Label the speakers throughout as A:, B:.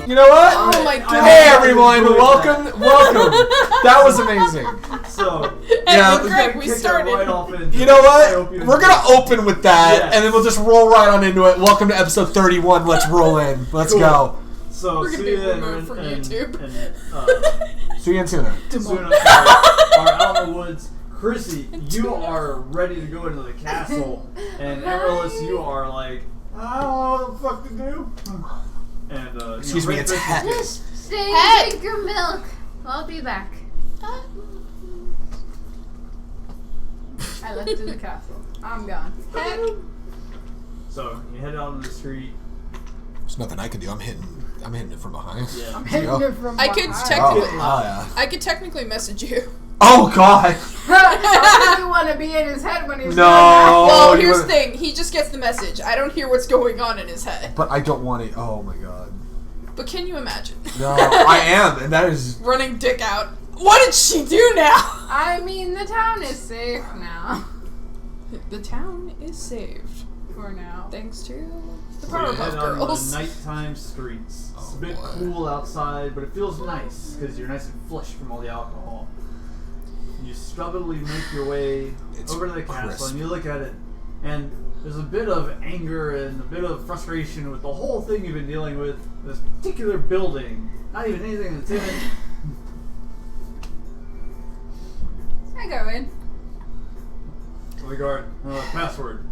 A: You know what?
B: Oh my god.
A: Hey everyone, welcome. That was amazing.
C: So,
B: yeah, Greg, we started.
C: Right off
A: you know what? We're gonna open with that, and then we'll just roll right on into it. Welcome to episode 31. Let's roll in. Let's go.
C: So,
B: we're gonna be removed from YouTube.
A: Suya and Suna.
C: Suna are out in the woods. Chrissy, you are ready to go into the castle, and Amaryllis, you are like, I don't know what the fuck to do. And
A: excuse me, it's Heck.
D: Just stay and drink your milk. I'll be back. I left in the castle. I'm gone. Heck.
C: So you head out on the street.
A: There's nothing I can do. I'm hitting it from behind.
C: Yeah.
D: I'm hitting it from behind.
B: I could technically message you.
A: Oh god.
D: I really want to be in his head when he's
A: No.
B: Well, here's the thing. He just gets the message. I don't hear what's going on in his head.
A: But I don't want it. Oh my god.
B: But can you imagine?
A: No, I am, and that is
B: running dick out. What did she do now?
D: I mean, the town is safe now.
B: The town is saved
D: for now,
B: thanks to the
C: So
B: Powerpuff Girls.
C: On the nighttime streets. It's a bit cool outside, but it feels nice because you're nice and flushed from all the alcohol. You stubbornly make your way over to the castle, and you look at it, and there's a bit of anger and a bit of frustration with the whole thing you've been dealing with. This particular building, not even anything that's in it.
D: I go in.
C: So the guard, password.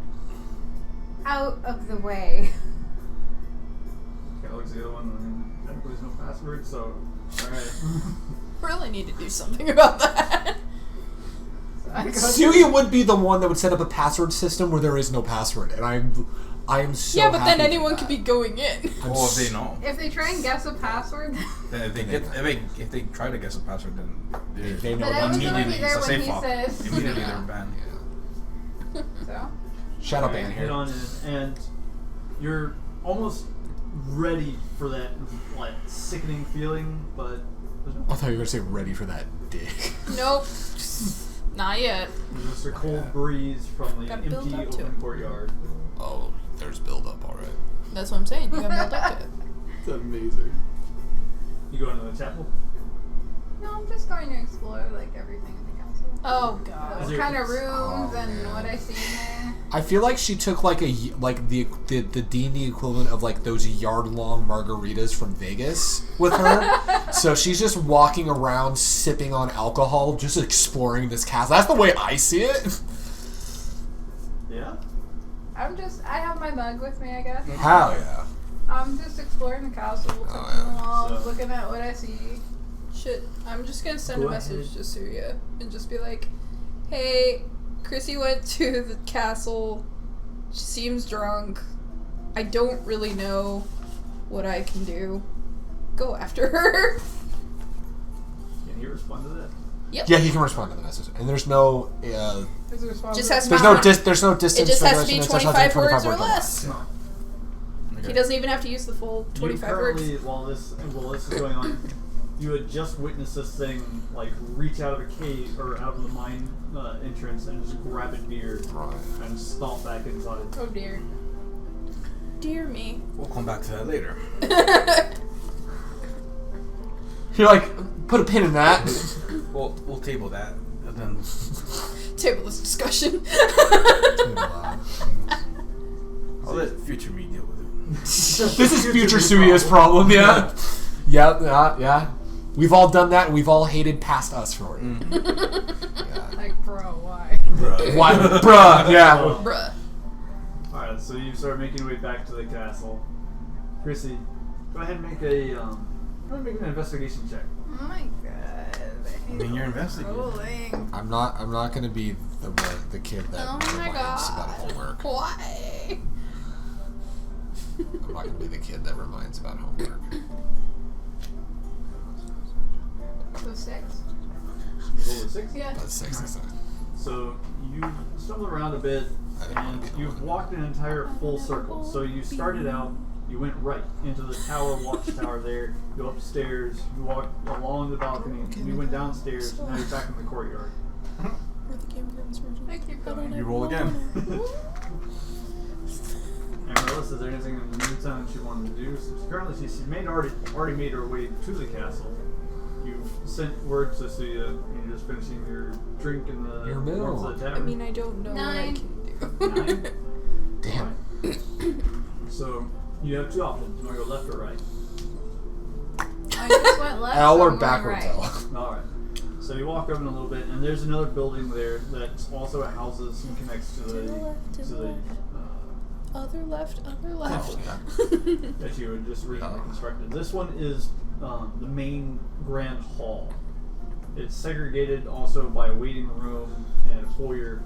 D: Out of the way.
C: Okay, looks at the other one. I mean, technically there's no password, so alright.
B: Really need to do something about that.
A: Suya would be the one that would set up a password system where there is no password, and I am so
B: yeah, but
A: happy
B: then anyone
A: for that.
B: could be going in.
E: Well, if they know.
D: If they try and guess a password,
E: Then if they try to guess a password, then
A: they know
D: but I was already
E: immediately.
D: there
E: It's a
D: when
E: safe
D: he
E: file.
D: says.
E: Immediately they're banned.
D: So.
A: Shadow ban
C: Head
A: here.
C: on in, and you're almost ready for that like sickening feeling, but there's no.
A: I thought you were gonna say ready for that dick.
B: Nope. Not yet.
C: There's just a cold breeze from the
B: Gotta build
C: empty
B: up to
C: open
B: it.
C: courtyard.
A: Oh, there's build up already.
B: That's what I'm saying. You gotta build up to it.
A: It's amazing.
C: You go into the chapel.
D: No, I'm just going to explore like everything in the castle.
B: Oh god.
C: Is
D: What
C: there-
D: kind of rooms
A: Oh,
D: and
A: man.
D: what I see in there.
A: I feel like she took like the D&D equivalent of like those yard-long margaritas from Vegas with her. So she's just walking around sipping on alcohol, just exploring this castle. That's the way I see it.
C: Yeah.
D: I have my mug with me, I guess.
A: Hell yeah.
D: I'm just exploring the castle, looking
A: Oh,
D: at
A: yeah.
D: the walls,
C: So-
D: looking at what I see.
B: Shit. I'm just gonna send
C: Go
B: a message
C: ahead.
B: to Surya and just be like, hey, Chrissy went to the castle. She seems drunk. I don't really know what I can do. Go after her.
C: Can he respond to that?
B: Yep.
A: Yeah, he can respond to the message, and there's no
D: Is it responsible?
B: Just has to
A: there's
B: be
A: no
B: 20
A: there's no distance.
B: It just has to be
A: regulation,
B: 25 words or
A: 25
B: less.
A: No.
B: He doesn't even have to use the full 25
C: you currently,
B: words.
C: while this is going on, you had just witnessed this thing like reach out of a cave or out of the mine entrance and just grab a deer
A: Right.
C: and stomp back inside.
D: Oh dear.
B: Dear me.
E: We'll come back to that later.
A: You're like, put a pin in that.
E: We'll table that and then.
B: Table this discussion.
E: I'll let future me deal with it.
A: This is future Suya's problem, yeah. Yeah. We've all done that, and we've all hated past us for it. Yeah.
D: Like, bro, why?
A: Why? Bruh, yeah.
B: Bruh.
C: Alright, so you start making your way back to the castle. Chrissy, go ahead and make an investigation check.
D: Oh my god.
E: I mean, you're investigating.
D: Rolling.
A: I'm not gonna be the kid that
B: Oh my
A: reminds about
B: god.
A: homework.
B: Why?
A: I'm not gonna be the kid that reminds about homework.
D: So 6?
C: You roll a 6?
D: Yeah.
A: That's 6 this time.
C: So you stumble around a bit, and you've walked an entire full circle. So you started out, you went right into the watchtower there, you go upstairs, you walked along the balcony, and you went downstairs, and now you're back in the courtyard.
D: I keep going.
E: You roll again.
C: Amaryllis? Alice, is there anything in the meantime she wanted to do? So currently, she's already made her way to the castle. You've sent word to Suya, and you're just finishing your drink in the
A: Your meal.
C: warmth of the
B: I
C: tavern.
B: mean, I don't know what I
D: 9.
B: can do.
C: 9?
A: Damn.
C: So you have two options. You want to go left or right?
D: I just went left.
A: L
D: so
A: or
D: I'm going
A: backwards
D: right.
A: L.
C: Alright. So you walk up in a little bit, and there's another building there that also houses and connects to the
B: Other left, other left.
C: that you had just recently constructed. This one is the main grand hall. It's segregated also by a waiting room and a foyer.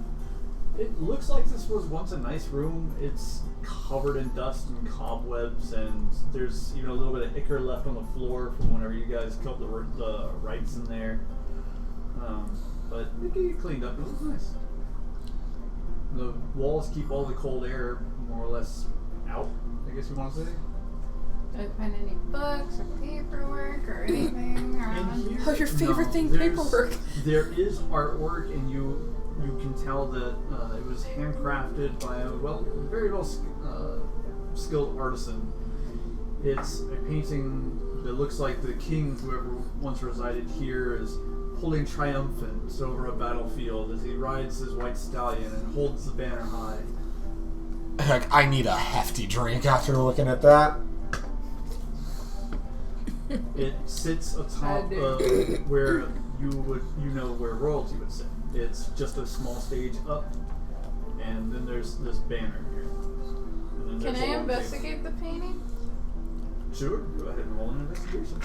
C: It looks like this was once a nice room. It's covered in dust and cobwebs, and there's even a little bit of ichor left on the floor from whenever you guys killed the rights in there. But it can get cleaned up. It looks nice. The walls keep all the cold air more or less out, I guess you want to say.
D: Did I find any books or paperwork or anything around?
C: In here,
B: Oh, your favorite thing,
C: there's-
B: paperwork.
C: There is artwork, and you can tell that it was handcrafted by a very well skilled artisan. It's a painting that looks like the king, whoever once resided here, is holding triumphant over a battlefield as he rides his white stallion and holds the banner high.
A: Heck, I need a hefty drink after looking at that.
C: It sits atop
D: I do.
C: of where where royalty would sit. It's just a small stage up, and then there's this banner here. And then
D: Can
C: there's a
D: I
C: long
D: investigate the painting?
C: table. Sure, go ahead and roll an investigation.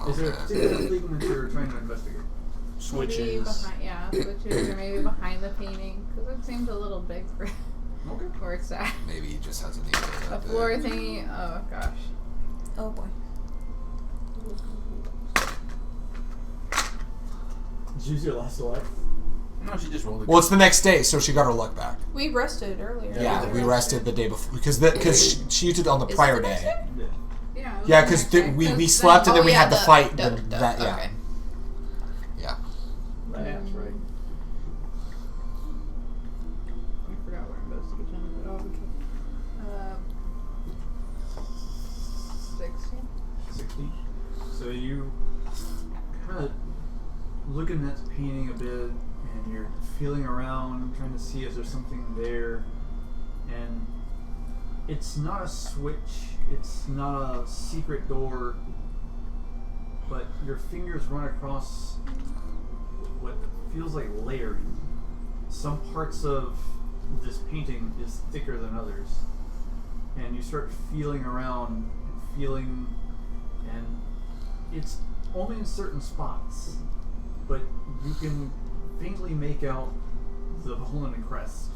C: Is there a particular thing that you're trying to investigate?
D: Maybe
E: Switches.
D: behind, switches, or maybe behind the painting, because it seems a little big for
C: Okay.
D: where it's at.
A: Maybe he just hasn't even
D: A floor thingy. Oh gosh.
B: Oh boy.
C: Did you use your last life?
E: No, she just rolled it.
A: Well, it's the next day, so she got her luck back.
B: We rested earlier.
A: Yeah, we rested the day before because she used it on the
B: Is it
A: prior
B: the next
A: day.
C: Yeah.
D: Yeah. it was
A: Yeah,
D: the
A: because
D: next day,
A: we
D: 'cause
A: slept and then we
B: yeah,
A: had the fight.
B: duh,
A: then
B: duh,
A: that, yeah,
B: okay.
A: yeah.
C: That's right.
D: We forgot where investigation is. Oh, okay. 16.
C: 60. So you kind of looking at the painting a bit, and you're feeling around, trying to see if there's something there. And it's not a switch, it's not a secret door, but your fingers run across what feels like layering. Some parts of this painting is thicker than others. And you start feeling around and feeling, and it's only in certain spots, but you can faintly make out the Hollander crest.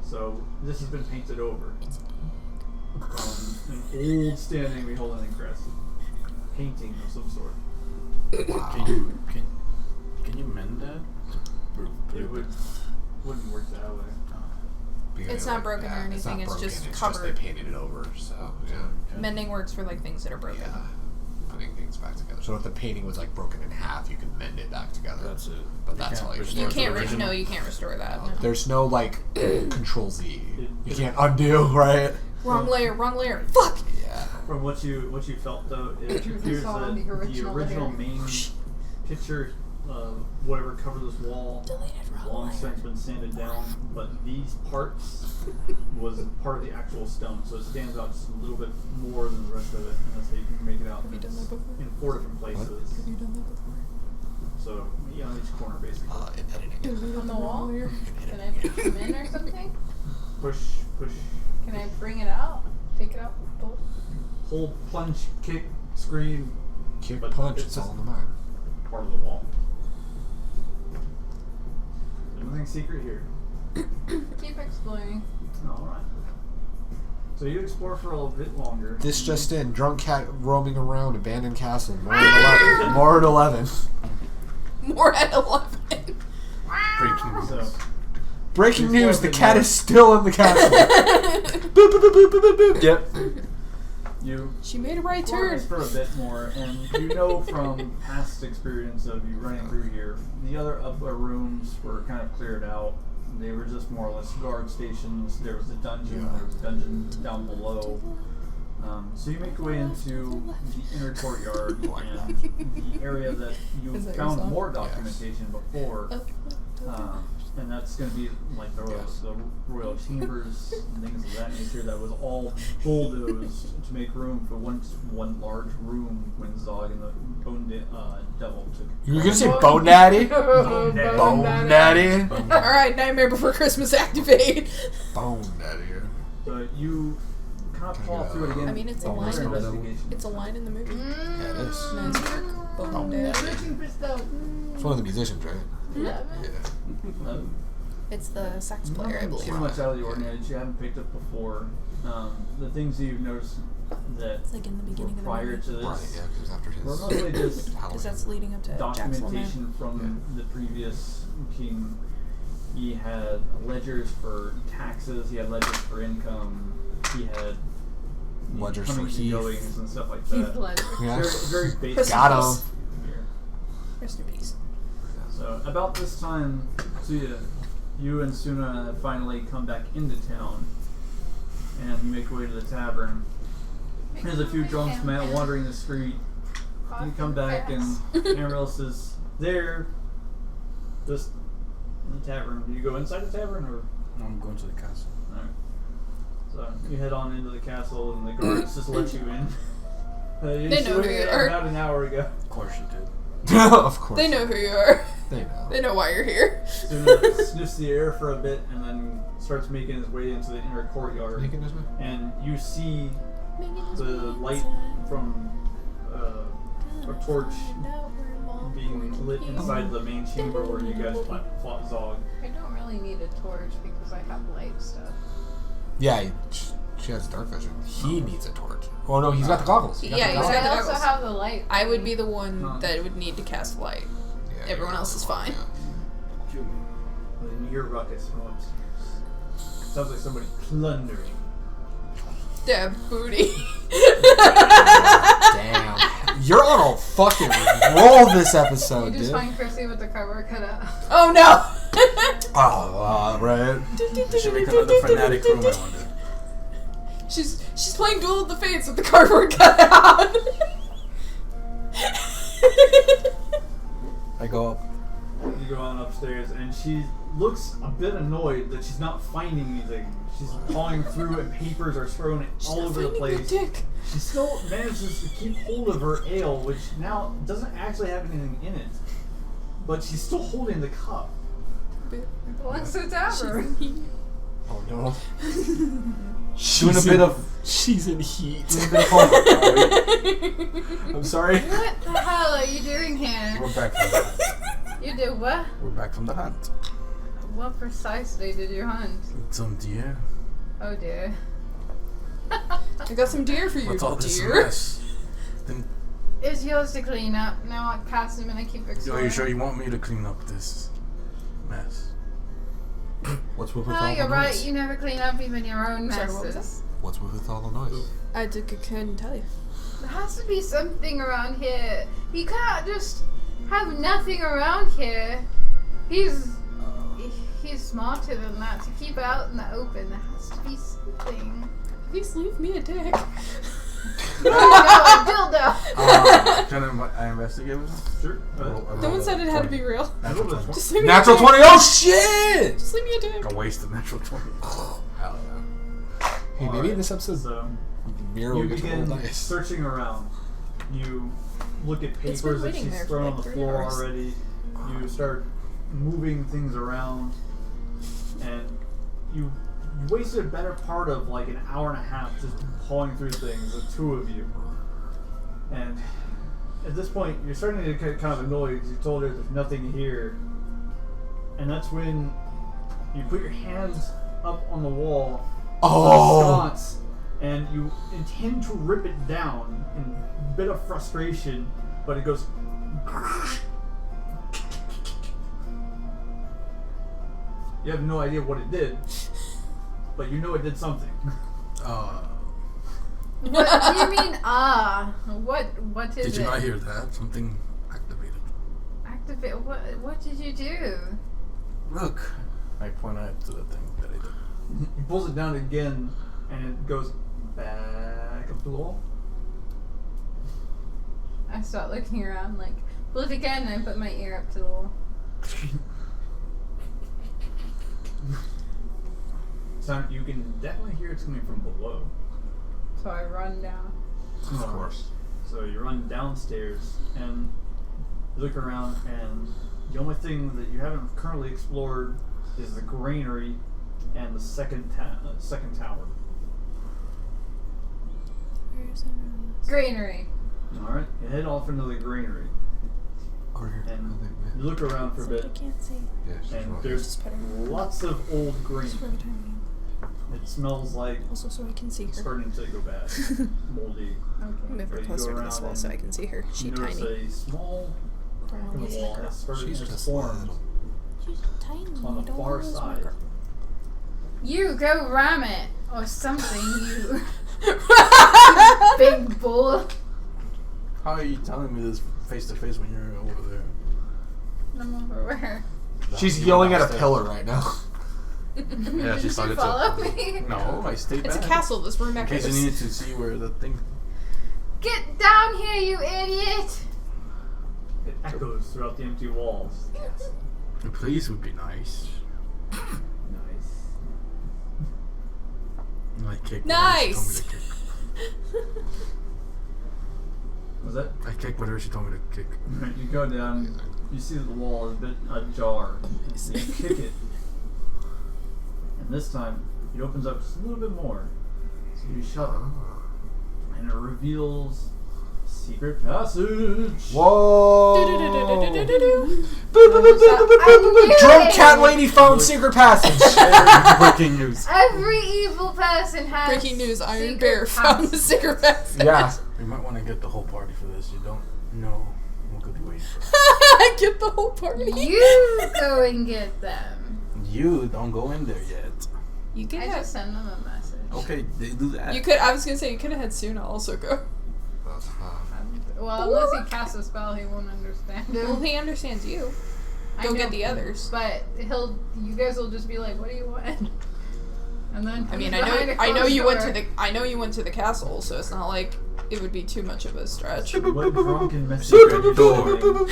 C: So this has been painted over from an old standing Hollander crest painting of some sort.
E: Can you mend that?
C: It wouldn't work that way.
B: It's not broken or anything, it's just
A: It's
B: covered.
A: just they painted it over, so yeah.
B: Mending works for like things that are broken.
A: Yeah, putting things back together. So if the painting was like broken in half, you could mend it back together.
E: That's it.
A: But that's all you can do.
B: You can't
E: Original.
B: you can't restore that. No.
A: There's no like Control Z. You can't undo, right?
B: Wrong layer. Fuck.
A: Yeah.
C: From what you felt though, it
D: You
C: appears
D: saw
C: that
D: the
C: the
D: original
C: original
D: layer.
C: main picture, whatever covered this wall,
B: Deleted wrong
C: long
B: layer.
C: since been sanded down, but these parts was part of the actual stone, so it stands out just a little bit more than the rest of it, and that's how you can make it out.
B: Have you done
C: It's
B: that before?
C: in 4 different places.
B: Have you done that before?
C: So on each corner basically.
A: In editing.
D: On the wall?
A: In
D: Can I
A: editing.
D: push them in or something?
C: Push,
D: Can I bring it out? Take it out? Pull?
C: hold, plunge, kick, scream,
A: Kick,
C: but
A: punch.
C: it's
A: It's
C: just
A: all in the mind.
C: part of the wall. Nothing secret here.
D: Keep exploring.
C: Alright. So you explore for a little bit longer.
A: This just in: drunk cat roaming around abandoned castle. More at 11. More at 11.
B: More at 11.
E: Breaking news.
C: So
A: Breaking
C: There's
A: news: the
C: nothing
A: cat
C: more.
A: is still in the castle. boop boop boop boop boop boop. Yep.
C: you
B: She made a right
C: explore
B: turn.
C: this for a bit more, and you know from past experience of you running through here, the other upper rooms were kind of cleared out. They were just more or less guard stations. There was a dungeon. There was a dungeon down below. So you make your way into the inner courtyard and the area that you
B: Is that your
C: found
B: song?
C: more documentation before. And that's going to be like the royal chambers and things of that nature. That was all bulldozed to make room for one large room when Zog and the Devil took.
A: You were gonna say Bone Daddy?
D: Bone
A: Bone Daddy?
B: Alright, Nightmare Before Christmas activate.
A: Bone Daddy.
C: So you kind of fall through it again.
B: I mean, it's a
A: Bone
B: line in the
A: Daddy.
B: It's a line in the movie.
A: Yeah, it is.
B: Nice work. Bone Daddy.
A: It's one of the musicians, right?
D: Yeah.
A: Yeah.
B: It's the sax player, I
C: Nothing
B: believe.
C: too much out of the ordinary that you haven't picked up before. The things you've noticed that
B: It's like in the
C: were
B: beginning of the
C: prior
B: movie.
C: to this
A: Right, yeah, because it was after his
C: were mostly just
B: Because
A: Halloween.
B: that's leading up to Jack's Little Man.
C: documentation from the previous king. He had ledgers for taxes. He had ledgers for income. He had
A: Ledgers for
C: comings and
A: Heath.
C: goings and stuff like that.
D: Blood.
A: Yeah.
C: Very basic.
A: Got him.
C: Here.
B: Rest in peace.
C: So about this time, you and Suna finally come back into town, and you make your way to the tavern. There's a few drunks wandering the street. You come back, and Amaryllis is there, just in the tavern. Do you go inside the tavern, or?
E: No, I'm going to the castle.
C: Alright. So you head on into the castle, and the guards just let you in.
B: They know who you are.
C: About an hour ago.
E: Of course you did.
A: Of course.
B: They know who you are.
A: They know.
B: They know why you're here.
C: Suna sniffs the air for a bit, and then starts making his way into the inner courtyard.
A: Making his way?
C: And you see the light from a torch being lit inside the main chamber where you guys fought Zog.
D: I don't really need a torch because I have light stuff.
A: Yeah, she has dark vision. He needs a torch. Oh no, he's got the goggles.
B: Yeah,
A: the
B: he's
D: But
A: goggles.
B: got
D: I
B: the
D: also
B: goggles.
D: have the light.
B: I would be the one that would need to cast light.
A: Yeah,
B: Everyone
A: yeah.
B: else is fine.
A: Yeah.
C: And then you hear ruckus from upstairs. Sounds like somebody plundering.
B: Dab booty.
A: Damn. You're on a fucking roll this episode,
D: You just
A: dude.
D: find Chrissy with the cardboard cutout.
B: Oh no!
A: Oh, right.
E: You should make another fanatic room, I wonder.
B: She's playing Duel of the Fates with the cardboard cutout.
E: I go up.
C: You go on upstairs, and she looks a bit annoyed that she's not finding anything. She's pawing through, and papers are thrown all over the place.
B: Dick.
C: She still manages to keep hold of her ale, which now doesn't actually have anything in it. But she's still holding the cup.
D: It belongs to the tavern.
A: Oh no.
C: Doing a bit of
A: She's in heat.
C: doing a bit of homework.
A: I'm sorry.
D: What the hell are you doing here?
E: We're back from the hunt.
D: You do what?
E: We're back from the hunt.
D: What precisely did you hunt?
E: Some deer.
D: Oh dear.
B: I got some deer for you,
E: What's all this
B: dear.
E: mess? Then,
D: It's yours to clean up. Now I cast him and I keep exploring.
E: are you sure you want me to clean up this mess?
A: What's with
D: Oh,
A: all
D: you're
A: the
D: right.
A: noise?
D: You never clean up even your own
B: Sorry, what was
D: messes.
A: What's with all the noise?
B: I couldn't tell you.
D: There has to be something around here. You can't just have nothing around here. He's smarter than that. To keep out in the open, there has to be something.
B: At least leave me a dick.
D: Dildo.
E: Can I investigate with him?
C: Sure.
B: No one said it had to be real.
E: Natural 20.
B: Just leave me
A: Natural
B: a dick.
A: 20! Oh shit!
B: Just leave me a dick.
E: Like a waste of natural 20. Hell yeah.
A: Hey, maybe in this episode,
C: So
A: Mira
C: you
A: will get to roll
C: begin
A: dice.
C: searching around. You look at
B: It's been
C: papers that
B: waiting
C: she's
B: there for
C: thrown
B: like
C: on the
B: 3
C: floor
B: hours.
C: already. You start moving things around, and you wasted a better part of like an hour and a half just pawing through things, the two of you. And at this point, you're starting to get kind of annoyed because you told her there's nothing here. And that's when you put your hands up on the wall,
A: Oh!
C: sconce, and you intend to rip it down in a bit of frustration, but it goes. You have no idea what it did, but you know it did something.
D: What do you mean? What is it?
E: Did you not hear that? Something activated.
D: Activate. What did you do?
E: Look, I point out to the thing that I did.
C: He pulls it down again, and it goes back up to the wall.
D: I start looking around, like, pull it again, and I put my ear up to the wall.
C: Sound you can definitely hear it's coming from below.
D: So I run down.
A: Of course.
C: So you run downstairs and you look around, and the only thing that you haven't currently explored is the granary and the second tower.
D: Granary.
C: Alright, you head off into the granary.
A: Over here.
C: And
A: I think,
C: you look around for a bit,
B: I can't see.
A: yeah, she's
C: and
A: right.
C: there's lots of old green.
B: Just for every time.
C: It smells like
B: Also, so I can see
C: it's
B: her.
C: starting to go bad. Moldy.
D: Okay.
B: Move her
C: But you
B: closer
C: go
B: to this
C: around
B: wall so I
C: and
B: can see her. She's
C: You notice
B: tiny.
C: a small crack in the wall that's starting
A: She's
C: to
A: just
C: form
A: little.
B: She's tiny.
C: on the
B: Don't
C: far
B: lose my
C: side.
B: girl.
D: You go ram it or something, you big bull.
E: How are you telling me this face to face when you're over there?
D: I'm over where?
A: She's
E: You
A: yelling
E: went
A: at a
E: downstairs.
A: pillar right now.
E: Yeah, she
D: Did
E: started
D: you
E: to-
D: follow me?
E: No, I stayed
B: It's a
E: back.
B: castle. This room
E: In case
B: echoes.
E: you needed to see where the thing.
D: Get down here, you idiot!
C: It echoes throughout the empty walls.
E: A place would be nice.
C: Nice.
E: I kicked
B: Nice.
E: whatever she told me to kick.
C: Was that?
E: I kicked whatever she told me to kick.
C: You go down, you see that the wall is a bit ajar. So you kick it. And this time, it opens up just a little bit more. So you shove it. And it reveals a secret passage.
A: Whoa!
B: Do-do-do-do-do-do-do.
A: Drunk cat lady found secret passage.
E: Breaking news.
D: Every evil person has
B: Breaking news: Iron
D: secret
B: Bear found the
D: passage.
B: cigarette passage.
A: Yeah.
E: We might want to get the whole party for this. You don't know who could be waiting for us.
B: I get the whole party.
D: You go and get them.
E: You don't go in there yet.
B: You could
D: I
B: have.
D: just send them a message.
E: Okay, they do that.
B: You could. I was gonna say you could have had Suna also go.
D: Well, unless he casts a spell, he won't understand him.
B: Well, he understands you.
D: I
B: Go
D: know,
B: get the others.
D: But you guys will just be like, "What do you want?" And then
B: I mean,
D: behind a
B: I know
D: closed
B: you went
D: door.
B: to the castle, so it's not like it would be too much of a stretch.
C: What drunken message
E: Secret
C: are you
E: door.
C: doing?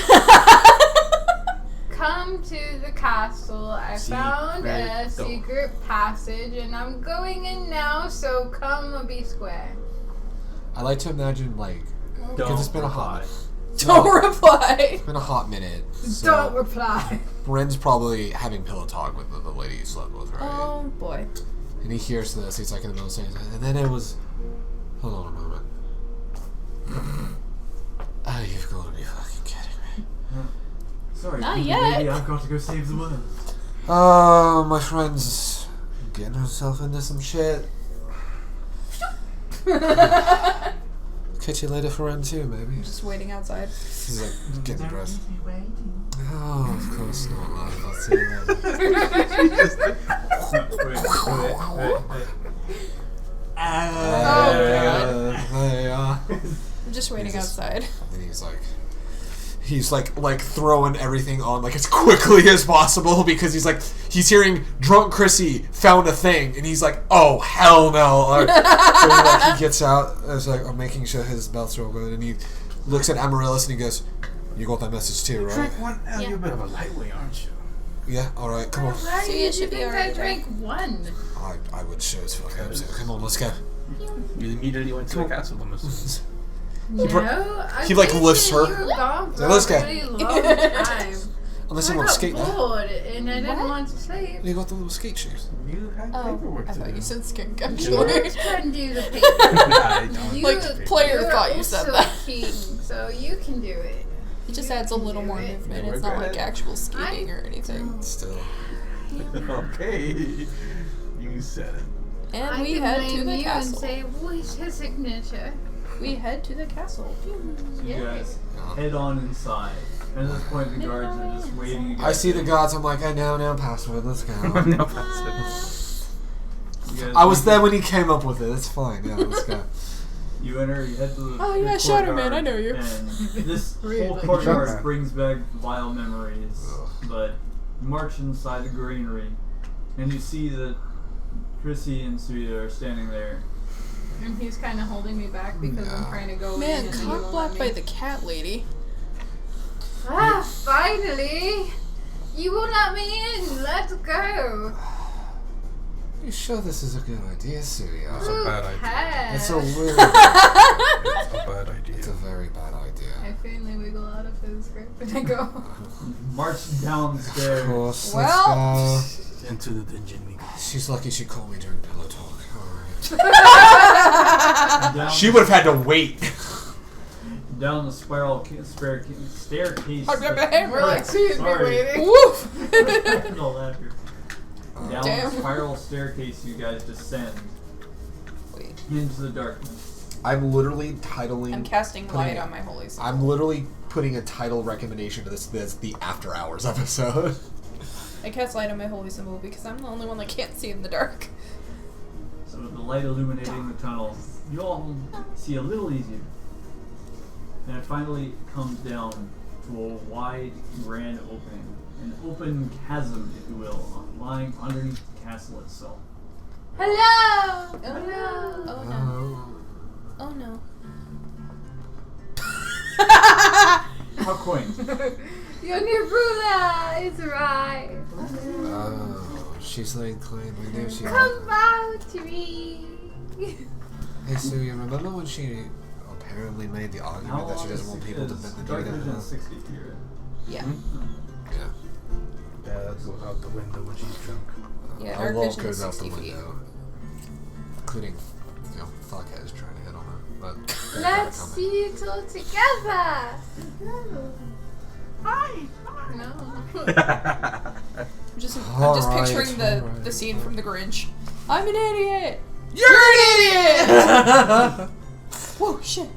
D: Come to the castle. I found a
E: Secret door.
D: secret passage, and I'm going in now. So come, be square.
A: I like to imagine, like, because it's been a hot
B: Don't reply.
A: It's been a hot minute. So
D: Don't reply.
A: Ren's probably having pillow talk with the lady he slept with, right?
B: Oh boy.
A: And he hears this. He's like in the middle of saying, and then it was. Hold on a moment. Oh, you've got to be fucking kidding me.
C: Sorry,
B: Not
C: baby,
B: yet.
C: I've got to go save the world.
A: Oh, my friend's getting herself into some shit. Catch you later for Ren too, maybe.
B: Just waiting outside.
A: He's like getting dressed.
C: Keep me waiting.
A: Oh, of course not, love. I'll see you later.
C: Wait.
A: They are.
B: I'm just waiting
A: Jesus.
B: outside.
A: And he's like throwing everything on like as quickly as possible because he's hearing drunk Chrissy found a thing and he's like, oh hell no. So he gets out. It's like I'm making sure his belt's real good and he looks at Amaryllis and he goes, you got that message too, right?
E: Drink one. You're a bit of a lightweight, aren't you?
A: Yeah. All right. Come on.
D: Why
B: See,
D: did
B: it
D: you
B: should be
D: think I
B: alright,
D: drank one?
A: I would sure as fuck hope so. Come on, let's go.
E: You immediately went to the castle, I'm assuming.
A: He, like, lifts her.
D: You were gone for
A: Let's
D: a
A: go.
D: really long time.
A: Unless
D: I
A: you want to
D: got
A: skate now.
D: bored and I didn't
B: What?
D: want to sleep.
A: You got the little skate shoes.
E: You had
B: Oh,
E: paperwork
B: I
E: to
B: thought
E: do.
B: you said skink.
E: You
D: You
B: Actually.
D: can do the paper.
E: I don't.
D: You,
B: Like, player
D: you're
B: thought you said
D: also
B: that.
D: king, so you can do it.
B: It just adds a little more movement.
E: Yeah,
B: It's
E: we're
B: not like
E: good.
B: actual skating or anything.
A: Still.
E: Okay. You said it.
B: And
D: I
B: we
D: can
B: head
D: blame
B: to the
D: you
B: castle.
D: and say, what's his signature?
B: We head to the castle.
C: You guys head on inside. And at this point, the guards are just waiting. You
A: I
C: guys
A: see the
C: in.
A: gods. I'm like, I know now password. Let's go.
E: No, that's
C: You guys-
A: I was there when he came up with it. It's fine. Yeah, let's go.
C: You enter, you head to the
B: Oh, yeah,
C: the
B: Shadow
C: courtyard,
B: Man, I know you.
C: And this whole
B: Really?
C: courtyard
E: Shadow Man.
C: brings back vile memories.
A: Ugh.
C: But you march inside the granary, And you see that Chrissy and Suya are standing there.
D: And he's kind of holding me back because I'm trying to go
B: Man,
D: in. and he
B: cock
D: won't
B: blocked
D: let
B: by
D: me.
B: the cat lady.
D: Ah, finally! You will let me in. Let's go.
A: You sure this is a good idea, Suya?
E: It's a bad idea.
D: idea.
A: It's a really,
E: It's a bad idea.
A: it's a very bad idea.
D: I finally wiggle out of his grip and I go.
C: March down the
A: Of
C: stairs.
A: course,
B: Well.
A: let's go.
E: Into the dungeon we go.
A: She's lucky she called me during pillow talk. Alright.
C: Down,
A: She would have had to wait.
C: down the staircase.
B: We're
D: like, she's been
C: Sorry.
D: waiting.
B: Woof!
C: No laughter. Down
B: Damn.
C: the spiral staircase, you guys descend
B: Wait.
C: into the darkness.
A: I'm literally titling.
B: I'm casting
A: putting
B: light
A: it-
B: on my holy symbol.
A: I'm literally putting a title recommendation to this. This the After Hours episode.
B: I cast light on my holy symbol because I'm the only one that can't see in the dark.
C: So with the light illuminating the tunnel, you all see a little easier. And it finally comes down to a wide, grand opening. An open chasm, if you will, lying underneath the castle itself.
D: Hello.
B: Oh no. Oh no.
C: How quaint.
D: Your new ruler is arrived.
A: Oh, she's laying claim. I knew she.
D: Come out to me.
A: Hey, Suya, remember when she apparently made the argument that she doesn't want people to bend the
C: dark
A: data?
C: vision is 60 feet, right?
B: Yeah.
A: Yeah.
E: Yeah, that goes out the window when she's drunk.
B: Yeah,
A: Our
B: dark
A: wall
B: vision is
A: goes out the
B: 60 feet.
A: window, including, fuckheads trying to hit on her. But
D: Let's see it all together. Hi. No.
B: I'm just
A: Alright,
B: picturing the scene from The Grinch. I'm an idiot!
A: You're an idiot!
B: Whoa, shit.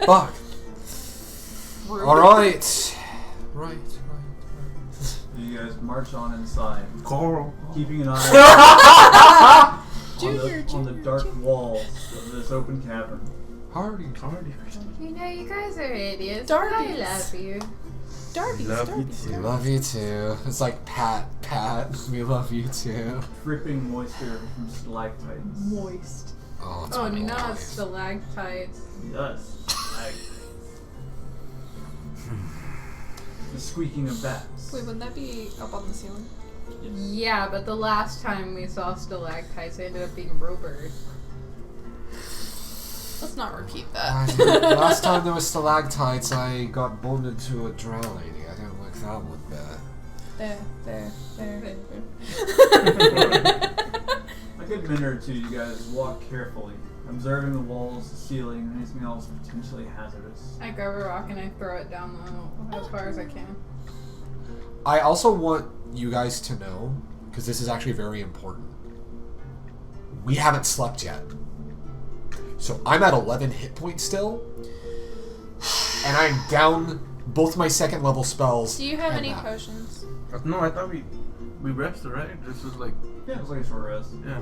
A: Fuck.
B: Rude.
A: Alright. Right.
C: You guys march on inside,
E: Coral.
C: keeping an eye
B: Junior,
C: on the dark walls of this open cavern.
A: Hardy.
D: You know, you guys are idiots.
B: Darbies.
D: I love you.
B: Darby's,
E: Love you
B: Darby's.
A: We
E: too.
A: love you too. It's like Pat. We love you too.
C: Dripping moisture from stalactites.
B: Moist.
A: Oh, it's
D: Oh,
A: really
D: not
A: nice.
D: stalactites.
C: Yes. The squeaking of bats.
B: Wait, wouldn't that be up on the ceiling?
D: Yeah, but the last time we saw stalactites, they ended up being ropers.
B: Let's not repeat
A: I
B: that.
A: think last time there was stalactites, I got bonded to a drow lady. I don't like that one bit.
B: There.
C: A good minute or two, you guys walk carefully, observing the walls, the ceiling, and anything else potentially hazardous.
D: I grab a rock and I throw it down as far as I can.
A: I also want you guys to know, because this is actually very important. We haven't slept yet. So I'm at 11 hit points still. And I'm down both my second level spells.
B: Do you have
A: and
B: any
A: that.
B: potions?
E: No, I thought we rested, right? This was like,
C: Yeah, it's like a short rest.
E: yeah.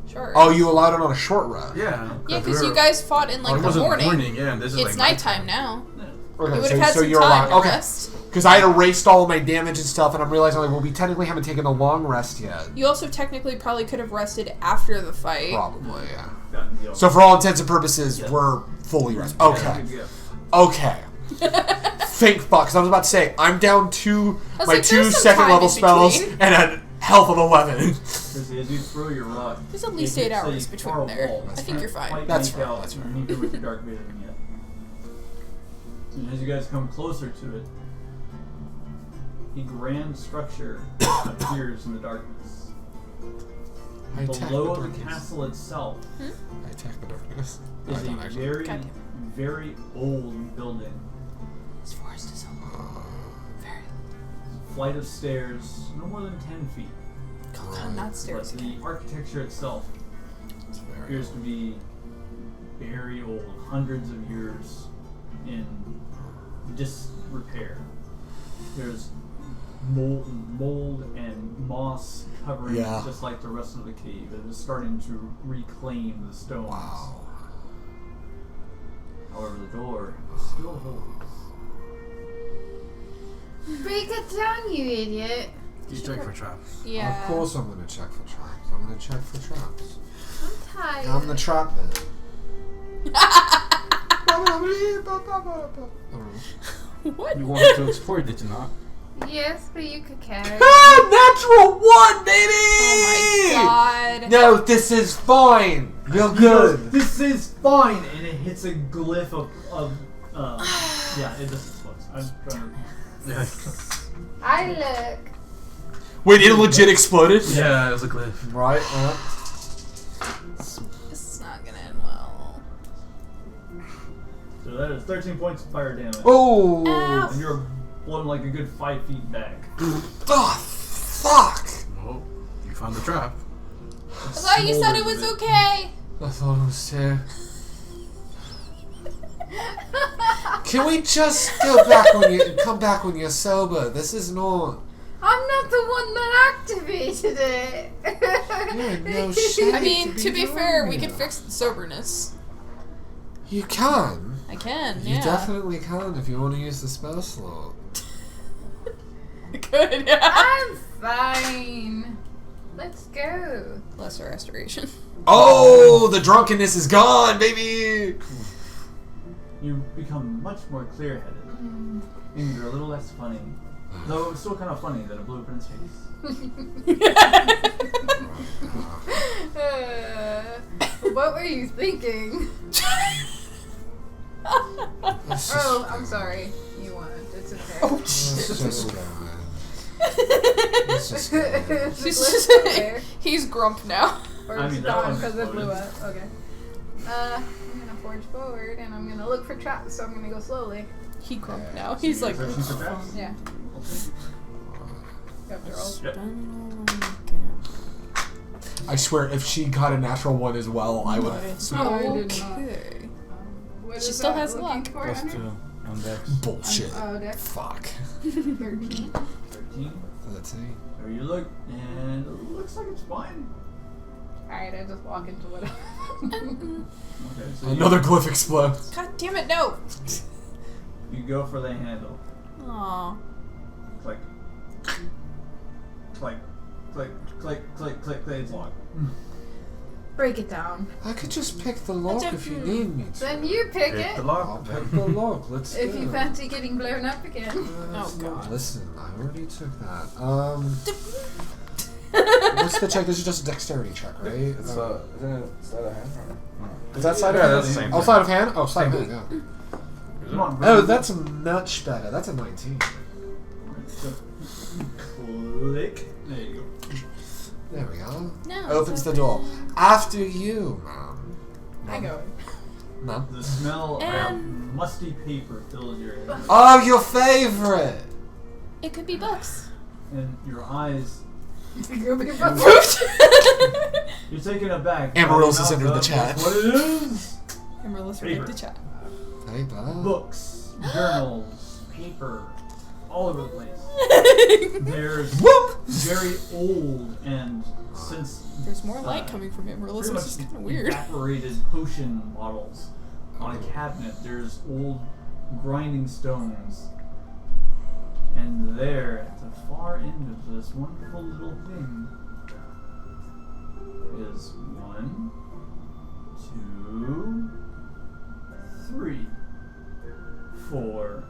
B: Sure.
A: Oh, you allowed it on a short rest.
E: Yeah.
B: Yeah, because you guys fought in like
E: it
B: the
E: wasn't
B: morning.
E: Yeah, and this is
B: It's
E: like
B: nighttime now.
C: Yeah.
A: Okay,
B: You would have had some
A: you're
B: time
A: allowed.
B: to
A: Okay.
B: rest.
A: Because I had erased all of my damage and stuff, and I'm realizing, like, well, we technically haven't taken a long rest yet.
B: You also technically probably could have rested after the fight.
A: Probably, yeah.
C: Gotten healed.
A: So for all intents and purposes,
C: Yeah.
A: we're fully rested.
C: Yeah,
A: Okay.
C: good go.
A: Okay. Thank fuck, because I was about to say, I'm down to
B: I was
A: my
B: like,
A: two
B: there's some
A: second
B: time
A: level
B: in
A: spells
B: between.
A: and a health of 11.
C: Chrissy, as you throw your rock,
B: There's at least
C: it
B: 8
C: hits
B: hours
C: a
B: between
C: far
B: there.
C: wall.
B: I think you're fine.
C: Quite
A: That's
C: make
A: fine,
C: out
A: that's fine.
C: underneath it with your dark vision yet. And as you guys come closer to it, a grand structure appears in the darkness.
A: I attack
C: Below
A: the
C: the
A: darkness.
C: castle itself
A: I attack the darkness. I
C: is
A: don't
C: a
A: actually.
C: very,
B: Goddamn.
C: very old building.
B: This forest is very.
C: Flight of stairs, no more than 10 feet.
B: Oh god, not
C: But
B: stairs again.
C: the architecture itself
A: It's very
C: appears to be very old, hundreds of years in disrepair. There's mold and moss covering
A: Yeah.
C: just like the rest of the cave. It is starting to reclaim the stones.
A: Wow.
C: However, the door still holds.
D: Break it down, you idiot.
E: You check for traps.
B: Yeah.
A: Of course I'm gonna check for traps. I'm gonna check for traps.
D: I'm tired.
A: I'm the trap man.
B: What?
E: You wanted to explore, did you not?
D: Yes, but you could carry.
A: Natural 1, baby!
B: Oh my god.
A: No, this is fine. You're good.
C: This is fine, and it hits a glyph of yeah, it just explodes. I'm trying
E: Yeah.
D: I look.
A: Wait, it legit exploded?
E: Yeah, it was a cliff.
A: Right,
B: This is not gonna end well.
C: So that is 13 points of fire damage.
A: Oh!
B: Ow.
C: And you're blown like a good 5 feet back.
A: Oh, fuck!
E: Well, you found the trap.
B: I thought you said it was okay.
A: I thought it was too. Can we just come back when you're sober? This is not.
D: I'm not the one that activated it.
A: Yeah, no shit.
B: I mean, to be fair, we
A: doing
B: could
A: it.
B: fix the soberness.
A: You can.
B: I can,
A: You
B: yeah.
A: definitely can if you want to use the spell slot.
B: Good, yeah.
D: I'm fine. Let's go.
B: Lesser restoration.
A: Oh, the drunkenness is gone, baby.
C: You become much more clear-headed. And you're a little less funny. Though it's still kind of funny that a blue prince face.
D: What were you thinking? Oh, I'm sorry. You won. It's okay.
B: Oh,
A: Let's
B: shit.
A: just go. Let's just go.
D: It's
B: He's
D: just
B: just,
D: there.
B: he's grump now.
D: Or
C: I
D: it's
C: mean, that
D: gone
C: one
D: because it blew
C: exploded.
D: up. Okay. I'm gonna forge forward and I'm gonna look for traps, so I'm gonna go slowly.
B: He grump now. He's like,
C: Searching for traps?
D: Yeah. After all.
C: Yep.
A: I swear, if she got a natural 1 as well, I would.
D: Oh, I did not.
B: Okay.
D: What
B: She
D: is
B: still
D: that
B: has
D: looking
B: luck.
D: for,
E: Plus
D: Andrew?
E: 2 on dex.
A: Bullshit.
D: Oh, dex.
A: Fuck.
D: 13.
C: 13.
A: 13.
C: There you look, and it looks like it's fine.
D: Alright, I just walk into whatever.
C: Okay, so
A: Another glyph explodes.
B: God damn it, no.
C: you go for the handle.
B: Aw.
C: Click. Click. Click. Click. Click. Click. It's locked.
D: Break it down.
A: I could just pick the lock if you need me to.
D: Then you pick
E: Pick
D: it.
E: the
A: I'll
E: lock.
A: pick the lock. Let's
D: If
A: go.
D: you fancy getting blown up again.
B: Oh, God.
A: Listen, I already took that. What's the check? This is just a dexterity check, right?
E: It's isn't it sleight of hand?
A: Is that sleight of
E: Yeah,
A: hand?
E: that's the same
A: Oh,
E: thing.
A: sleight of hand? Oh, sleight of
E: Same
A: hand, yeah.
C: Come on,
A: Oh,
C: bro.
A: that's much better. That's a 19.
C: So, click. There you go.
A: There we go.
B: No.
A: Opens
B: it's
A: the
B: okay.
A: door. After you, ma'am.
D: I go.
A: Ma'am.
C: The smell
B: And-
C: of musty paper fills your head,
A: Oh, your favorite!
B: It could be books.
C: and your eyes.
D: Go be a
C: You're taken aback.
A: Amaryllis
C: by
A: has
C: the
A: entered the
C: amount
A: chat.
C: of What it is?
B: Emerald's
C: Paper.
B: ready to chat.
A: Paper.
C: Books, journals, paper, all over the place. There's
A: Whoop!
C: very old and since
B: There's more light coming from Emerald's,
C: pretty
B: which
C: much
B: is kind of weird.
C: evaporated potion bottles on a cabinet. There's old grinding stones. And there, at the far end of this wonderful little thing, is 1, 2, 3, 4,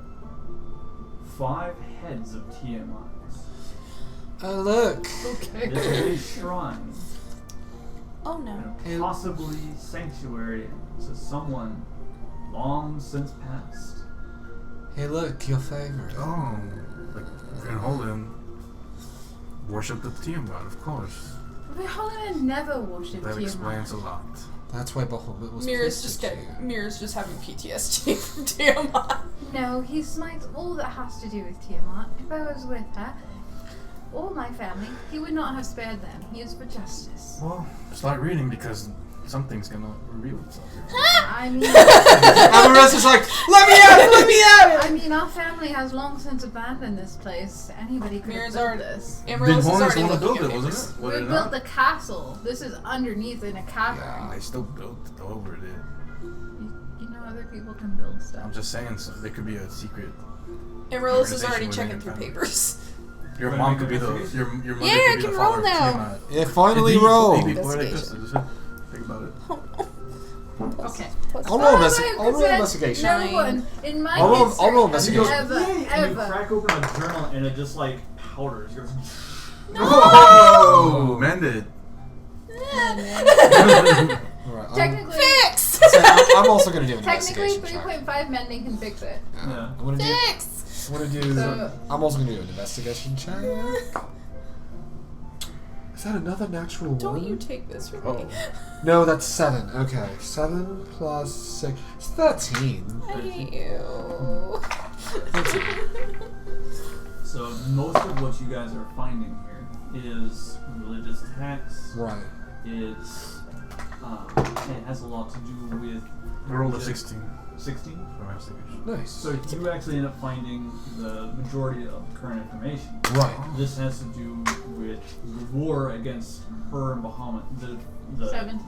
C: 5 heads of Tiamats.
A: Oh, look.
D: Okay.
C: This is a shrine,
B: Oh no.
C: and possibly sanctuary to someone long since passed.
A: Hey, look, your favorite.
E: Oh, like Van Holden worshipped the Tiamat, of course.
D: But Holland never worshipped
E: That
D: Tiamat.
E: explains a lot.
A: That's why Bahamut was
B: Mira's
A: pissed
B: just
A: at
B: getting
A: you.
B: Mira's just having PTSD from Tiamat.
D: No, he smites all that has to do with Tiamat. If I was with her, or my family, he would not have spared them. He is for justice.
E: Well, start reading because something's gonna reveal itself here.
D: I mean,
A: Amaryllis is like, let me at it, let me at it!
D: I mean, our family has long since abandoned this place. Anybody could have
B: Mira's
D: built
B: already-
D: this.
B: Emerald's is
E: Holden's
B: already
E: the one that
B: looking
E: built
B: at
E: it,
B: papers.
E: wasn't it? Was
D: We
E: it
D: built
E: not?
D: the castle. This is underneath in a cavern.
E: Yeah, they still built over it.
D: You know, other people can build stuff.
E: I'm just saying, so there could be a secret.
B: Emerald's is already
E: Organization
B: checking
E: within
B: through
E: your
B: papers.
E: Your
C: Wanna
E: mom
C: make
E: could be
C: an
E: the
C: investigation?
E: your mother
B: Yeah, I
E: could be
B: can
E: the
B: roll
E: father of
B: now.
E: Tiamat.
A: It finally
E: It'd be
A: rolled.
E: poetic justice.
B: Investigation.
E: Think about it.
D: Okay.
A: I'll roll investigation.
D: Number one. In my
A: I'll roll
D: history,
A: investigation.
D: ever,
C: And you
D: ever.
C: crack open a journal and it just like powders. It goes,
E: Oh, mended.
A: Alright,
D: Technically,
A: I'm also gonna do an
D: technically,
A: investigation check.
D: 3.5 mending can fix it.
C: Yeah.
A: I'm gonna do.
B: Fix!
D: So-
A: I'm also gonna do an investigation check. Is that another natural one?
B: Don't you take this from me.
A: No, that's 7. Okay, 7 plus 6. It's 13.
B: I hate you.
C: So most of what you guys are finding here is religious texts.
A: Right.
C: It's it has a lot to do with
E: Roll a 16
C: 16.
E: for investigation.
A: Nice.
C: So you actually end up finding the majority of the current information.
A: Right.
C: This has to do with the war against her and Bahamut. The
D: 7.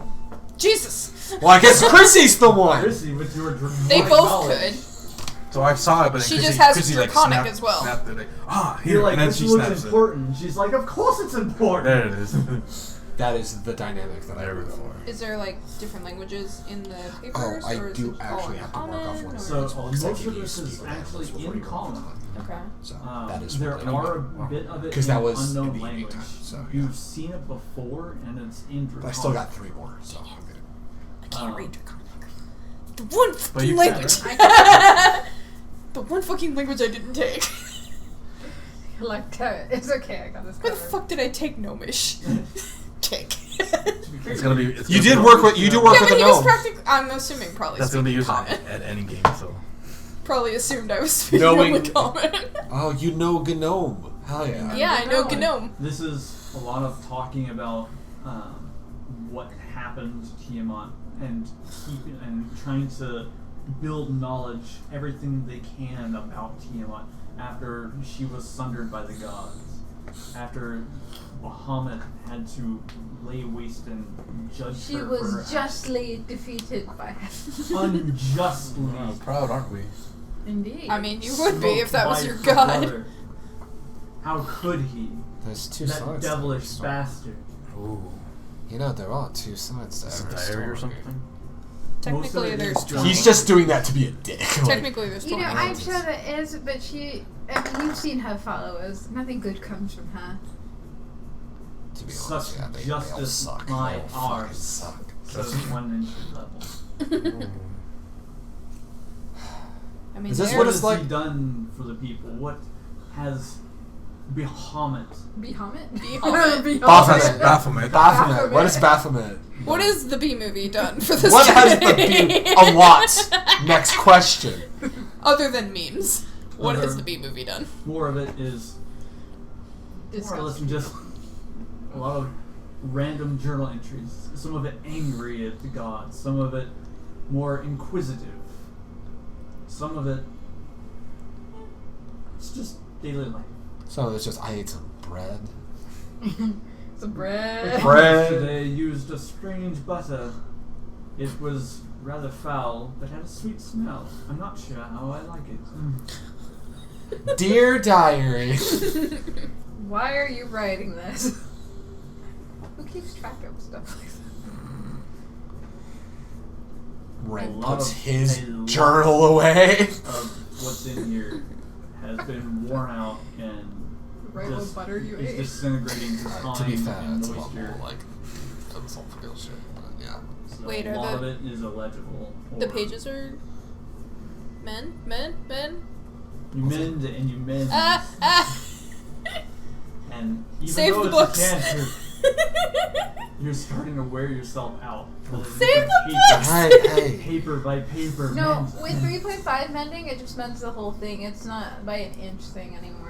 B: Jesus!
A: Well, I guess Chrissy's the one.
C: Chrissy with your
B: They
C: dramatic
B: both
C: knowledge.
B: could.
E: So I saw it, but
B: She
E: then
B: just
E: Chrissy-
B: has
E: Chrissy,
B: draconic
E: snapped,
B: as well.
E: Snapped it, here,
C: You're like,
E: and then
C: this
E: she
C: looks
E: snaps
C: important. She's like, of course it's important.
E: There it is.
A: That is the dynamic that I
E: There we
A: root
E: go.
A: for.
B: Is there like different languages in the
A: Oh,
B: papers?
A: I
B: or is
A: do
B: it all
A: actually
B: in
A: have to work off
B: common,
A: one.
B: or-
C: So
A: Because I
C: most
A: gave
C: of
A: you
C: this is
A: speaker
C: actually
A: handles before
C: in
A: you roll
C: common.
A: one.
B: Okay.
A: So that is
C: There
A: really
C: are a
A: good.
C: bit of it
A: Because
C: in
A: that was in
C: unknown
A: the evening
C: language.
A: time, so, yeah.
C: You've seen it before, and it's in
A: But I
C: Draconic.
A: still got 3 more, so I'm good.
B: I can't read Draconic. The one
E: But
B: fucking
E: you can,
B: language.
D: right?
B: The one fucking language I didn't take.
D: Like, it's okay, I got this
B: Where the
D: covered.
B: fuck did I take Gnomish? Take.
E: It's gonna be. It's
A: You
E: gonna
A: did
E: be-
A: work with. You do work
B: Yeah,
A: with
B: but
A: a
B: he was
A: gnome.
B: practically. I'm assuming probably.
E: That's gonna be used
B: common.
E: at any game. So
B: Probably assumed I was speaking
A: Knowing-
B: only common.
A: Oh, you know gnome. Hell yeah.
B: Yeah, I know
D: Gnome.
B: Gnome.
C: This is a lot of talking about what happened to Tiamat and trying to build knowledge, everything they can about Tiamat after she was sundered by the gods, after Bahamut had to lay waste and judge
D: She
C: her for her
D: was justly defeated by
C: acts. Unjustly.
E: wow, proud, aren't we?
D: Indeed.
B: I mean, you would be if that
C: smoked
B: was
C: by
B: your
C: her
B: god.
C: brother. How could he?
A: There's 2
C: That
A: sides. to
C: devilish
A: every story.
C: bastard.
E: Ooh,
A: You know, there are 2 sides to
E: is it
A: every
E: diary or
A: story.
E: something?
B: Technically,
C: it
B: there's
C: is
B: drama.
A: He's just doing that to be a dick. Like,
B: Technically, there's
D: You know,
B: 20
D: I'm
B: languages.
D: sure there is, but I mean, you've seen her followers. Nothing good comes from her.
A: to be
C: Such
A: honest, yeah, they all
C: justice
A: suck.
C: by
A: They all fucking
C: ours.
A: suck.
C: So it's 1 inch level.
B: I mean,
A: Is this
B: there-
A: what
C: What
A: it's
C: has
A: like-
C: he done for the people? What has Bahamut?
D: Bahamut?
B: Bahamut.
A: Baphomet.
E: Baphomet.
A: Baphomet. What is Baphomet?
B: What is the B movie done for this?
A: What has the
B: game?
A: B? A lot. Next question.
B: Other than memes, what has
C: Other-
B: the B movie done?
C: More of it is more or less just a lot of random journal entries. Some of it angry at the gods. Some of it more inquisitive. Some of it it's just daily life.
A: So it's just I ate some bread.
D: Some bread.
A: Bread.
C: Today used a strange butter. It was rather foul, but had a sweet smell. I'm not sure how I like it.
A: Dear diary.
D: Why are you writing this? Who keeps track of stuff like that?
A: Ren
C: A lot
A: puts
C: of-
A: his
C: a lot.
A: journal away.
C: Of what's in here has been worn out and
D: Right
C: just
D: what butter you
C: is
D: ate.
C: disintegrating through time
A: To be fair,
C: and
A: it's a lot
C: moisture.
A: more like philosophical shit, but yeah.
C: So
B: Wait,
C: a
B: are
C: lot
B: the-
C: of it is illegible.
B: The
C: or
B: pages are men.
C: You mend and you mend, and even
B: Save
C: though
B: the
C: it's
B: books.
C: a cancer, you're starting to wear yourself out.
B: Save the books.
A: Hey.
C: Paper by paper.
D: No,
C: mend.
D: with 3.5 mending, it just mends the whole thing. It's not by an inch thing anymore.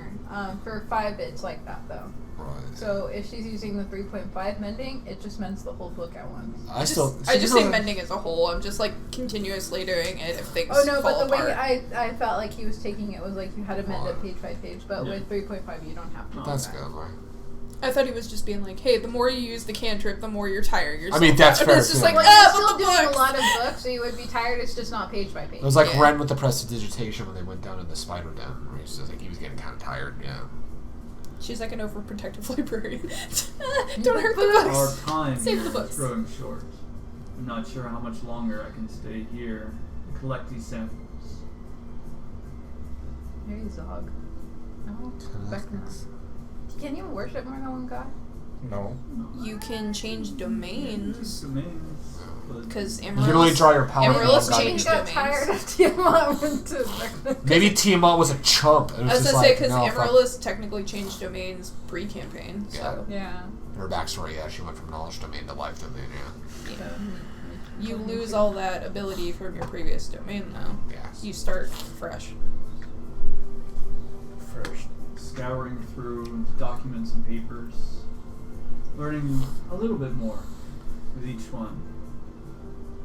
D: For 5, it's like that though.
A: Right.
D: So if she's using the 3.5 mending, it just mends the whole book at once.
A: I still.
B: I just say mending as a whole. I'm just like continuously doing it if things
D: Oh no,
B: fall
D: but the way
B: apart.
D: I felt like he was taking it was like you had to mend it
A: Right.
D: page by page, but
C: Yeah.
D: with 3.5 you don't have to. do
A: That's
D: that.
A: good, right?
B: I thought he was just being like, hey, the more you use the cantrip, the more you're tired yourself.
A: I mean, that's
B: out.
A: fair,
B: It's just
A: too.
B: like,
D: Well,
B: ah,
D: you're
B: but
D: still
B: the
D: doing
B: books.
D: a lot of books, so you would be tired. It's just not page by page.
A: It was like
B: Yeah.
A: Ren with the prestidigitation when they went down in the spider den, where he was just like he was getting kind of tired. Yeah.
B: She's like an overprotective librarian. Don't hurt the
C: Our
B: books.
C: time
B: Save
C: here
B: the
C: is
B: books.
C: growing short. I'm not sure how much longer I can stay here and collect these samples.
D: Maybe Zog. No. Back now. Can you worship more than one god?
E: No.
B: You can change domains.
C: Domains.
B: Because
A: You can only draw your power.
B: Amaryllis
A: from one
B: changed
A: god.
D: Maybe got tired of Tiamat went to
A: Maybe Tiamat was a chump. It was
B: I was
A: just
B: gonna say,
A: like,
B: because
A: no, fuck.
B: Amaryllis technically changed domains pre-campaign, so.
D: Yeah.
A: Her backstory, yeah, she went from knowledge domain to life domain, yeah.
B: You lose all that ability from your previous domain, though.
A: Yes.
B: You start fresh.
C: First, scouring through documents and papers, learning a little bit more with each one.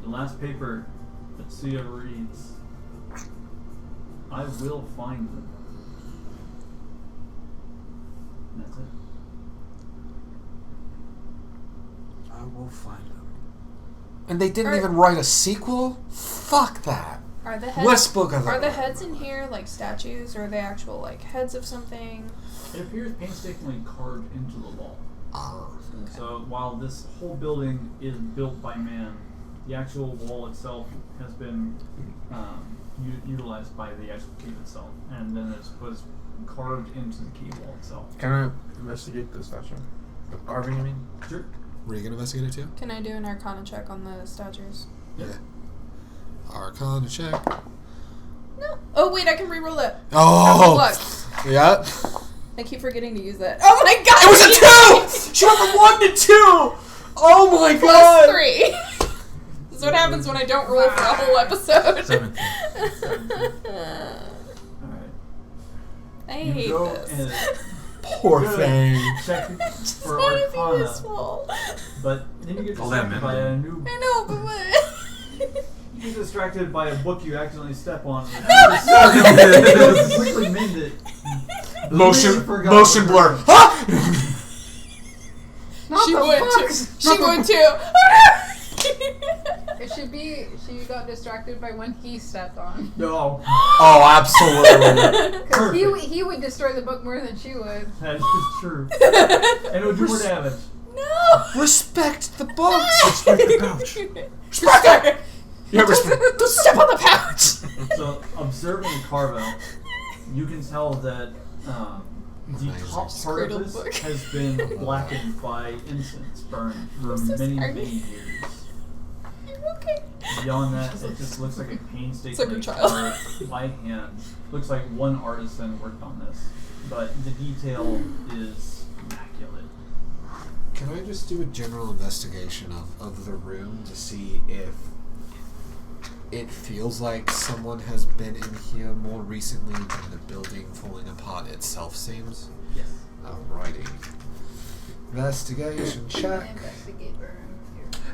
C: The last paper that Sia reads, I will find them. And that's it.
E: I will find them.
A: And they didn't
B: Are-
A: even write a sequel? Fuck that.
B: Are the heads?
A: Worst book I've
B: Are
A: ever
B: the
A: read.
B: heads in here like statues, or are they actual like heads of something?
C: It appears painstakingly carved into the wall.
A: Oh.
B: Okay.
C: So while this whole building is built by man, the actual wall itself has been utilized by the actual cave itself, and then it was carved into the cave wall itself.
E: Can I investigate the statue? The carving, I mean?
C: Sure.
A: Were you gonna investigate it too?
B: Can I do an Arcana check on the statues?
A: Yeah. Arcana check.
B: No. Oh wait, I can reroll that.
A: Oh!
B: Look,
A: Yeah.
B: I keep forgetting to use that. Oh my god!
A: It was a 2! She went from 1 to 2! Oh my god!
B: Plus 3. This is what happens when I don't roll for a whole episode.
E: 17.
C: Alright.
B: I
C: You
B: hate
C: go
B: this.
C: and
A: Poor
C: Good.
A: thing.
C: check
B: It's
C: for
B: not even
C: Arcana,
B: useful.
C: but then you get
E: All that
C: distracted by a new.
B: I know, but what?
C: You get distracted by a book you accidentally step on. And quickly mend it.
A: Motion
C: Forgot
A: motion
C: the
A: blur.
C: word.
A: Ha!
D: Not
B: She
D: the
B: would too.
D: fox.
B: She
D: Not the
B: would too.
D: It should be she got distracted by when he stepped on.
C: No.
A: Oh, absolutely.
D: Because
C: Perfect.
D: he would destroy the book more than she would.
C: That is true. And it would do more damage.
B: No.
A: Respect the books.
E: Respect the pouch.
A: Respect it. Yeah, respect.
B: Don't step on the pouch.
C: So, observing the carve out, you can tell that the top part
B: Cradle
C: of this
B: book.
C: has been blackened by incense burned for
B: I'm so
C: many,
B: sorry.
C: many years.
B: You're okay.
C: Beyond that, it just looks like a painstakingly
B: It's like a child.
C: carved by hand. Looks like one artisan worked on this, but the detail is immaculate.
A: Can I just do a general investigation of the room to see if it feels like someone has been in here more recently than the building falling apart itself seems?
C: Yes.
A: Alrighty. Investigation check.
D: Investigate room.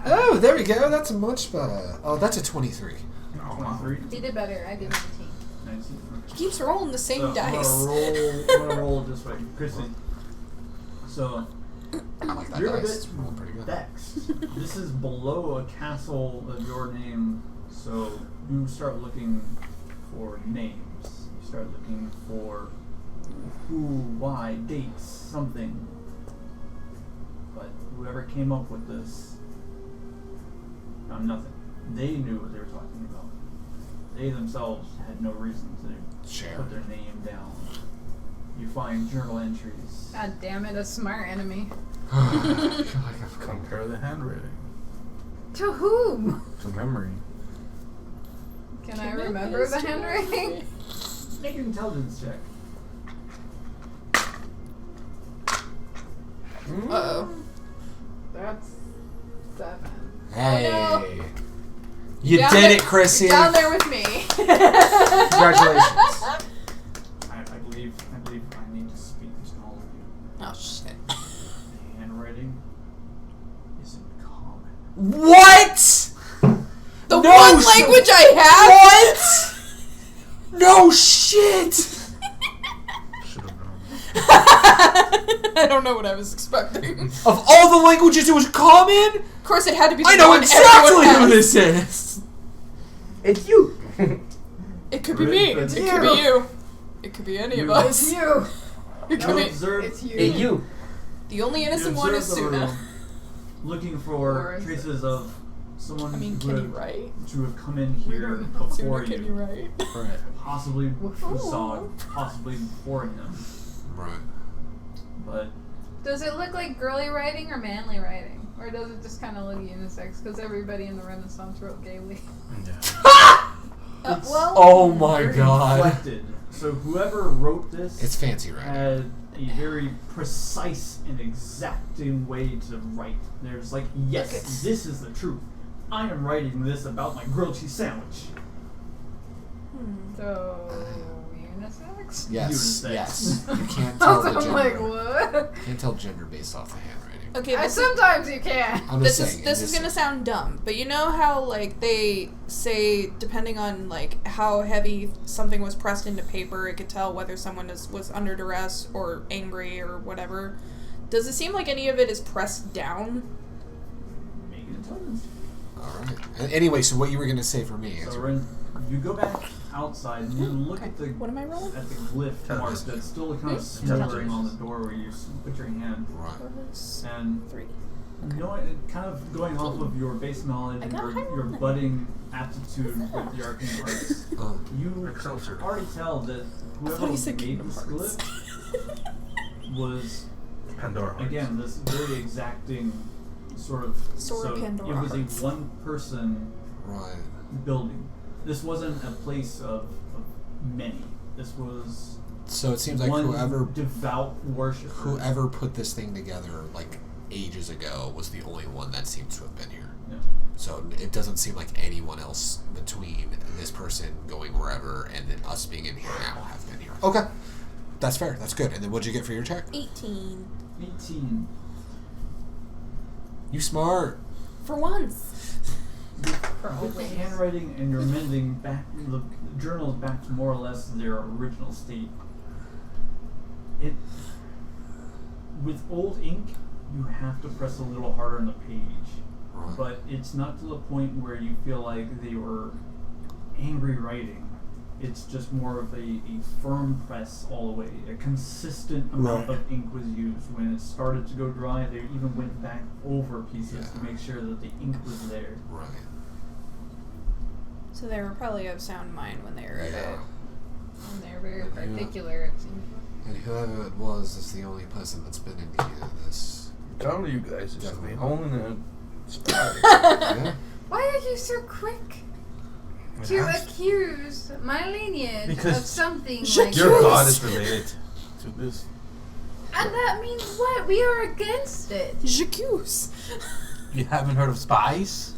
A: Oh, there we go. That's much better. Oh, that's a 23.
E: Oh, wow.
C: 23.
D: He did better. I did 19.
C: 19.
B: He keeps rolling the same
C: So,
B: dice.
C: I'm gonna roll this way, Chrissy. So
A: I like that
C: you're a
A: dice.
C: bit
A: It's rolling pretty good.
C: vexed. This is below a castle of your name, so you start looking for names. You start looking for who, why, dates, something. But whoever came up with this found nothing. They knew what they were talking about. They themselves had no reason to
A: Share.
C: put their name down. You find journal entries.
D: God damn it, a smart enemy.
A: I feel like I've come.
E: Compare the handwriting
D: To whom?
E: to memory.
D: Can I remember the handwriting?
C: Make an intelligence check.
B: Uh-oh.
D: That's 7.
A: Hey.
B: Oh,
A: You
B: Down
A: did
B: there-
A: it, Chrissy.
B: You're down there with me.
A: Congratulations.
C: I believe I need to speak this to all of you.
B: Oh shit.
C: The handwriting isn't common.
A: What?
B: The
A: No
B: one
A: shit.
B: language I have.
A: What? No shit.
E: Should have known.
B: I don't know what I was expecting.
A: Of all the languages it was common,
B: Of course, it had to be. The
A: I know
B: one
A: exactly
B: everyone
A: who
B: has.
A: this is.
E: It's you!
B: It could be me. It
C: It's
B: could be you. It could be any of us.
D: You.
C: You observe
D: It's you.
F: Hey, you.
B: The only
C: you
B: innocent one is
C: observe the
B: Suna.
C: room, looking for
D: Or is
C: traces of someone
B: I mean,
C: who
B: can you
C: would
B: write?
C: to have come in here
D: don't know.
C: before
B: Suna, can you write?
A: Right.
C: possibly Fusag, possibly before him.
A: Right.
C: But
D: Does it look like girly writing or manly writing? Or does it just kind of look unisex? Because everybody in the Renaissance wrote gaily.
E: Yeah.
C: it's
A: Oh my
C: very
A: god.
C: inflected. So whoever wrote this
A: It's fancy writing.
C: had a very precise and exacting way to write. There's like, yes,
B: Okay.
C: this is the truth. I am writing this about my grilled cheese sandwich.
D: So, unisex?
A: Yes,
C: Unisex.
A: yes. You can't
D: I
A: tell
D: was
A: the
D: I'm like,
A: gender.
D: what?
A: You can't tell gender based off the handwriting.
B: Okay,
D: Sometimes you can.
A: I'm
B: this
A: just
B: is
A: saying.
B: this is gonna sound dumb, but you know how like they say depending on like how heavy something was pressed into paper, it could tell whether someone was under duress or angry or whatever. Does it seem like any of it is pressed down?
C: Make an intelligence.
A: Alright. Anyway, so what you were going to say for me?
C: So Ren, you go back outside and you look
B: Okay.
C: at the
B: What am I rolling?
C: at the glyph mark that's still kind of smoldering on the door where you put your hand.
A: Right.
C: And
B: 3.
C: knowing, kind of going off of your base knowledge
B: I
C: and
B: got
C: your,
B: higher
C: your
B: on that.
C: budding aptitude with the arcane arts,
A: Oh.
C: you
E: Excelsior.
C: already tell that
B: I
C: whoever
B: thought he said
C: made
B: Kingdom
C: this
B: Hearts.
C: glyph was
E: Pandora Hearts.
C: again this very exacting sort of.
B: Sword of Pandora
C: it was
B: Hearts.
C: a one-person
A: Right.
C: building. This wasn't a place of many. This was
A: So it seems like
C: one
A: whoever
C: devout worshiper.
A: whoever put this thing together like ages ago was the only one that seems to have been here.
C: Yeah.
A: So it doesn't seem like anyone else between this person going wherever and then us being in here now have been here. Okay. That's fair. That's good. And then what'd you get for your check?
B: 18.
C: 18.
A: You smart.
B: For once.
D: For
C: With the
D: always.
C: handwriting and your mending back the journals back to more or less their original state. It with old ink you have to press a little harder on the page.
A: Right.
C: But it's not to the point where you feel like they were angry writing. It's just more of a firm press all the way. A consistent amount
E: Right.
C: of ink was used. When it started to go dry, they even went back over pieces to
A: Yeah.
C: make sure that the ink was there.
A: Right.
B: So they were probably of sound mind when they wrote
A: Yeah.
B: it.
D: And they're very
A: Yeah.
D: particular, it seems.
A: And whoever it was is the only person that's been in here this.
E: I'm telling you guys, it's
A: Definitely.
E: the only spy.
A: Yeah.
D: Why are you so quick to accuse my lineage
E: Because
D: of something
B: Your
D: like
E: Your
B: Yes.
E: god is related to this.
D: And that means what? We are against it.
B: J'accuse.
E: You haven't heard of spies?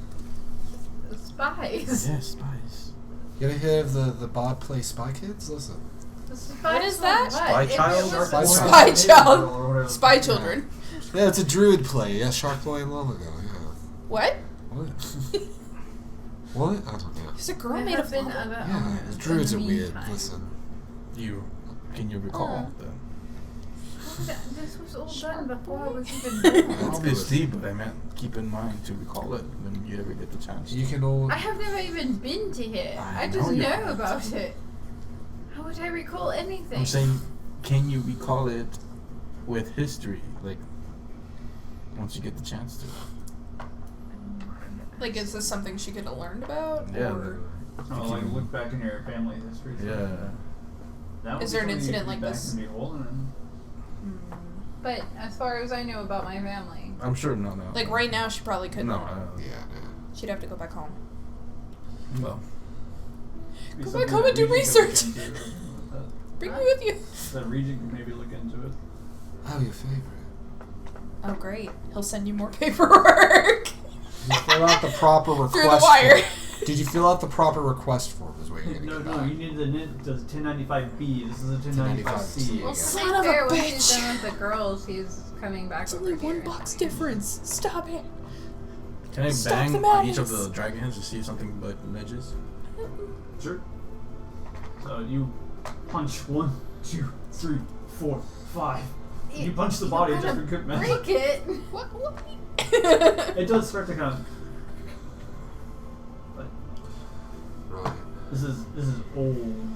D: The spies.
E: Yes, spies.
A: You ever hear of the bod play Spy Kids? Listen.
D: The spies
B: What is
D: on
B: that?
E: Spy
D: If it
E: child?
D: was-
A: Spy
B: Spy child.
C: Or whatever.
B: Spy children.
A: Yeah, it's a druid play. Yeah, Shark Boy and Lomago. Yeah.
B: What?
A: What? What? I don't know.
B: There's a girl
D: There
B: made
D: have
B: of
D: been
B: lava.
D: other
A: Yeah,
D: owners
A: the druids are
D: in the
A: weird.
D: meantime.
A: Listen.
E: Can you recall
B: Oh.
E: them?
D: This was all done before I was even
A: Yeah,
D: born.
A: it's
E: Obviously, but I meant keep in mind to recall it when you ever get the chance.
A: You can all.
D: I have never even been to here.
E: I
D: I just
E: know you
D: know
E: haven't.
D: about it. How would I recall anything?
E: I'm saying, can you recall it with history? Like, once you get the chance to.
B: Like, is this something she could have learned about?
E: Yeah.
B: Or
C: Oh, like look back in your family history.
E: Yeah.
C: That would
B: Is
C: be
B: there an
C: something you
B: incident
C: could
B: like
C: back
B: this?
C: and behold and
D: But as far as I know about my family,
E: I'm sure no.
B: like right now, she probably couldn't.
E: No.
A: Yeah, no.
B: She'd have to go back home.
E: Well,
C: be
B: Come
C: something
B: on, come
C: that
B: and do
C: Regent could
B: research.
C: look into.
B: Bring me with you.
C: That Regent could maybe look into it.
A: Oh, your favorite.
B: Oh, great. He'll send you more paperwork.
A: Did you fill out the proper request?
B: Through the wire.
A: Form? Did you fill out the proper request form? Is what you're gonna
C: No,
A: get
C: no,
A: back.
C: you need the 1095B. This is a 1095C.
A: Well,
D: to
B: Son
D: be
B: of a
D: fair, when
B: bitch.
D: he's done with the girls, he's coming back
B: It's
D: over
B: only
D: here.
B: one box difference. Stop it.
E: can I
B: Stop
E: bang
B: the
E: on each of
B: madness.
E: the dragons to see if something but ledges?
C: Sure. So you punch 1, 2, 3, 4, 5. You punch the body at different quick matches.
D: Break it.
B: What?
C: It does start to kind of. But
A: Right.
C: this is old.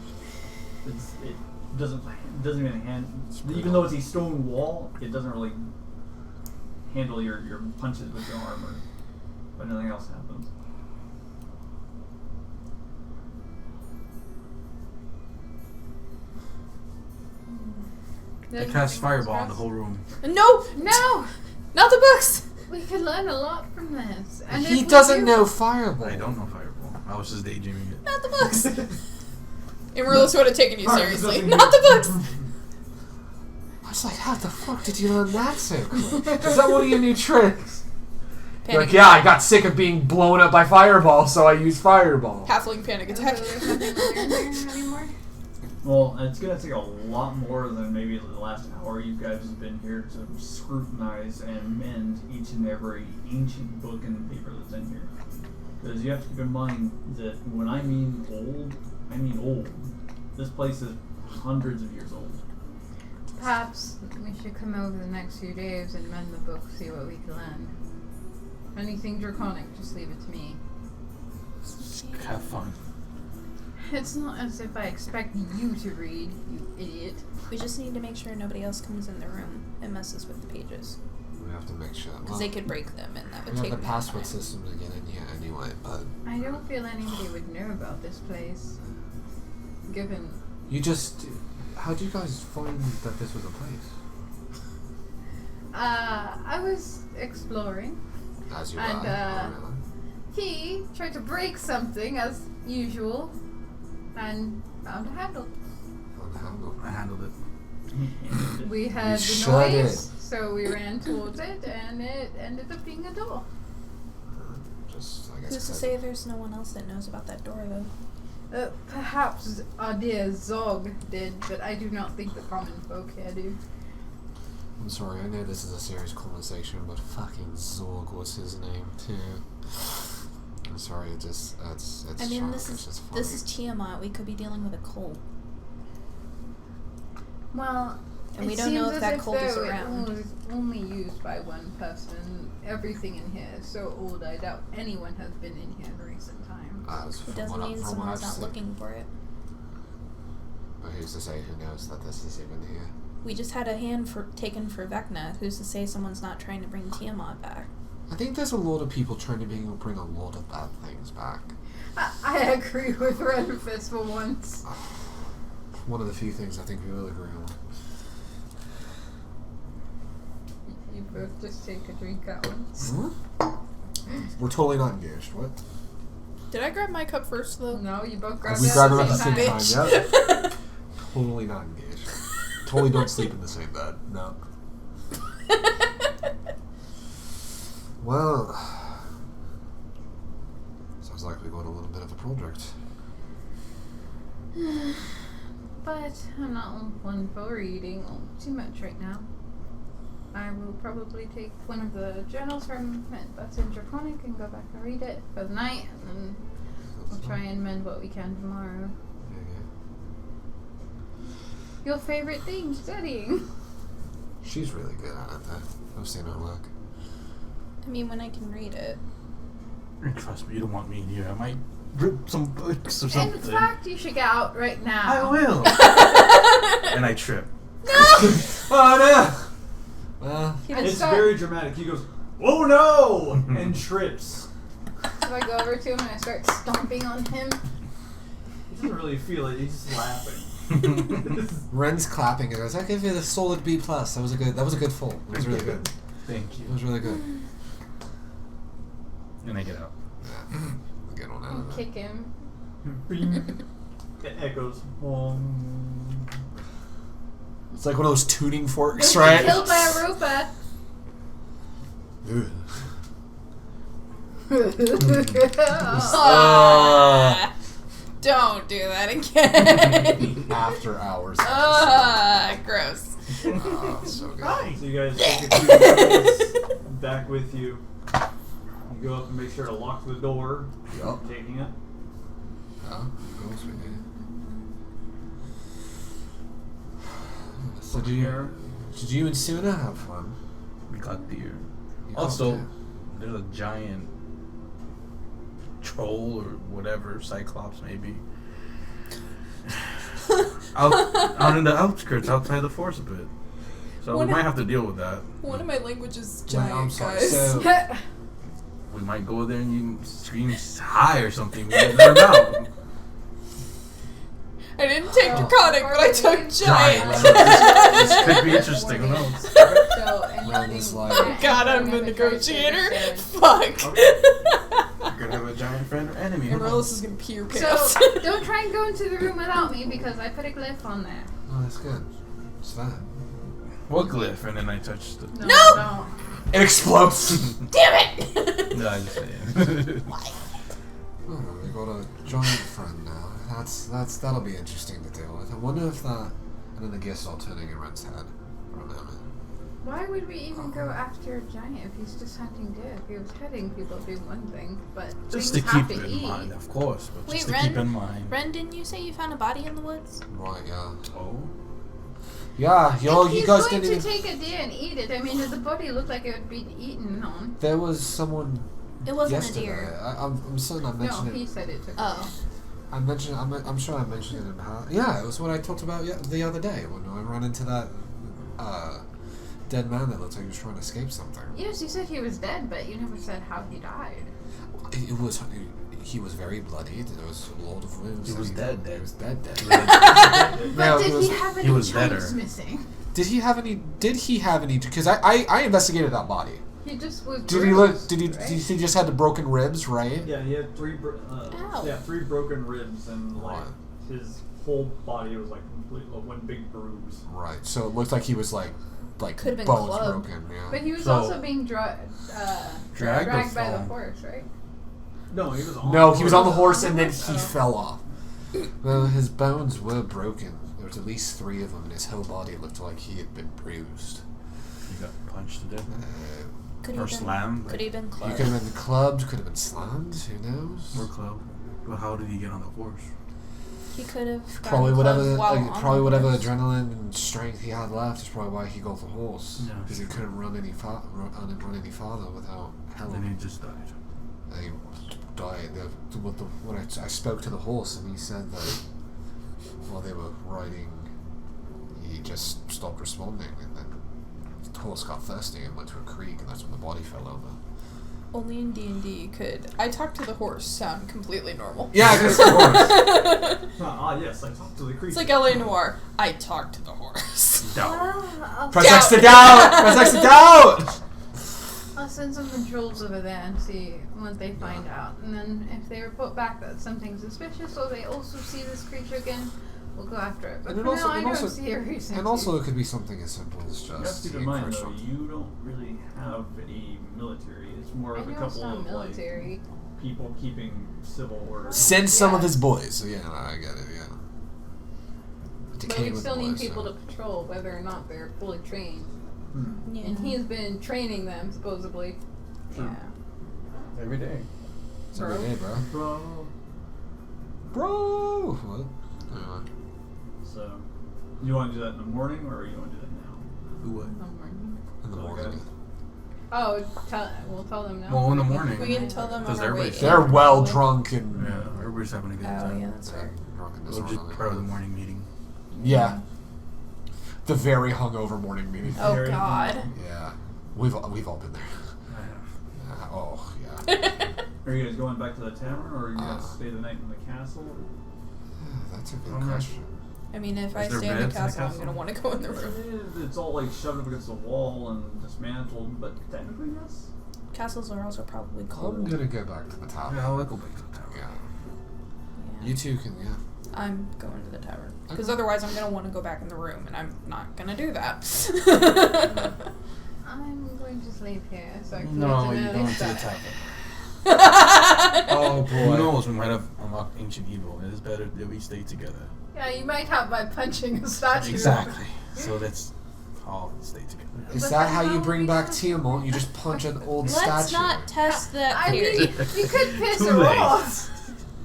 C: doesn't even even though it's a stone wall, it doesn't really handle your punches with your armor. But nothing else happens.
E: I cast fireball in the whole room.
B: No!
D: No!
B: Not the books!
D: We could learn a lot from this. And
A: He
D: if we
A: doesn't
D: do-
A: know fireball.
E: I don't know fireball. I was just daydreaming it.
B: Not the books! Amaryllis would have taken you
C: Alright,
B: seriously.
C: doesn't
B: Not the books!
A: I was like, how the fuck did you learn that so quick? Is that one of your new tricks? You're like, yeah, I got sick of being blown up by fireball, so I used fireball.
B: Halfling panic attack.
D: So there's nothing to learn there anymore?
C: Well, it's gonna take a lot more than maybe the last hour you guys have been here to scrutinize and mend each and every ancient book and paper that's in here. Because you have to keep in mind that when I mean old, I mean old. This place is hundreds of years old.
D: Perhaps we should come over the next few days and mend the book, see what we can learn. Anything draconic, just leave it to me.
E: Have fun.
D: It's not as if I expect you to read, you idiot.
B: We just need to make sure nobody else comes in the room and messes with the pages.
A: We have to make sure.
B: Because they could break them and that would
A: We
B: take
A: have the
B: more
A: password
B: time.
A: system to get in here anyway, but
D: I don't feel anybody would know about this place. Given
A: how'd you guys find that this was a place?
D: I was exploring.
A: As you
D: And,
A: are. Oh, really?
D: He tried to break something as usual and found a handle.
A: On the handle.
E: I handled it.
D: We heard the
A: sure
D: noise, so we ran towards it, and it ended up being a door.
A: Just, I guess.
B: Who's to
A: I-
B: say there's no one else that knows about that door, though?
D: Perhaps our dear Zog did, but I do not think the common folk here do.
A: I'm sorry, I know this is a serious conversation, but fucking Zorg was his name too. I'm sorry, it's
B: I mean,
A: shocking,
B: this
A: it's just funny.
B: is Tiamat. We could be dealing with a cult.
D: Well,
B: And we
D: it
B: don't know
D: seems
B: if
D: as
B: that cult is
D: though
B: around.
D: It was only used by one person. Everything in here is so old, I doubt anyone has been in here in recent times.
B: It doesn't mean someone's not looking for it.
A: But who's to say who knows that this is even here?
B: We just had a hand taken for Vecna. Who's to say someone's not trying to bring Tiamat back?
A: I think there's a lot of people trying to bring a lot of bad things back.
D: I agree with Renfist for once.
A: One of the few things I think we will agree on.
D: You both just take a drink at once.
A: We're totally not engaged. What?
B: Did I grab my cup first, though?
D: No, you both grabbed
A: We
D: it
A: grabbed
D: at
A: them
D: the
A: at the
D: same
A: same
D: time.
A: time. Yep. Totally not engaged. Totally don't sleep in the same bed. No. Well, sounds like we got a little bit of a project.
D: But I'm not one for reading too much right now. I will probably take one of the journals from that's in Draconic and go back and read it for the night, and then we'll try and mend what we can tomorrow. Your favorite thing, studying.
A: She's really good at it, though. I've seen her work.
B: I mean, when I can read it.
E: And trust me, you don't want me in here. I might rip some books or something.
D: In fact, you should get out right now.
E: I will. And I trip.
A: Oh no! Well,
C: It's very dramatic. He goes, "Oh no!" and trips.
D: So I go over to him and I start stomping on him.
C: He doesn't really feel it. He's just laughing.
A: Ren's clapping and goes, "I give you the solid B plus. That was a good fall. It was really good.
E: Thank
A: It
E: you.
A: was really good."
E: And I get out.
A: Yeah. Good one out
D: And
A: of that.
D: kick him.
C: It echoes.
A: It's like one of those tuning forks,
D: Don't
A: right?
D: get killed by a ropa.
A: Ugh.
B: Don't do that again.
A: After hours.
B: Gross.
A: Oh, so good.
C: So you guys take a few minutes back with you. You go up and make sure to lock the door.
A: Yup.
C: Taking it.
A: Yeah, of course we did. So did you and Suna have fun?
E: We got beer.
A: You
E: Also,
A: got
E: there's a giant troll or whatever, Cyclops maybe. out in the outskirts, outside the force a bit. So
B: What
E: we might have to deal with that.
B: One of my languages is
A: Wait,
B: giant,
A: I'm sorry.
B: guys.
A: So,
E: We might go there and you scream hi or something. We never know.
B: I didn't take draconic, but I took giant.
E: This could be interesting. Who knows?
D: So
A: Ren is
D: anything.
A: like,
B: God, I'm the negotiator. Fuck.
E: You're gonna have a giant friend or enemy. Who
B: Amaryllis
E: knows?
B: is gonna pee her
D: So
B: pants.
D: don't try and go into the room without me because I put a glyph on there.
A: oh, that's good. It's fine.
E: What glyph? And then I touched the.
B: No!
D: Don't.
A: It explodes.
B: Damn it!
E: No, I'm just saying.
A: Oh, we got a giant friend now. That'll be interesting to deal with. I wonder if that. And then the gears all turning in Ren's head for a moment.
D: Why would we even go after a giant if he's just hunting deer? If he was hunting people, do one thing, but
E: Just to
D: things
E: keep
D: have to
E: in
D: eat.
E: mind, of course, but
F: Wait,
E: just to
F: Ren?
E: keep in mind.
F: Ren, didn't you say you found a body in the woods?
A: Right, yeah.
E: Oh.
A: Yeah,
D: If
A: you
D: he's
A: guys
D: going
A: didn't
D: to
A: even.
D: take a deer and eat it, I mean, the body looked like it would be eaten on.
A: There was someone
F: It wasn't
A: yesterday.
F: a deer.
A: I'm certain I
D: No,
A: mentioned
D: he
A: it.
D: said it took.
F: Oh.
A: I'm sure I mentioned it in past. Yeah, it was what I talked about the other day when I ran into that dead man that looked like he was trying to escape something.
D: Yes, you said he was dead, but you never said how he died.
A: It was. He was very bloodied. There was a lot of wounds.
E: He was dead.
A: He was dead.
D: But
A: No,
D: did
A: it was-
D: he have any
E: he was
D: chunks
E: deader.
D: missing?
A: Did he have any? Because I investigated that body.
D: He just was.
A: Did he look?
D: bruised,
A: Did he?
D: right?
A: He just had the broken ribs, right?
C: Yeah, he had three broken ribs, and like
A: Right.
C: his whole body was like complete one big bruise.
A: Right. So it looked like he was like
B: Could've been
A: bones
B: clubbed.
A: broken. Yeah.
D: But he was
E: So-
D: also being
E: Dragged
D: dragged
E: or
D: by the
E: fall?
D: horse, right?
C: No, he was on.
A: No, he was on the horse and then he
D: Oh.
A: fell off. Well, his bones were broken. There was at least 3 of them, and his whole body looked like he had been bruised.
E: He got punched to death.
F: Could
E: Or
F: he been,
E: slammed.
F: Could he been
A: He
F: clubbed?
A: could have been clubbed, could have been slammed. Who knows?
E: Or club. But how did he get on the horse?
F: He could have
A: Probably
F: gotten
A: whatever,
F: clubbed while on
A: probably
F: the
A: whatever
F: horse.
A: adrenaline and strength he had left is probably why he got the horse.
E: Yeah,
A: Because he
E: sure.
A: couldn't run any farther without help.
E: And then he just died.
A: And he died. When I spoke to the horse, and he said that while they were riding, he just stopped responding, and then the horse got thirsty and went to a creek, and that's when the body fell over.
B: Only in D&D could I talk to the horse sound completely normal.
A: Yeah, because the horse.
C: Yes, I talked to the creature.
B: It's like L.A. Noir. I talk to the horse.
E: Doubt.
A: Press X to doubt. Press X to doubt.
D: I'll send some controls over there and see what they find out. And then if they report back that something suspicious or they also see this creature again, we'll go after it. But
A: And it
D: for
A: also-
D: now, I
A: and
D: don't
A: also-
D: see a reason
A: And
D: to.
A: also, it could be something as simple as
C: You have
A: just
C: to keep
A: the
C: in mind, though,
A: encroachment.
C: you don't really have a military. It's more
D: I
C: of a
D: know it's
C: couple
D: not
C: of
D: military.
C: like people keeping civil order.
A: Send some
D: Yeah.
A: of his boys. So, yeah, I get it. Yeah.
D: But
A: Decay
D: we
A: with
D: still
A: the
D: need
A: boys,
D: people
A: so.
D: to patrol whether or not they're fully trained.
C: Hmm.
F: Yeah.
D: And he's been training them, supposedly.
C: Sure.
D: Yeah.
E: Every day.
A: It's every day, bro.
C: Bro.
A: Bro. What? Anyway.
C: So, you want to do that in the morning, or you want to do that now?
E: Who would?
A: In the
C: Okay.
A: morning.
D: Oh, we'll tell them now.
E: Well, in the morning.
B: We can tell them
E: Because
B: on our way
E: everybody's-
B: in.
A: They're well drunk and
E: Yeah, everybody's having a good
B: Oh
E: time.
B: yeah, that's fair.
A: drunk and
E: It was just
A: disorderly.
E: part of the morning meeting.
A: Yeah. The very hungover morning meeting.
B: Oh
C: Very
B: God.
A: Yeah. We've all been there.
E: I have.
A: Oh yeah.
C: Are you guys going back to the tavern, or are you guys
A: Uh.
C: stay the night in the castle?
A: That's a good
E: Oh, no.
A: question.
B: I mean, if I
E: Is there
B: stay in the
E: beds in the
B: castle, I'm
E: castle?
B: gonna want to go in the room.
C: It's all like shoved up against the wall and dismantled, but technically yes.
B: Castles are also probably
A: I'm
B: cold.
A: gonna go back to the top.
E: Yeah, I'll go back to the tower.
A: Yeah.
B: Yeah.
A: You two can. Yeah.
B: I'm going to the tavern because
A: Okay.
B: otherwise I'm gonna want to go back in the room, and I'm not gonna do that.
D: I'm going to sleep here so I can
E: No,
D: get
E: you're
D: an
E: going
D: early
E: to the
D: start.
E: tavern.
A: Oh
E: Who
A: boy.
E: knows? We might have unlocked ancient evil. It is better that we stay together.
D: Yeah, you might have by punching a statue.
E: Exactly. So let's all stay together.
A: Is
D: But
A: that
D: then
A: how you
D: how
A: bring
D: we
A: back
D: know?
A: Tiamat? You just punch an old
F: Let's
A: statue.
F: not test that
D: I
F: theory.
D: mean, you could piss
E: Too
D: her
E: late.
D: off.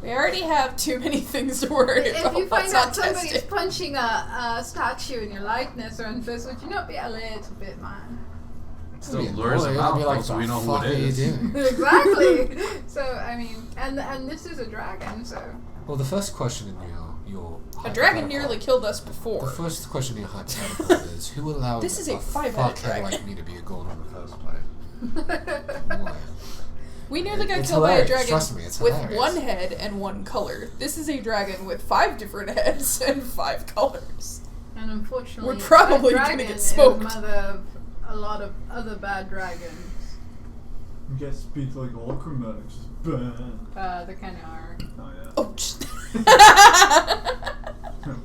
B: We already have too many things to worry about.
D: If you
B: Let's
D: find
B: not
D: out
B: test
D: somebody's
B: it.
D: punching a statue in your likeness or in this, would you not be a little bit mad?
E: Still
A: That'd be
E: lures
A: annoying.
E: them
A: I'd
E: out,
A: be like,
E: though, so we know who
A: "The fuck
E: it
A: are you
E: is."
A: doing?"
D: Exactly. So I mean, and this is a dragon, so
A: Well, the first question your
B: A dragon
A: hypothetical.
B: nearly killed us
A: The
B: before.
A: first question in your hypothetical is, who allowed
B: This is a 5-headed
A: fuckhead
B: dragon.
A: like me to be a golem in the first place? Why?
B: We nearly got
A: It's
B: killed by a
A: hilarious.
B: dragon
A: Trust me, it's
B: with
A: hilarious.
B: 1 head and 1 color. This is a dragon with 5 different heads and 5 colors.
D: And unfortunately,
B: We're probably
D: that
B: gonna
D: dragon
B: get
D: is
B: smoked.
D: mother of a lot of other bad dragons.
C: You guys speak like all chromatics. Bad.
D: They kind of are.
C: Oh yeah.
B: Oh,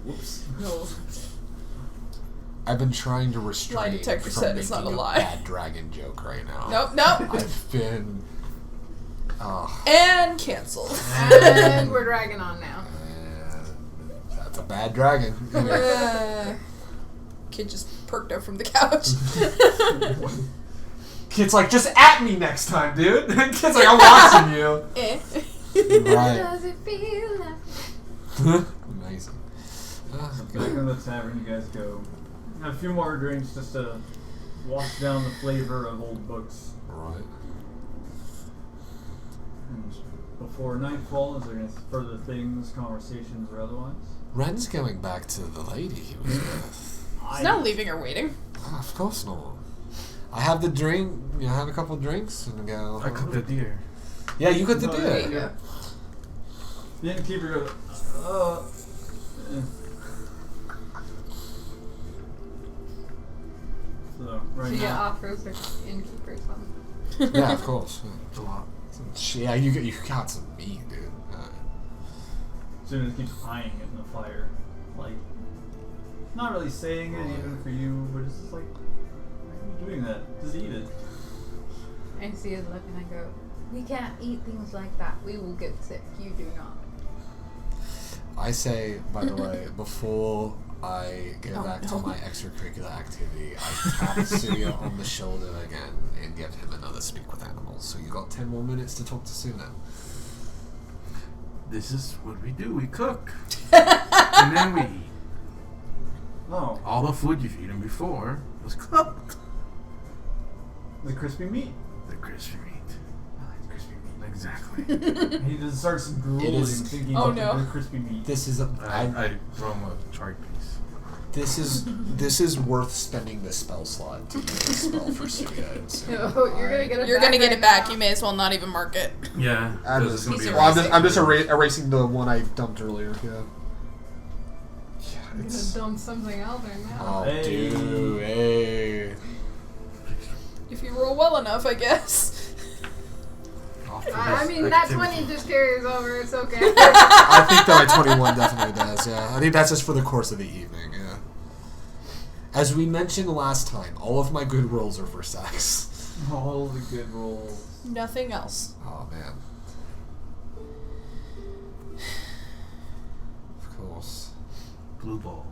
C: Whoops.
B: no.
A: I've been trying to restrain
B: Lie detector
A: from
B: said it's not
A: making
B: a lie.
A: bad dragon joke right now.
B: Nope.
A: I've been.
B: And canceled.
D: And we're dragging on now.
A: That's a bad dragon.
B: Kid just perked up from the couch.
A: Kid's like, just at me next time, dude. Kid's like, I'm watching you. Right.
D: Does it feel like...
A: Amazing.
C: Back in the tavern, you guys go. Have a few more drinks just to wash down the flavor of old books.
A: Right.
C: And before nightfall, is there any further things, conversations, or otherwise?
A: Ren's going back to the lady he was with.
B: He's not leaving her waiting.
A: Of course not. I have the drink, have a couple drinks and go.
E: I cooked the deer.
A: Yeah, you got the
C: Oh,
A: deer.
C: yeah. The innkeeper goes, eh. So, right
D: She
C: now.
D: offers her innkeeper something.
A: Yeah, of course.
E: It's a lot.
A: Yeah, you got some meat, dude.
C: Soon as keeps eyeing it in the fire. Like, not really saying it even for you, but it's just like, why are you doing that? Just eat it.
D: I see his look and I go, we can't eat things like that. We will get sick. You do not.
A: I say, by the way, before I get back to
B: no.
A: my extracurricular activity, I tap Surya on the shoulder again and give him another speak with animals. So you got 10 more minutes to talk to Suna.
E: This is what we do. We cook. And then we eat.
C: Oh,
E: All the food you've eaten before was cooked.
C: the crispy meat.
E: The crispy meat.
C: I like crispy meat.
E: Exactly.
C: He just starts drooling,
A: is-
C: thinking
B: Oh,
C: about
B: no.
C: the crispy meat.
A: This is
E: I throw him a chart piece.
A: this is worth spending the spell slot to use a spell for Surya. And Suna.
D: Oh, you're gonna get it
B: You're
D: back
B: gonna get
D: right
B: it back.
D: now.
B: You may as well not even mark it.
E: Yeah.
A: I'm
E: because it's
A: just,
E: gonna be
B: I'm just
A: erasing the one I dumped earlier. Yeah.
D: You could have done something else right now.
A: Oh,
C: Hey.
A: dude, hey.
B: If you roll well enough, I guess.
D: I mean, that 20 just carries over. It's okay.
A: I think that my 21 definitely does, yeah. I think that's just for the course of the evening, yeah. As we mentioned last time, all of my good rolls are for sex.
C: All the good rolls.
B: Nothing else.
A: Oh, man. Of course.
E: Blue ball.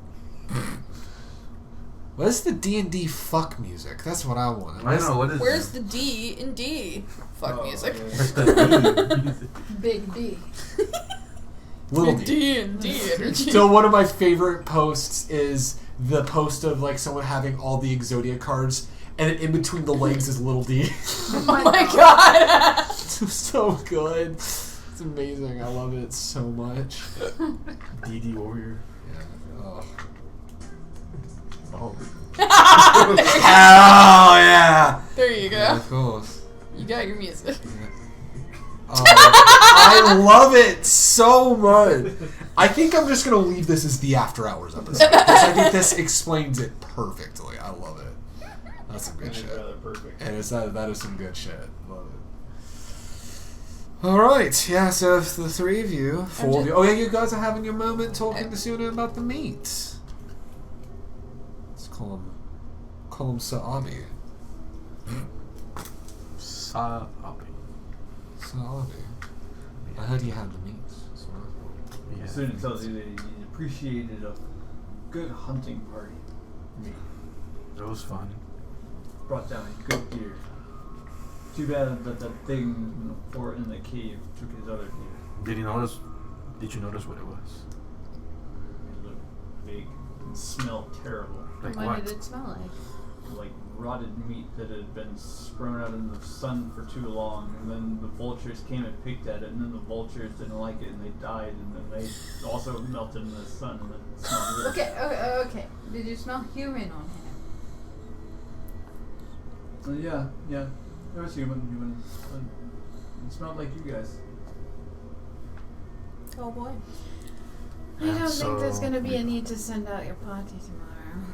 A: What is the D&D fuck music? That's what I want.
E: I know, what is
B: Where's
E: it?
B: the D in D? Fuck
C: Oh,
B: music.
C: yeah.
E: Where's the D?
D: Big D.
A: Little
B: Big
A: D.
B: D and D energy.
A: Still, one of my favorite posts is the post of like someone having all the Exodia cards, and then in between the legs is little D.
B: Oh my god!
A: It's so good. It's amazing. I love it so much.
E: DD Warrior.
A: Yeah. Oh.
E: Oh.
A: Hell yeah!
B: There you
A: Yeah,
B: go.
A: of course.
B: You got your music.
A: I love it so much. I think I'm just gonna leave this as the After Hours episode because I think this explains it perfectly. I love it. That's some good
C: That is
A: shit.
C: rather perfect.
A: And that is some good shit. Love it. All right, yeah. So if the three of you, four of you. Oh yeah, you guys are having your moment talking to Suna about the meat. Let's call him Sa'abi.
E: Sa'abi.
A: Sa'abi. I heard you had the meat. So.
E: Yeah.
C: Soon it tells you that he appreciated a good hunting party. Meat.
E: It was fun.
C: Brought down a good deer. Too bad that that thing in the cave took his other deer.
E: Did you notice what it was?
C: It looked big and smelled terrible.
E: Like
D: What
E: what?
D: did it smell like?
C: like rotted meat that had been thrown out in the sun for too long, and then the vultures came and picked at it, and then the vultures didn't like it and they died, and then they also melted in the sun and then it smelled really
D: Okay. Did you smell human on him?
C: Yeah. It was human. It smelled like you guys.
F: Oh boy.
D: I don't
E: So,
D: think there's gonna be a need to send out your party tomorrow.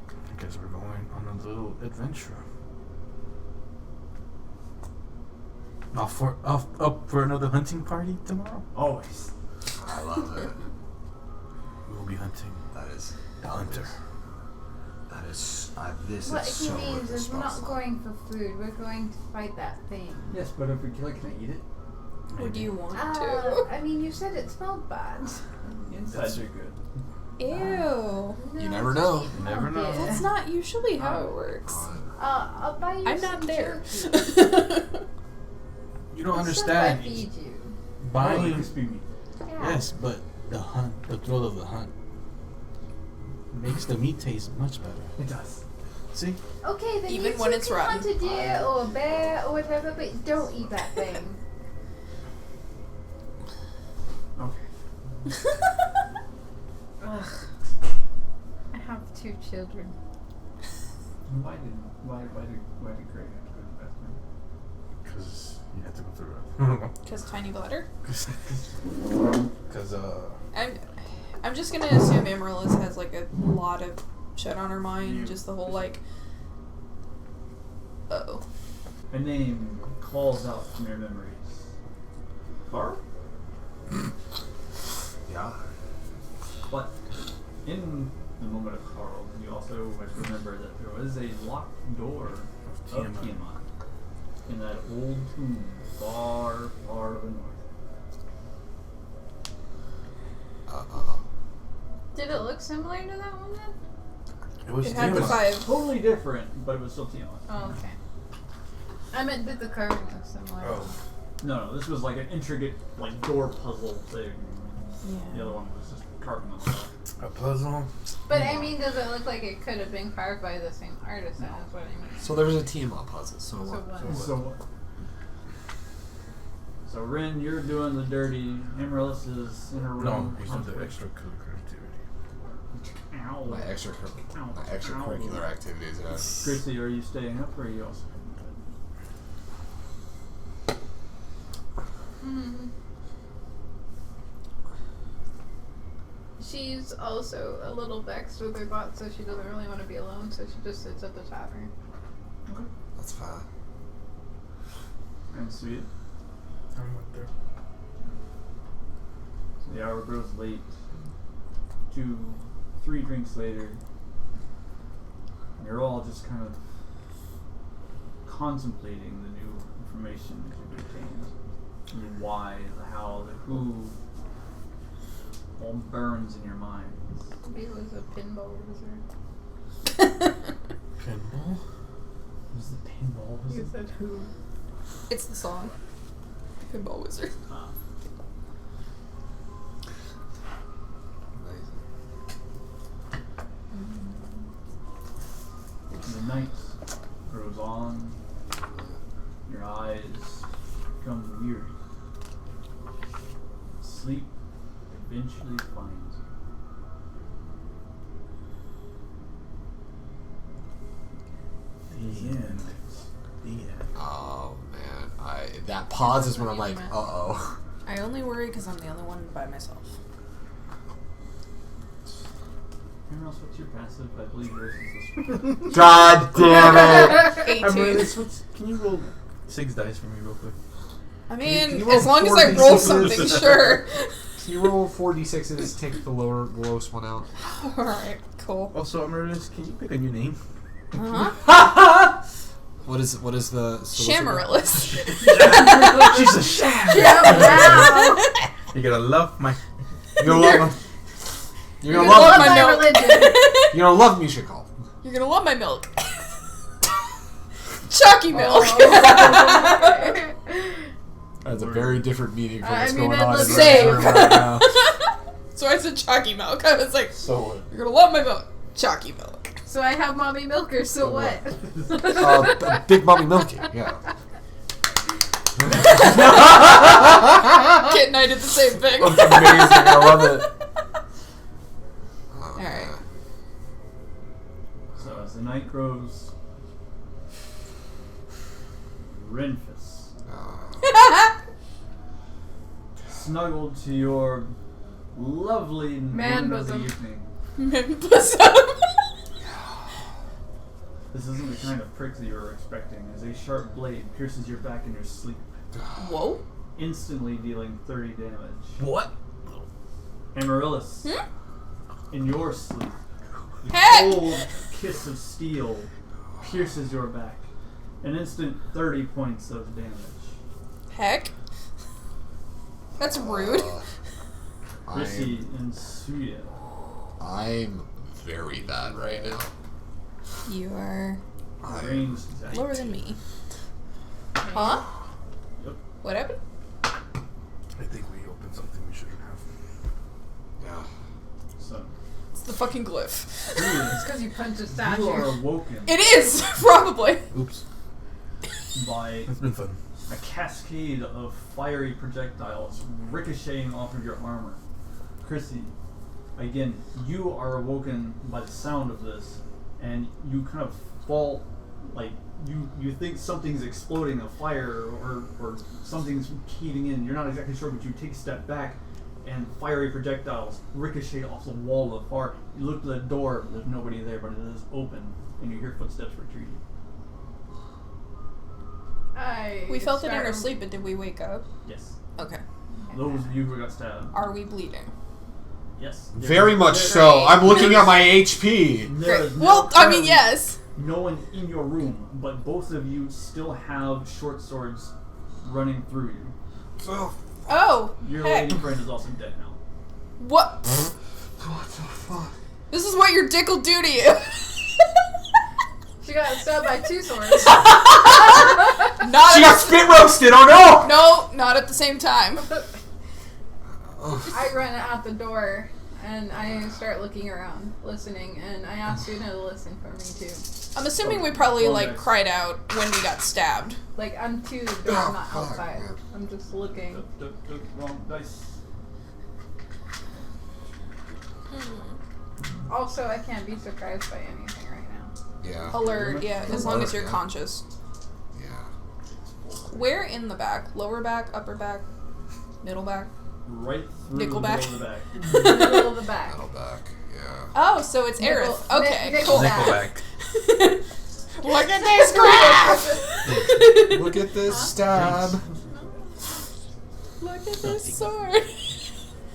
E: I guess we're going on a little adventure. Up for another hunting party tomorrow?
C: Always.
A: I love it.
E: We'll be hunting
A: That is
E: the hunter.
A: That is. This
D: What
A: is
D: he
A: so
D: means is we're not
A: responsible.
D: going for food. We're going to fight that thing.
C: Yes, but if we kill it, can I eat it?
F: Or do you want to?
D: I mean, you said it smelled bad.
C: The insides are good.
F: Ew.
D: No,
A: You never
D: just
A: know.
D: eat
E: You never know.
D: it.
F: That's not usually how it works.
D: I'll buy you
F: I'm
D: some
F: not there.
D: jerky.
E: You don't
D: What
E: understand.
D: stuff I feed you?
E: Buying.
C: crispy meat.
D: Yeah.
E: Yes, but the thrill of the hunt makes the meat taste much better.
C: It does.
E: See?
D: Okay, then
F: Even
D: you
F: when
D: two
F: it's
D: can
F: rotten.
D: hunt a deer or a bear or whatever, but don't eat that thing.
C: Okay.
D: Ugh. I have 2 children.
C: Why did Greg have to go to the bathroom?
E: Because you have to go through it.
F: Because tiny bladder.
E: Because,
F: I'm just gonna assume Amaryllis has like a lot of shit on her mind.
C: You-
F: Just the whole like. Uh-oh.
C: A name calls out from your memories. Bar?
A: Yeah.
C: But in the moment of Carl, you also remember that there was a locked door of Tiamat in that old tomb far, far to the north.
D: Did it look similar to that one then?
E: it was
F: It had the
E: Tiamat.
F: 5.
C: Totally different, but it was still Tiamat.
D: Oh, okay. I meant did the carving look similar?
E: Oh.
C: No, this was like an intricate, like door puzzle thing. The
F: Yeah.
C: other one was just carving on the wall.
E: A puzzle?
D: But I mean, does it look like it could have been carved by the same artist? That's what I mean.
A: So there was a Tiamat puzzle. So
D: So
A: what?
D: what?
C: So Rin, you're doing the dirty. Amaryllis is in her room.
E: No, he's not the extracurricular activity.
C: Ow.
A: My extracurricular activities.
C: Chrissy, are you staying up or are you also?
D: Hmm. She's also a little vexed with her bot, so she doesn't really want to be alone, so she just sits at the tavern.
C: Okay.
A: That's fine.
C: And sweet.
E: I'm up there.
C: So the hour grows late. 2, 3 drinks later. You're all just kind of contemplating the new information that you've obtained. The why, the how, the who. All burns in your minds.
D: He was a pinball wizard.
E: Pinball?
C: Who's the pinball?
D: He said who?
F: It's the song. Pinball Wizard.
C: The night grows on. Your eyes become weary. Sleep eventually finds you.
E: The end. The end.
A: Oh man, that pause is when I'm like, uh-oh.
F: I only worry because I'm the only one by myself.
C: Anyone else, what's your passive? I believe yours is this.
A: God damn it!
F: 18.
E: Can you roll 6 dice for me real quick?
F: I
A: Can
F: mean,
A: you
F: as
A: roll
F: long as I
A: 4d6s?
F: roll something, sure.
A: Can you roll 4d6 and just take the lowest one out?
F: Alright, cool.
E: Also, Amaryllis, can you pick a new name?
F: Uh-huh.
A: What is the
F: Shamaryllis.
E: She's a sham!
D: Wow.
E: You're gonna love my...
A: You're gonna love
F: You're gonna love my milk.
D: religion.
A: You're gonna love musical.
F: You're gonna love my milk. Chalky milk.
A: That's a very different meaning for
D: I
A: what's
D: mean,
A: going
D: that
A: on in
D: looks
A: the
F: same.
A: room right now.
F: So I said chalky milk. I was like,
E: So
F: you're gonna love my milk. Chalky milk.
D: So I have mommy milker, so what?
A: Big Mommy Milky, yeah.
B: Kit and I did the same thing.
A: That's amazing. I love it.
B: Alright.
C: So as the night grows, Renfus, snuggled to your lovely
D: Man
C: moon of the
D: bosom.
C: evening.
B: Bosom.
C: This isn't the kind of prick that you were expecting, as a sharp blade pierces your back in your sleep,
B: Whoa.
C: instantly dealing 30 damage.
E: What?
C: Amaryllis, in your sleep, the
B: Heck!
C: cold kiss of steel pierces your back. An instant 30 points of damage.
B: Heck. That's rude.
C: Chrissy and Suya.
A: I'm very bad right now.
B: You are
C: Range
B: lower than me. Huh?
C: Yep.
B: What happened?
G: I think we opened something we shouldn't have.
A: Yeah.
C: So,
B: It's the fucking glyph.
C: Suya,
D: It's because you punched a
C: you
D: statue.
C: are awoken
B: It is! Probably.
G: Oops.
C: by
G: It's been fun.
C: a cascade of fiery projectiles ricocheting off of your armor. Chrissy, again, you are awoken by the sound of this, and you kind of fall, like, you think something's exploding, a fire, or something's caving in. You're not exactly sure, but you take a step back, and fiery projectiles ricochet off the wall of the far. You look to the door, there's nobody there, but it is open, and you hear footsteps retreating.
B: We felt it in our sleep, but did we wake up?
C: Yes.
B: Okay.
C: Those of you who got stabbed.
B: Are we bleeding?
C: Yes.
A: Very much so. I'm looking at my HP.
C: There
B: Great.
C: is no-
B: Well, I mean, yes.
C: No one in your room, but both of you still have short swords running through you.
B: Oh,
C: Your
B: heck.
C: lady friend is also dead now.
B: What?
A: What the fuck?
B: This is what your dick will do to you.
D: She got stabbed by 2 swords.
B: Not
A: She
B: at
A: got spit roasted. Oh no!
B: No, not at the same time.
D: I run out the door and I start looking around, listening, and I asked Una to listen for me too.
B: I'm assuming we probably,
C: Wrong
B: like,
C: dice.
B: cried out when we got stabbed.
D: Like, I'm to the door, I'm not
A: fuck,
D: outside.
A: man.
D: I'm just looking.
C: Wrong dice.
D: Also, I can't be surprised by anything right now.
A: Yeah.
B: Alert, yeah, as long as you're
A: Yeah.
B: conscious.
A: Yeah.
B: Where in the back? Lower back, upper back, middle back?
C: Right through
B: Nickelback.
C: the middle of the back.
D: Middle of the back.
A: Metal back. Yeah.
B: Oh, so it's Aerith. Okay, cool.
D: Nickelback.
B: Look at this graph!
A: Look at this stab.
B: Look at this sword.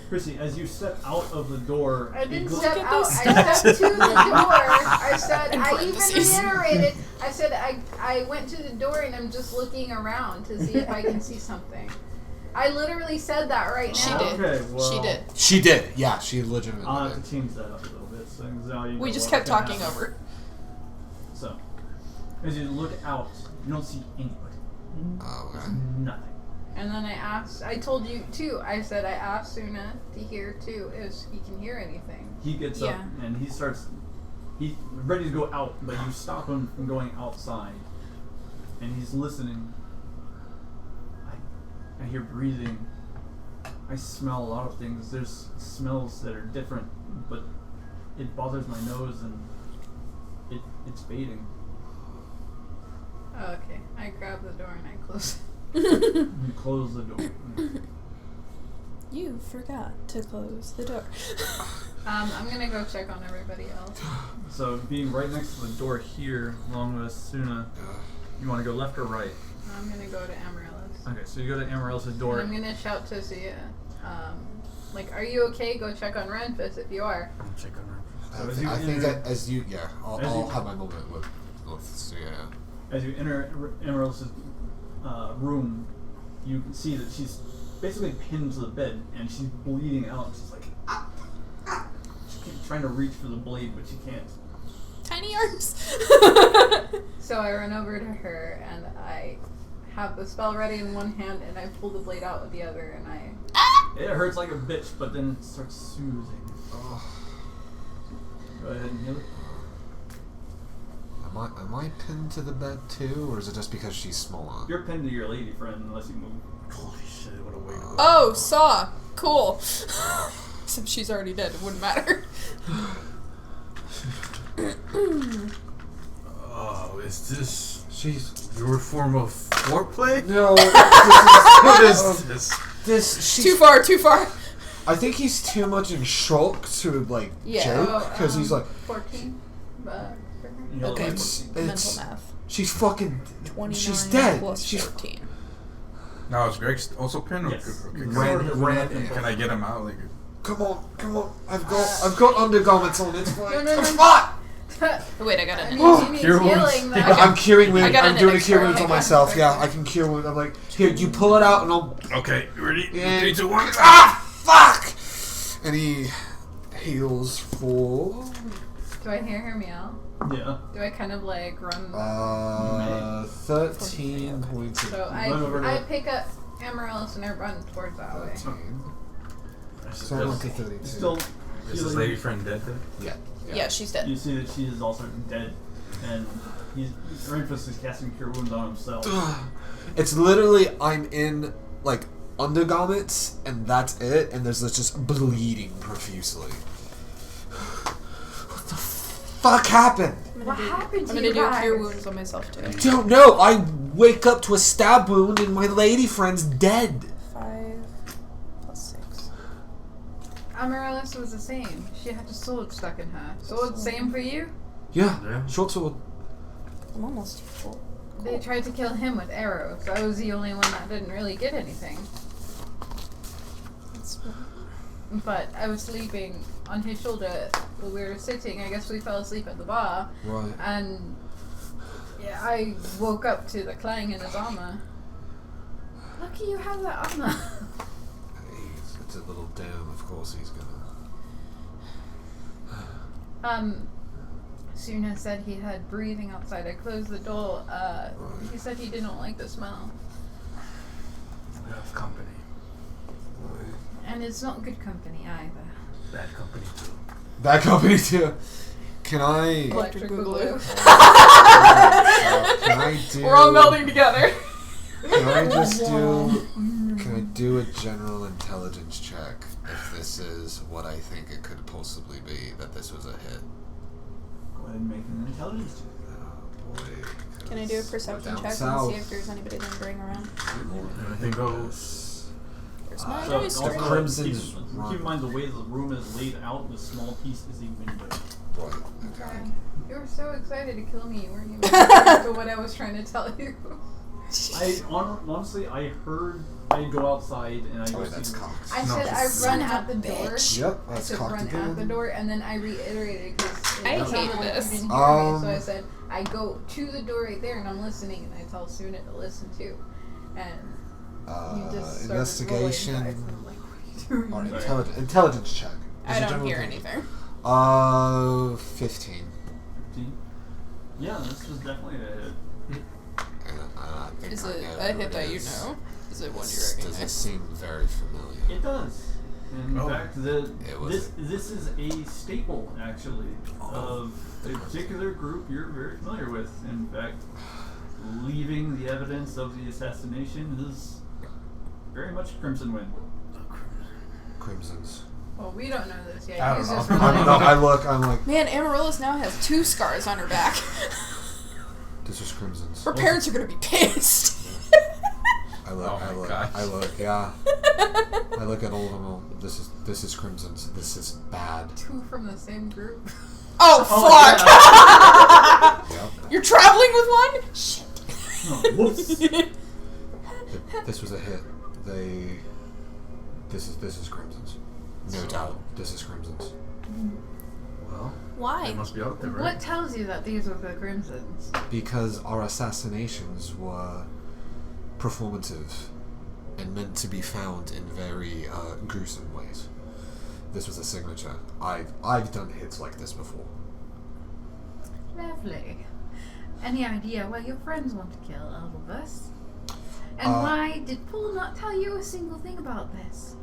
C: Chrissy, as you step out of the door,
D: I didn't
C: you
D: step
B: at
D: out.
B: this
D: I stepped to the door. I said,
B: In
D: I even
B: parentheses.
D: reiterated. I said, I went to the door and I'm just looking around to see if I can see something. I literally said that right
B: She
D: now.
B: did.
C: Okay, well,
B: She did.
A: She did. Yeah, she legitimately
C: I'll have
A: did.
C: to change that up a little bit. So now you
B: We
C: know
B: just
C: what's
B: kept
C: gonna
B: talking
C: happen.
B: over.
C: So, as you look out, you don't see anybody.
A: Oh, okay.
C: Nothing.
D: And then I told you too. I said I asked Una to hear too if he can hear anything.
C: He gets
B: Yeah.
C: up and he's ready to go out, but you stop him from going outside. And he's listening. I hear breathing. I smell a lot of things. There's smells that are different, but it bothers my nose and it's fading.
D: Oh, okay. I grab the door and I close it.
C: You close the door.
B: You forgot to close the door.
D: I'm gonna go check on everybody else.
C: So being right next to the door here, along with Suna, you want to go left or right?
D: I'm gonna go to Amaryllis.
C: Okay, so you go to Amaryllis' door.
D: And I'm gonna shout to Zia. Like, are you okay? Go check on Renfus if you are.
E: I'll check on her.
C: So as you
A: I think
C: enter-
A: as you, yeah,
C: As
A: I'll
C: you-
A: have my moment with yeah.
C: As you enter Amaryllis' room, you can see that she's basically pinned to the bed and she's bleeding out. She's like, She's trying to reach for the blade, but she can't.
B: Tiny arms.
D: So I run over to her and I have the spell ready in one hand and I pull the blade out with the other and I.
C: It hurts like a bitch, but then it starts soothing.
A: Oh.
C: Go ahead and heal it.
A: Am I pinned to the bed too, or is it just because she's smaller?
C: You're pinned to your lady friend unless you move.
G: Holy shit! What a way to go.
B: Oh, Saw. Cool. Except she's already dead. It wouldn't matter.
E: Oh, is this
A: She's
E: your form of foreplay?
A: no.
E: What is this?
A: She's,
B: Too far. Too far.
A: I think he's too much in shock to like
B: Yeah.
A: joke because he's like
D: 14.
B: Okay.
A: It's-
B: Mental math.
A: she's fucking
B: 29
A: she's dead.
B: plus
A: She's
B: 14.
E: Now is Greg also pinned? Or
C: Yes.
E: okay,
A: Ran-
E: can I get him out? Like,
A: come on. I've got undergarments on. It's fine.
D: No.
A: Come on.
B: Oh, wait, I got an
D: He needs
E: Cure wounds.
D: healing, though.
A: I'm curing wounds.
B: I got
A: I'm
B: an
A: doing a
B: extra
A: cure wounds on
B: one.
A: myself. Yeah, I can cure wounds. I'm like, here, you pull it out, and I'll.
E: okay, you ready?
A: Yeah.
E: 3, 2, 1.
A: Ah, fuck! And he heals for
D: Do I hear her meow?
C: Yeah.
D: Do I kind of like run?
A: 13 points. Of
D: So
C: Run over
D: I
C: to-
D: pick up Amaryllis and I run towards that way.
A: 13. So I went to 32.
C: Still,
E: Is his
C: healing.
E: lady friend dead then?
A: Yeah.
B: Yeah, she's dead.
C: You see that she is also dead, and Rainfist is casting Cure Wounds on himself.
A: It's literally I'm in like undergarments and that's it, and there's just bleeding profusely. What the fuck happened?
D: What happened
B: I'm
D: to
B: gonna
D: you
B: do
D: guys?
B: cure wounds on myself too.
A: Don't know. I wake up to a stab wound and my lady friend's dead.
B: 5 plus 6.
D: Amaryllis was the same. She had a sword stuck in her. Sword, same for you?
A: Yeah.
E: Yeah.
A: Short sword.
B: I'm almost full.
D: They tried to kill him with arrows. I was the only one that didn't really get anything.
B: That's
D: But I was sleeping on his shoulder while we were sitting. I guess we fell asleep at the bar.
A: Right.
D: And yeah, I woke up to the clang in his armor. Lucky you have that armor.
A: It's a little dome. Of course he's gonna.
D: Suna said he had breathing outside. I closed the door. He said he didn't like the smell.
E: We have company.
D: And it's not good company either.
E: Bad company too.
A: Bad company too. Can I?
B: Electric Boogaloo.
A: Can I do?
B: We're all melding together.
A: Can I just do? Can I do a general intelligence check if this is what I think it could possibly be? That this was a hit.
C: Go ahead and make an intelligence check.
A: Oh boy.
B: Can I do a perception
A: Down
B: check
A: south.
B: and see if there's anybody lingering around?
E: Everything goes.
B: There's my
C: So
B: dice
C: also,
B: tray.
A: Crimson's
C: keep
A: run.
C: in mind the way the room is laid out, the small piece is a window.
A: Right. Okay.
D: You were so excited to kill me, weren't you? To what I was trying to tell you.
C: Honestly, I heard I go outside and I
A: Oh,
C: go
A: wait, that's
C: see.
A: cocked.
D: I
E: No,
D: said I
B: son
D: run
B: of
D: out
B: a
D: the door.
B: bitch.
A: Yep,
D: I
A: that's
D: said
A: cocked
D: run
A: again.
D: out the door, and then I reiterated because
B: I
D: it sounded
B: hate
D: like
B: this.
D: you didn't hear me. So I said I go to the door right there, and I'm listening, and I tell Suna to listen too. And you just started
A: Investigation.
D: rolling dice, and I'm like, what are you doing?
A: Or
C: Sorry.
A: intelligence check.
B: I
A: Is it
B: don't
A: general
B: hear
A: intelligence?
B: anything.
A: 15.
C: Yeah, this was definitely a hit.
A: I think
B: Is
A: I
B: it
A: know
B: a
A: who
B: hit
A: it
B: that you
A: is.
B: know? Is it one you
A: Does it
B: recognize?
A: seem very familiar?
C: It does. In
E: Oh.
C: fact,
A: It was-
C: this is a staple actually of a particular group you're very familiar with. In fact, leaving the evidence of the assassination is very much Crimson Wind.
A: Crimsons.
D: Well, we don't know this yet.
E: I don't
D: He's
E: know.
D: just
A: I'm,
D: running.
A: no, I'm like,
B: Man, Amaryllis now has 2 scars on her back.
A: this is Crimsons.
B: Her parents are gonna be pissed.
A: I look,
E: Oh
A: I
E: my
A: look,
E: gosh.
A: I look, yeah. I look at all of them. All, this is Crimson's. This is bad.
D: 2 from the same group.
B: Oh, fuck!
A: Yep.
B: You're traveling with one? Shit.
C: Oh, whoops.
A: This was a hit. This is Crimson's. No doubt. This is Crimson's.
E: Well,
B: Why?
E: they must be out there, right?
D: What tells you that these were the Crimsons?
A: Because our assassinations were performative and meant to be found in very gruesome ways. This was a signature. I've done hits like this before.
D: Lovely. Any idea why your friends want to kill all of us? And
A: Uh,
D: why did Paul not tell you a single thing about this?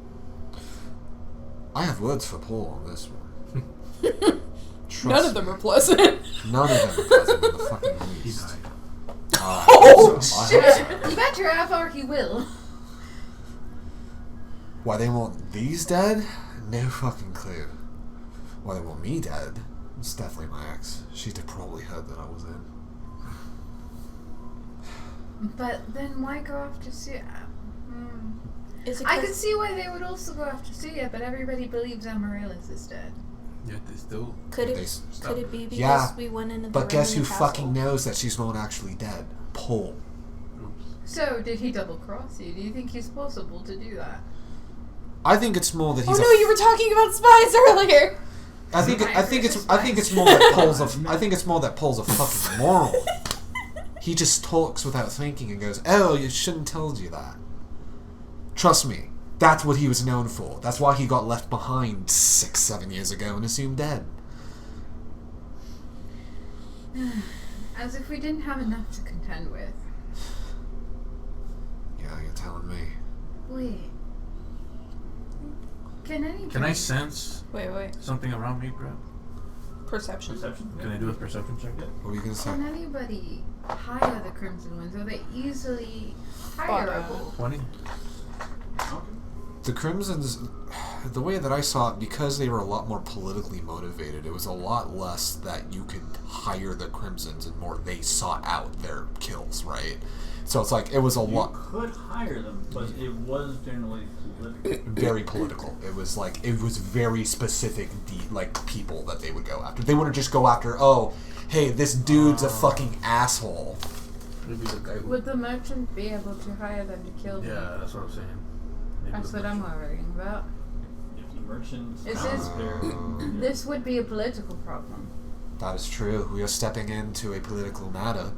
A: I have words for Paul on this one.
F: None of them are pleasant.
A: None of them are pleasant in the fucking
E: He
A: least.
E: died.
F: Oh,
D: Shit! He better have, or he will.
A: Why they want these dead? No fucking clue. Why they want me dead? It's definitely my ex. She'd have probably heard that I was in.
D: But then why go after Sia?
F: Is it
D: I could see why they would also go after Sia, but everybody believes Amaryllis is dead.
E: Yet they still.
F: Could
A: They
F: it be because
A: Yeah,
F: we went into the
A: But guess who
F: room in the castle?
A: fucking knows that she's not actually dead? Paul.
D: So, did he double cross you? Do you think he's possible to do that?
A: I think it's more that
F: Oh
A: he's.
F: no, you were talking about spies earlier.
A: I think it's more that Paul's a. I think it's more that Paul's a fucking moron. He just talks without thinking and goes, "Oh, you shouldn't told you that." Trust me, that's what he was known for. That's why he got left behind 6-7 years ago and assumed dead.
D: As if we didn't have enough to contend with.
A: Yeah, you're telling me.
D: Wait.
E: Can I sense
F: Wait.
E: something around me, bro?
F: Perception.
C: Perception.
E: Can I do a perception check?
A: What were you gonna say?
D: Can anybody hire the Crimson Ones? Are they easily hireable?
E: 20.
C: Okay.
A: The Crimsons, the way that I saw it, because they were a lot more politically motivated, it was a lot less that you could hire the Crimsons and more they sought out their kills, right? So it's like, it was a lot...
C: You could hire them, but it was generally political.
A: Very political. It was like, it was very specific, people that they would go after. They wouldn't just go after, oh, hey, this dude's a fucking asshole.
E: Maybe the guy who.
D: Would the merchant be able to hire them to kill them?
E: Yeah, that's what I'm saying. Maybe
D: That's
E: the
D: what I'm
E: merchant.
D: worrying about.
C: If the merchants
D: This
C: found
D: is-
C: their-
D: This would be a political problem.
A: That is true. We are stepping into a political matter.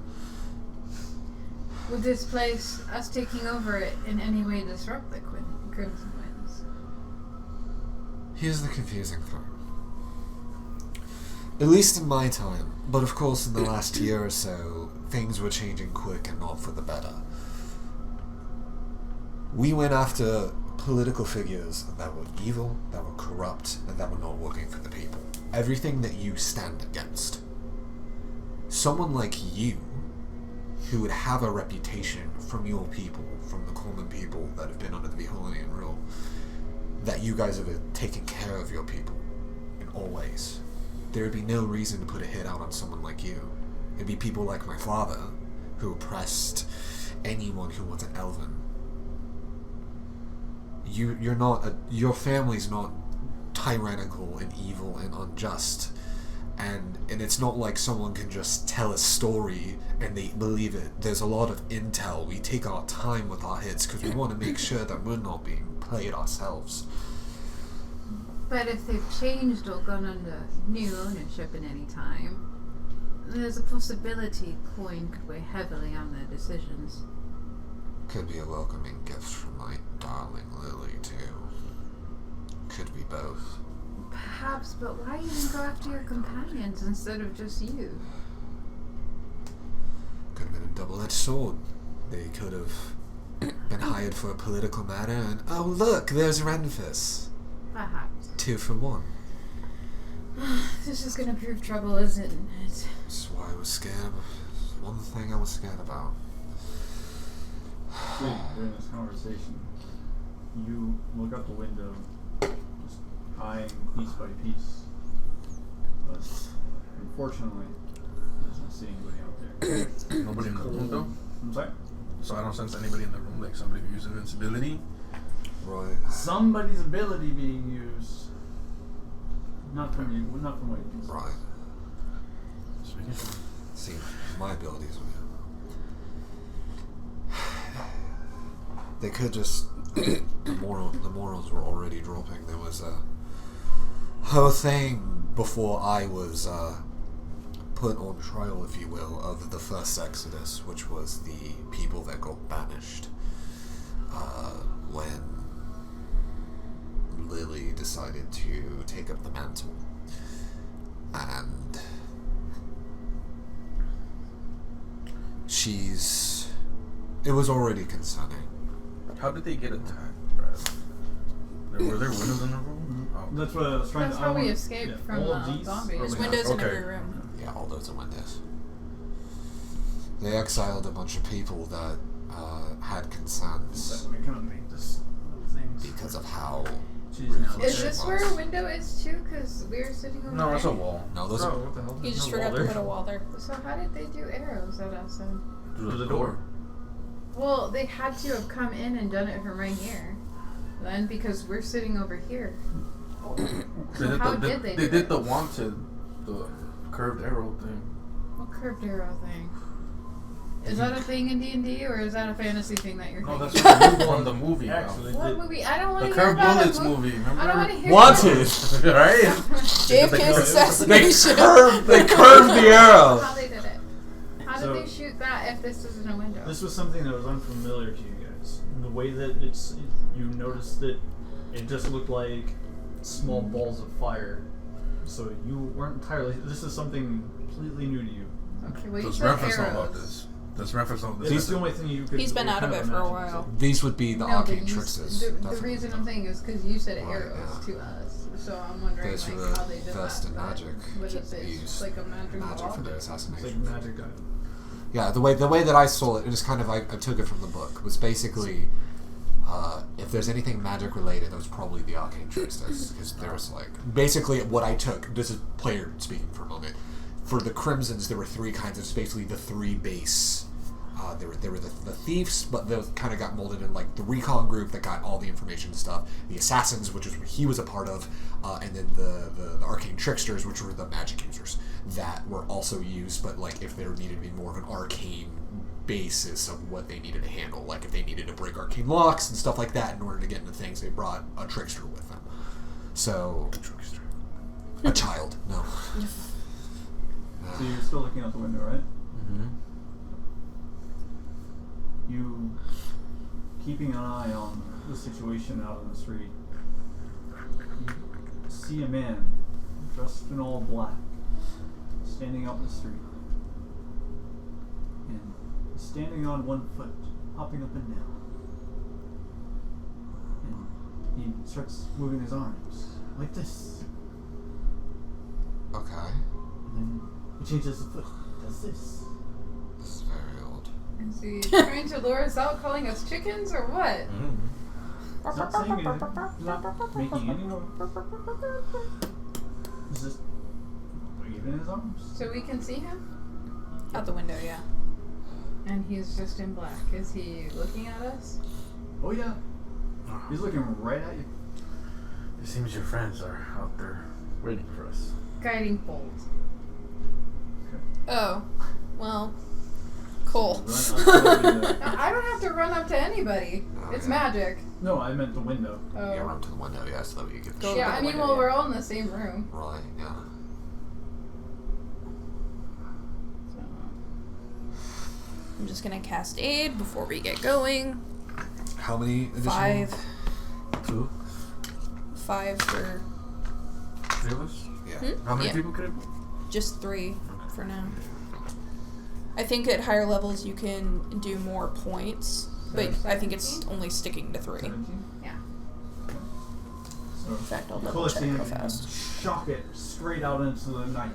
D: Would this place, us taking over it, in any way disrupt the Crimson Winds?
A: Here's the confusing thing. At least in my time, but of course in the last year or so, things were changing quick and not for the better. We went after political figures that were evil, that were corrupt, and that were not working for the people. Everything that you stand against. Someone like you, who would have a reputation from your people, from the common people that have been under the Viholian rule, that you guys have taken care of your people in all ways. There would be no reason to put a hit out on someone like you. It'd be people like my father, who oppressed anyone who was an elven. You're not your family's not tyrannical and evil and unjust. And it's not like someone can just tell a story and they believe it. There's a lot of intel. We take our time with our hits because we want to make sure that we're not being played ourselves.
D: But if they've changed or gone under new ownership at any time, there's a possibility coin could weigh heavily on their decisions.
A: Could be a welcoming gift from my darling Lily, too. Could be both.
D: Perhaps, but why even go after your companions instead of just you?
A: Could have been a double-edged sword. They could have been hired for a political matter and, oh look, there's Renfus.
D: Perhaps.
A: 2 for 1.
D: This is gonna prove trouble, isn't it?
A: That's why I was scared. It's one thing I was scared about.
C: During this conversation, you look out the window, just eyeing piece by piece. But unfortunately, there's not seeing anybody out there.
E: Nobody in the room, though?
C: I'm sorry?
E: So I don't sense anybody in the room, like somebody who uses invincibility.
A: Right.
C: Somebody's ability being used. Not from you, not from what you can see.
A: Right.
E: Speaking of,
A: See, my abilities. They could just the morals were already dropping. There was a whole thing before I was put on trial, if you will, of the first Exodus, which was the people that got banished when Lily decided to take up the mantle. And it was already concerning.
E: how did they get attacked, Brad? Were there windows in the room? Oh,
C: That's what I was trying
D: That's
C: to.
D: how we
C: wanna-
D: escaped from
C: all of
D: the
C: these
D: zombies.
F: There's
C: are
F: windows in
G: Okay.
F: every room.
A: Yeah, all those are windows. They exiled a bunch of people that had concerns
C: So we kind of make this things.
A: because of how.
C: Jeez, now
A: ruthless
D: Is
A: it
D: this
A: was.
D: where a window is too? Because we were sitting over
E: No,
D: there.
E: it's a wall.
A: No, those
C: Oh,
A: are.
C: what the hell?
F: He just
C: No
F: forgot
C: wall
F: to
C: there.
F: put a wall there.
D: So how did they do arrows at us then?
C: Through the door.
D: Well, they had to have come in and done it from right here. Then because we're sitting over here. So how did they do
E: They did
D: it?
E: the wanted, the curved arrow thing.
D: What curved arrow thing? Is that a thing in D&D or is that a fantasy thing that you're
E: No,
D: thinking?
E: that's from the movie.
C: Actually,
D: What
C: did-
D: movie? I don't want
E: The
D: to hear
E: Curved
D: about
E: Bullets
D: a
E: movie, remember?
D: I don't want to hear
A: Wanted!
E: Right?
F: JFK's assassination.
A: They curved the arrow!
D: How they did it. How
C: So-
D: did they shoot that if this isn't a window?
C: This was something that was unfamiliar to you guys. And the way that you noticed it just looked like small balls of fire. So you weren't entirely. This is something completely new to you.
D: Okay, well you
G: Does
D: said
G: reference know about
D: arrows.
G: this? Does reference know this?
C: This is the only thing you could.
F: He's been out of
C: kind
F: it for a
C: imagine.
F: while.
A: These would be the
D: No, but
A: arcane
D: you
A: tricksters.
D: the
A: definitely.
D: reason I'm saying is because you said
A: Right,
D: arrows
A: yeah.
D: to us, so I'm wondering
A: Those
D: like
A: were
D: how they did
A: versed
D: that.
A: in
D: but
A: magic.
D: What is this?
A: Used
D: Like a magic
A: magic
D: ball?
A: for their
C: It's like
A: assassination.
C: magic item.
A: Yeah, the way that I saw it, it is kind of I took it from the book. Was basically if there's anything magic related, that was probably the arcane tricksters because there was like basically what I took. This is player speaking for a moment. For the Crimsons, there were three kinds. It's basically the three base. There were the thieves, but those kind of got molded in like the recon group that got all the information and stuff. The assassins, which is what he was a part of, and then the arcane tricksters, which were the magic users that were also used. But like if there needed to be more of an arcane basis of what they needed to handle, like if they needed to break arcane locks and stuff like that in order to get into things, they brought a trickster with them. So
G: Trickster.
A: a child, no.
C: So you're still looking out the window, right?
E: Mm-hmm.
C: You keeping an eye on the situation out on the street. You see a man dressed in all black standing out in the street. And he's standing on one foot, hopping up and down. And he starts moving his arms like this.
A: Okay,
C: And then he changes the foot, does this.
A: this is very old.
D: Is he trying to lure us out, calling us chickens, or what?
E: Mm-hmm.
C: He's not saying anything. He's not making any noise. He's just waving his arms.
D: So we can see him,
F: Out the window, yeah.
D: and he's just in black. Is he looking at us?
C: Oh yeah, he's looking right at you.
E: It seems your friends are out there waiting for us.
D: Guiding bolt.
F: Oh, well, cool.
C: Run up to the window.
D: No, I don't have to run up to anybody.
A: Oh,
D: It's
A: yeah.
D: magic.
C: No, I meant the window.
D: Oh.
A: Yeah, run to the window, yeah, so that way you get the
F: Go
A: shot.
D: Yeah,
F: to
D: I
F: the
D: mean,
F: window,
D: well,
F: yeah.
D: we're all in the same room.
A: Right, yeah.
D: So.
F: I'm just gonna cast aid before we get going.
A: How many additional?
F: 5.
E: 2,
F: 5 for
E: 3 of us.
A: Yeah.
E: How many
F: Yeah.
E: people could it be?
F: just 3 for now. I think at higher levels you can do more points, but I think it's only sticking to 3.
C: 17?
D: Yeah.
C: So
F: In fact, I'll
C: you
F: double
C: pull it
F: check
C: in
F: real
C: and
F: fast.
C: shock it straight out into the night.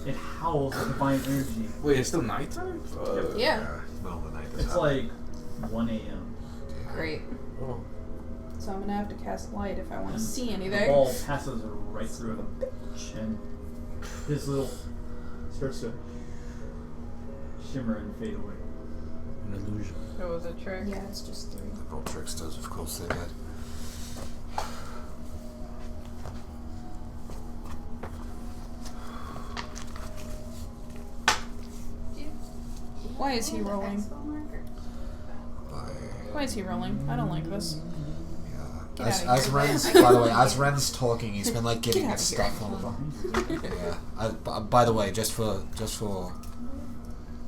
C: It howls with defiant energy.
E: Wait, it's still nighttime?
F: Yeah.
A: Middle of the night.
C: It's like 1 a.m.
F: Great.
E: Oh.
F: So I'm gonna have to cast light if I want to see
C: The
F: anything.
C: ball passes right through him, and his little starts to shimmer and fade away.
E: An illusion.
D: It was a trick.
F: Yeah, it's just 3.
A: The old tricksters, of course they did.
F: Why is he rolling? Why is he rolling? I don't like this. Get
A: As,
F: outta here.
A: as Ren's, by the way, as Ren's talking, he's been like getting
F: Get
A: his
F: outta
A: stuff on. Yeah. By the way, just for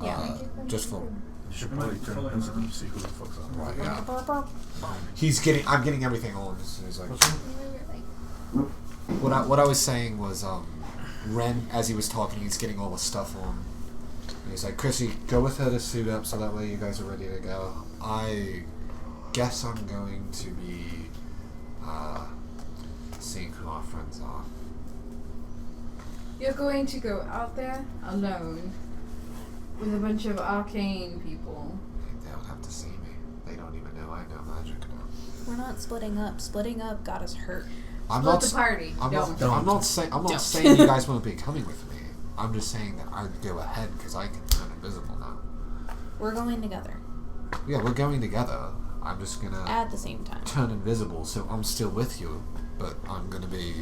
F: Yeah.
A: just for
E: You should probably turn the pencil and see who the fuck's on.
A: right, yeah. I'm getting everything on. So he's like, what I was saying was, Ren, as he was talking, he's getting all the stuff on. And he's like, Chrissy, go with her to suit up so that way you guys are ready to go. I guess I'm going to be seeing who our friends are.
D: You're going to go out there alone with a bunch of arcane people.
A: They don't have to see me. They don't even know I know magic now.
F: We're not splitting up. Splitting up got us hurt.
D: Split the party.
A: I'm
D: Don't.
A: not saying you guys won't be coming with me. I'm just saying that I'd go ahead because I can turn invisible now.
F: We're going together
A: Yeah, we're going together. I'm just gonna
F: at the same time.
A: turn invisible, so I'm still with you, but I'm gonna be.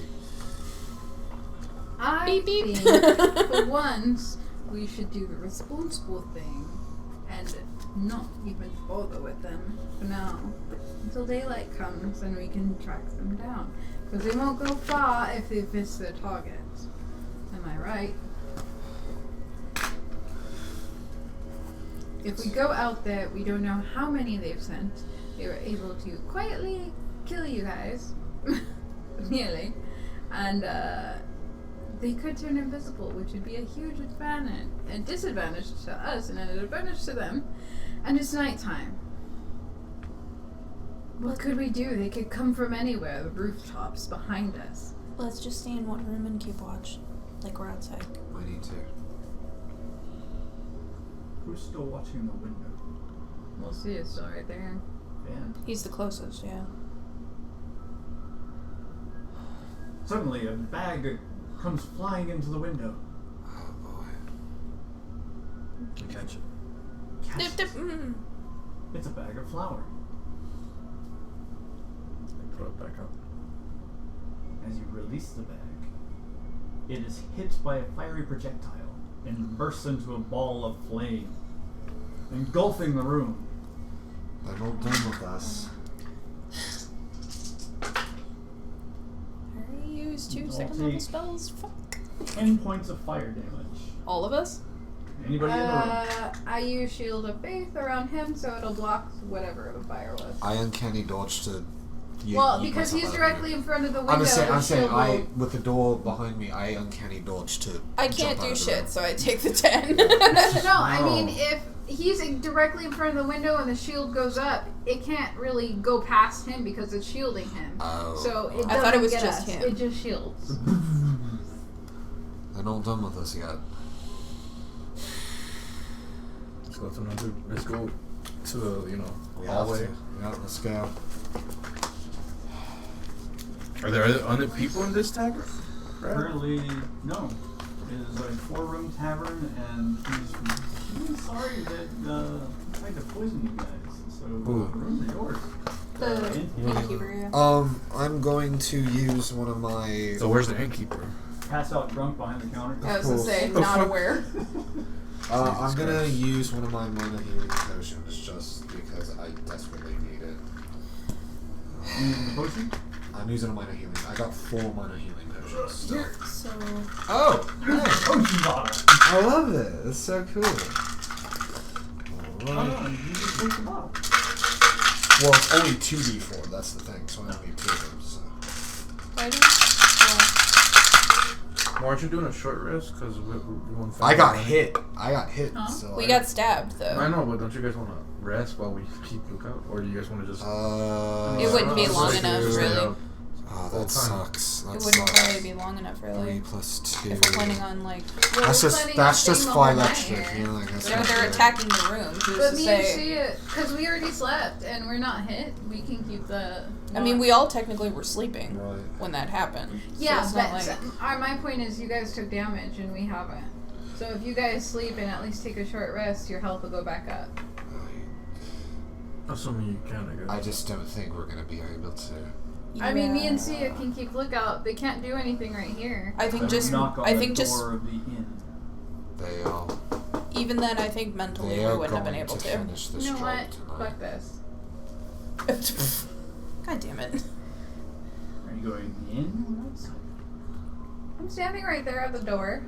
D: I
F: Beep, beep.
D: think for once we should do the responsible thing and not even bother with them for now until daylight comes and we can track them down. Because they won't go far if they miss their targets. Am I right? If we go out there, we don't know how many they've sent. They were able to quietly kill you guys, nearly, and they could turn invisible, which would be a huge advantage, a disadvantage to us, and an advantage to them. And it's nighttime. What could we do? They could come from anywhere. The rooftops behind us.
F: Let's just stay in one room and keep watch, like we're outside.
A: I need to.
C: Who's still watching the window?
D: We'll see. It's still right there.
C: Van.
F: He's the closest, yeah.
C: Suddenly, a bag comes flying into the window.
A: Oh boy.
E: Catch it.
C: Catch
F: Dip, dip,
C: it. It's a bag of flour.
E: Throw it back up.
C: As you release the bag, it is hit by a fiery projectile and bursts into a ball of flame, engulfing the room.
A: They're not done with us.
F: I used 2
C: I'll
F: second level
C: take-
F: spells. Fuck.
C: 10 points of fire damage.
F: All of us?
C: Anybody in the room?
D: I use Shield of Faith around him, so it'll block whatever the fire was.
A: I uncanny dodge to.
D: Well, because he's directly in front of the window.
A: I'm saying,
D: the shield will-
A: with the door behind me, I uncanny dodge to.
F: I
A: jump
F: can't
A: out
F: do
A: of the
F: shit,
A: room.
F: so I take the 10.
D: No, I
A: No.
D: mean, if he's directly in front of the window and the shield goes up, it can't really go past him because it's shielding him.
A: Oh.
D: So it doesn't
F: I thought it was
D: get
F: just
D: us.
F: him.
D: It just shields.
A: They're not done with us yet.
E: Let's go to the,
A: We have
E: hallway.
A: to. Yeah, let's go.
E: Are there other people in this tavern?
C: Currently, no. It is a 4-room tavern, and he's really sorry that tried to poison you guys. So, the rooms are yours.
F: The innkeeper, yeah.
A: I'm going to use one of my.
E: So where's the innkeeper?
C: Pass out drunk behind the counter.
F: I was gonna say,
E: The
F: not
E: fuck?
F: aware.
A: I'm gonna use one of my minor healing potions just because I desperately need it.
C: Using the potion?
A: I'm using a minor healing. I got 4 minor healing potions. Still.
F: So,
A: Oh!
C: Potion bottle!
A: I love it. It's so cool.
C: Oh,
A: Alright.
C: you use the potion bottle.
A: Well, it's only 2d4. That's the thing. So I only need 2 of them. So.
F: I
E: Why aren't you doing a short rest? Because we want to.
A: I got hit.
D: Huh?
A: So
F: we got stabbed, though.
E: I know, but don't you guys want to rest while we keep lookout, or do you guys want to just?
F: It wouldn't be long enough, really.
A: Oh,
E: Full
A: that
E: time.
A: sucks. That
F: It wouldn't
A: sucks.
F: probably be long enough,
A: 3
F: really.
A: plus 2.
F: If we're planning on, like...
D: Well,
A: That's
D: we're
A: just
D: planning on staying the whole
A: 5
D: night
A: extra
D: here.
A: healing. That's
F: Yeah,
A: not
F: they're
A: good.
F: attacking the room. Who's
D: But
F: to
D: me and
F: say?
D: Shia, because we already slept and we're not hit, we can keep the.
F: I mean, we all technically were sleeping
A: Right.
F: when that happened.
D: Yeah,
F: so it's
D: but
F: not like...
D: my point is, you guys took damage and we haven't. So if you guys sleep and at least take a short rest, your health will go back up.
E: Assuming you can, I guess.
A: I just don't think we're gonna be able to.
D: I mean, me and
F: Yeah.
D: Sia can keep lookout. They can't do anything right here.
F: I think
C: Then
F: just...
C: knock on
F: I
C: the
F: think just...
C: door of the inn.
A: They are.
F: Even then, I think mentally
A: They
F: we
A: are
F: wouldn't have been
A: going
F: able
A: to
F: to.
A: finish this
D: You know
A: job
D: what?
A: tonight.
D: Fuck this.
F: God damn it.
C: Are you going in or outside?
D: I'm standing right there at the door.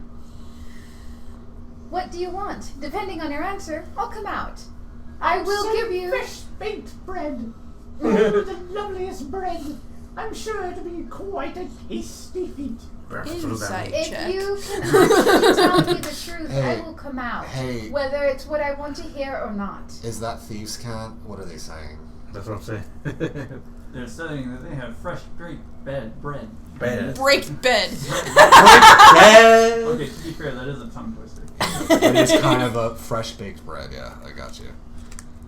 D: What do you want? Depending on your answer, I'll come out. I will give you.
H: Fresh baked bread. Oh, the loveliest bread. I'm sure it'll be quite a tasty feat.
F: Insight
D: If
F: check.
D: you can actually tell me the truth,
A: Hey,
D: I will come out.
A: hey.
D: Whether it's what I want to hear or not.
A: Is that thieves' cant? What are they saying?
E: That's what I'm saying.
C: they're saying that they have fresh bread.
E: Bad.
F: Break bed.
C: Okay, to be fair, that is a tongue twister.
A: It is kind of a fresh baked bread. Yeah, I got you.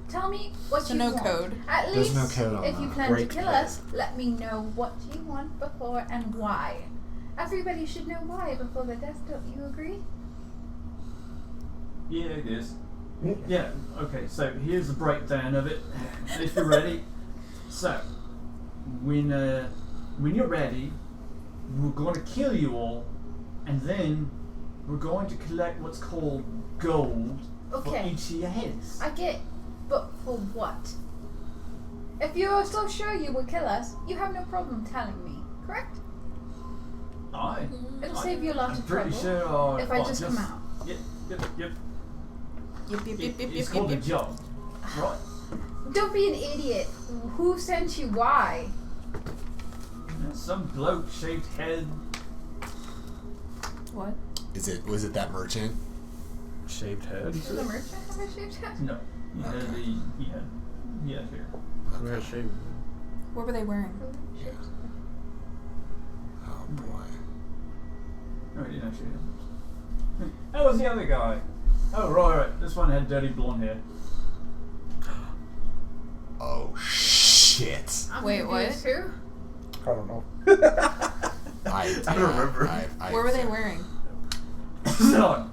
D: Tell me what
F: So
D: you
F: no
D: want.
F: code.
D: At
A: There's
D: least,
A: no code on
D: if you
A: that.
D: plan
E: Break
D: to kill
E: bread.
D: us, let me know what you want before and why. Everybody should know why before the death. Don't you agree?
C: Yeah, I guess. Yeah, okay, so here's the breakdown of it, if you're ready. So, when you're ready, we're going to kill you all, and then we're going to collect what's called gold for
D: Okay.
C: each of your heads.
D: I get, but for what? If you're so sure you will kill us, you have no problem telling me, correct?
C: Aye.
D: It'll save you a lot
C: I'm
D: of
C: pretty
D: trouble
C: sure
D: if I just come out.
C: Yep.
F: Yep, yep, yep, yep,
C: It's
F: yep,
C: called
F: yep,
C: a
F: yep.
C: job, right?
D: Don't be an idiot. Who sent you? Why?
C: Some bloke shaved head.
F: What?
A: Was it that merchant?
E: Shaved head.
D: Does the merchant have a shaved head?
C: No, he had hair.
E: Who has shaved?
F: What were they wearing?
A: Yeah. Oh boy.
C: No, he didn't actually have. That was the other guy. Oh, right. This one had dirty blonde hair.
A: Oh shit.
D: I'm
F: Wait,
D: confused,
F: what?
D: Who?
G: I don't know.
A: I
G: don't remember.
A: I
F: What were they wearing?
C: So,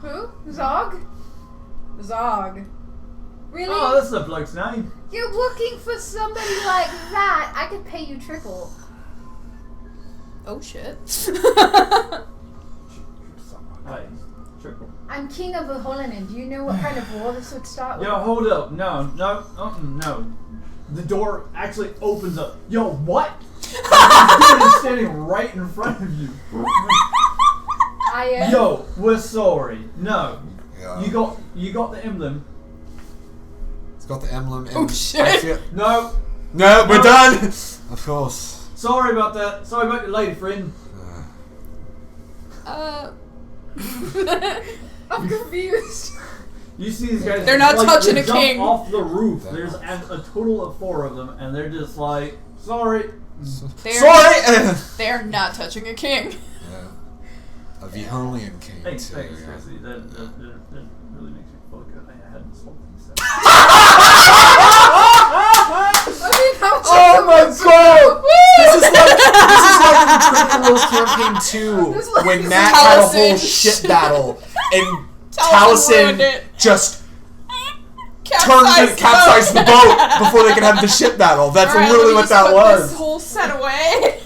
D: Who? Zog? Zog. Really?
C: oh, that's the bloke's name.
D: You're looking for somebody like that? I could pay you triple.
F: Oh shit.
C: Hey, triple.
D: I'm king of the Holland. Do you know what kind of war this would start with?
C: Yo, hold up. No. No. The door actually opens up. Yo, what? Dude is standing right in front of you.
D: I am.
C: Yo, we're sorry. No.
A: Yeah.
C: You got the emblem.
A: It's got the emblem. And
F: Oh, shit.
A: I feel,
C: No.
A: no, we're
C: No.
A: done. Of course.
C: Sorry about that. Sorry about your lady friend.
D: I'm confused.
C: You see these guys?
F: They're not touching
C: they
F: a
C: jump
F: king.
C: off the roof. There's a total of 4 of them, and they're just like, sorry.
A: Sorry.
F: They're not touching a king.
A: Yeah. A Viholian king.
C: Thanks,
A: too, yeah.
C: Tracy. That really makes me feel good. I hadn't spoken so.
D: I mean, how
A: Oh my god! This is like the Drinking Wars campaign 2 when Matt had a whole
F: Taliesin.
A: shit battle and
F: Taliesin ruined
A: Taliesin
F: it.
A: just capsized the boat before they could have the ship battle. That's
F: Alright,
A: literally
F: let me
A: what
F: just
A: that
F: put
A: was.
F: This whole set away.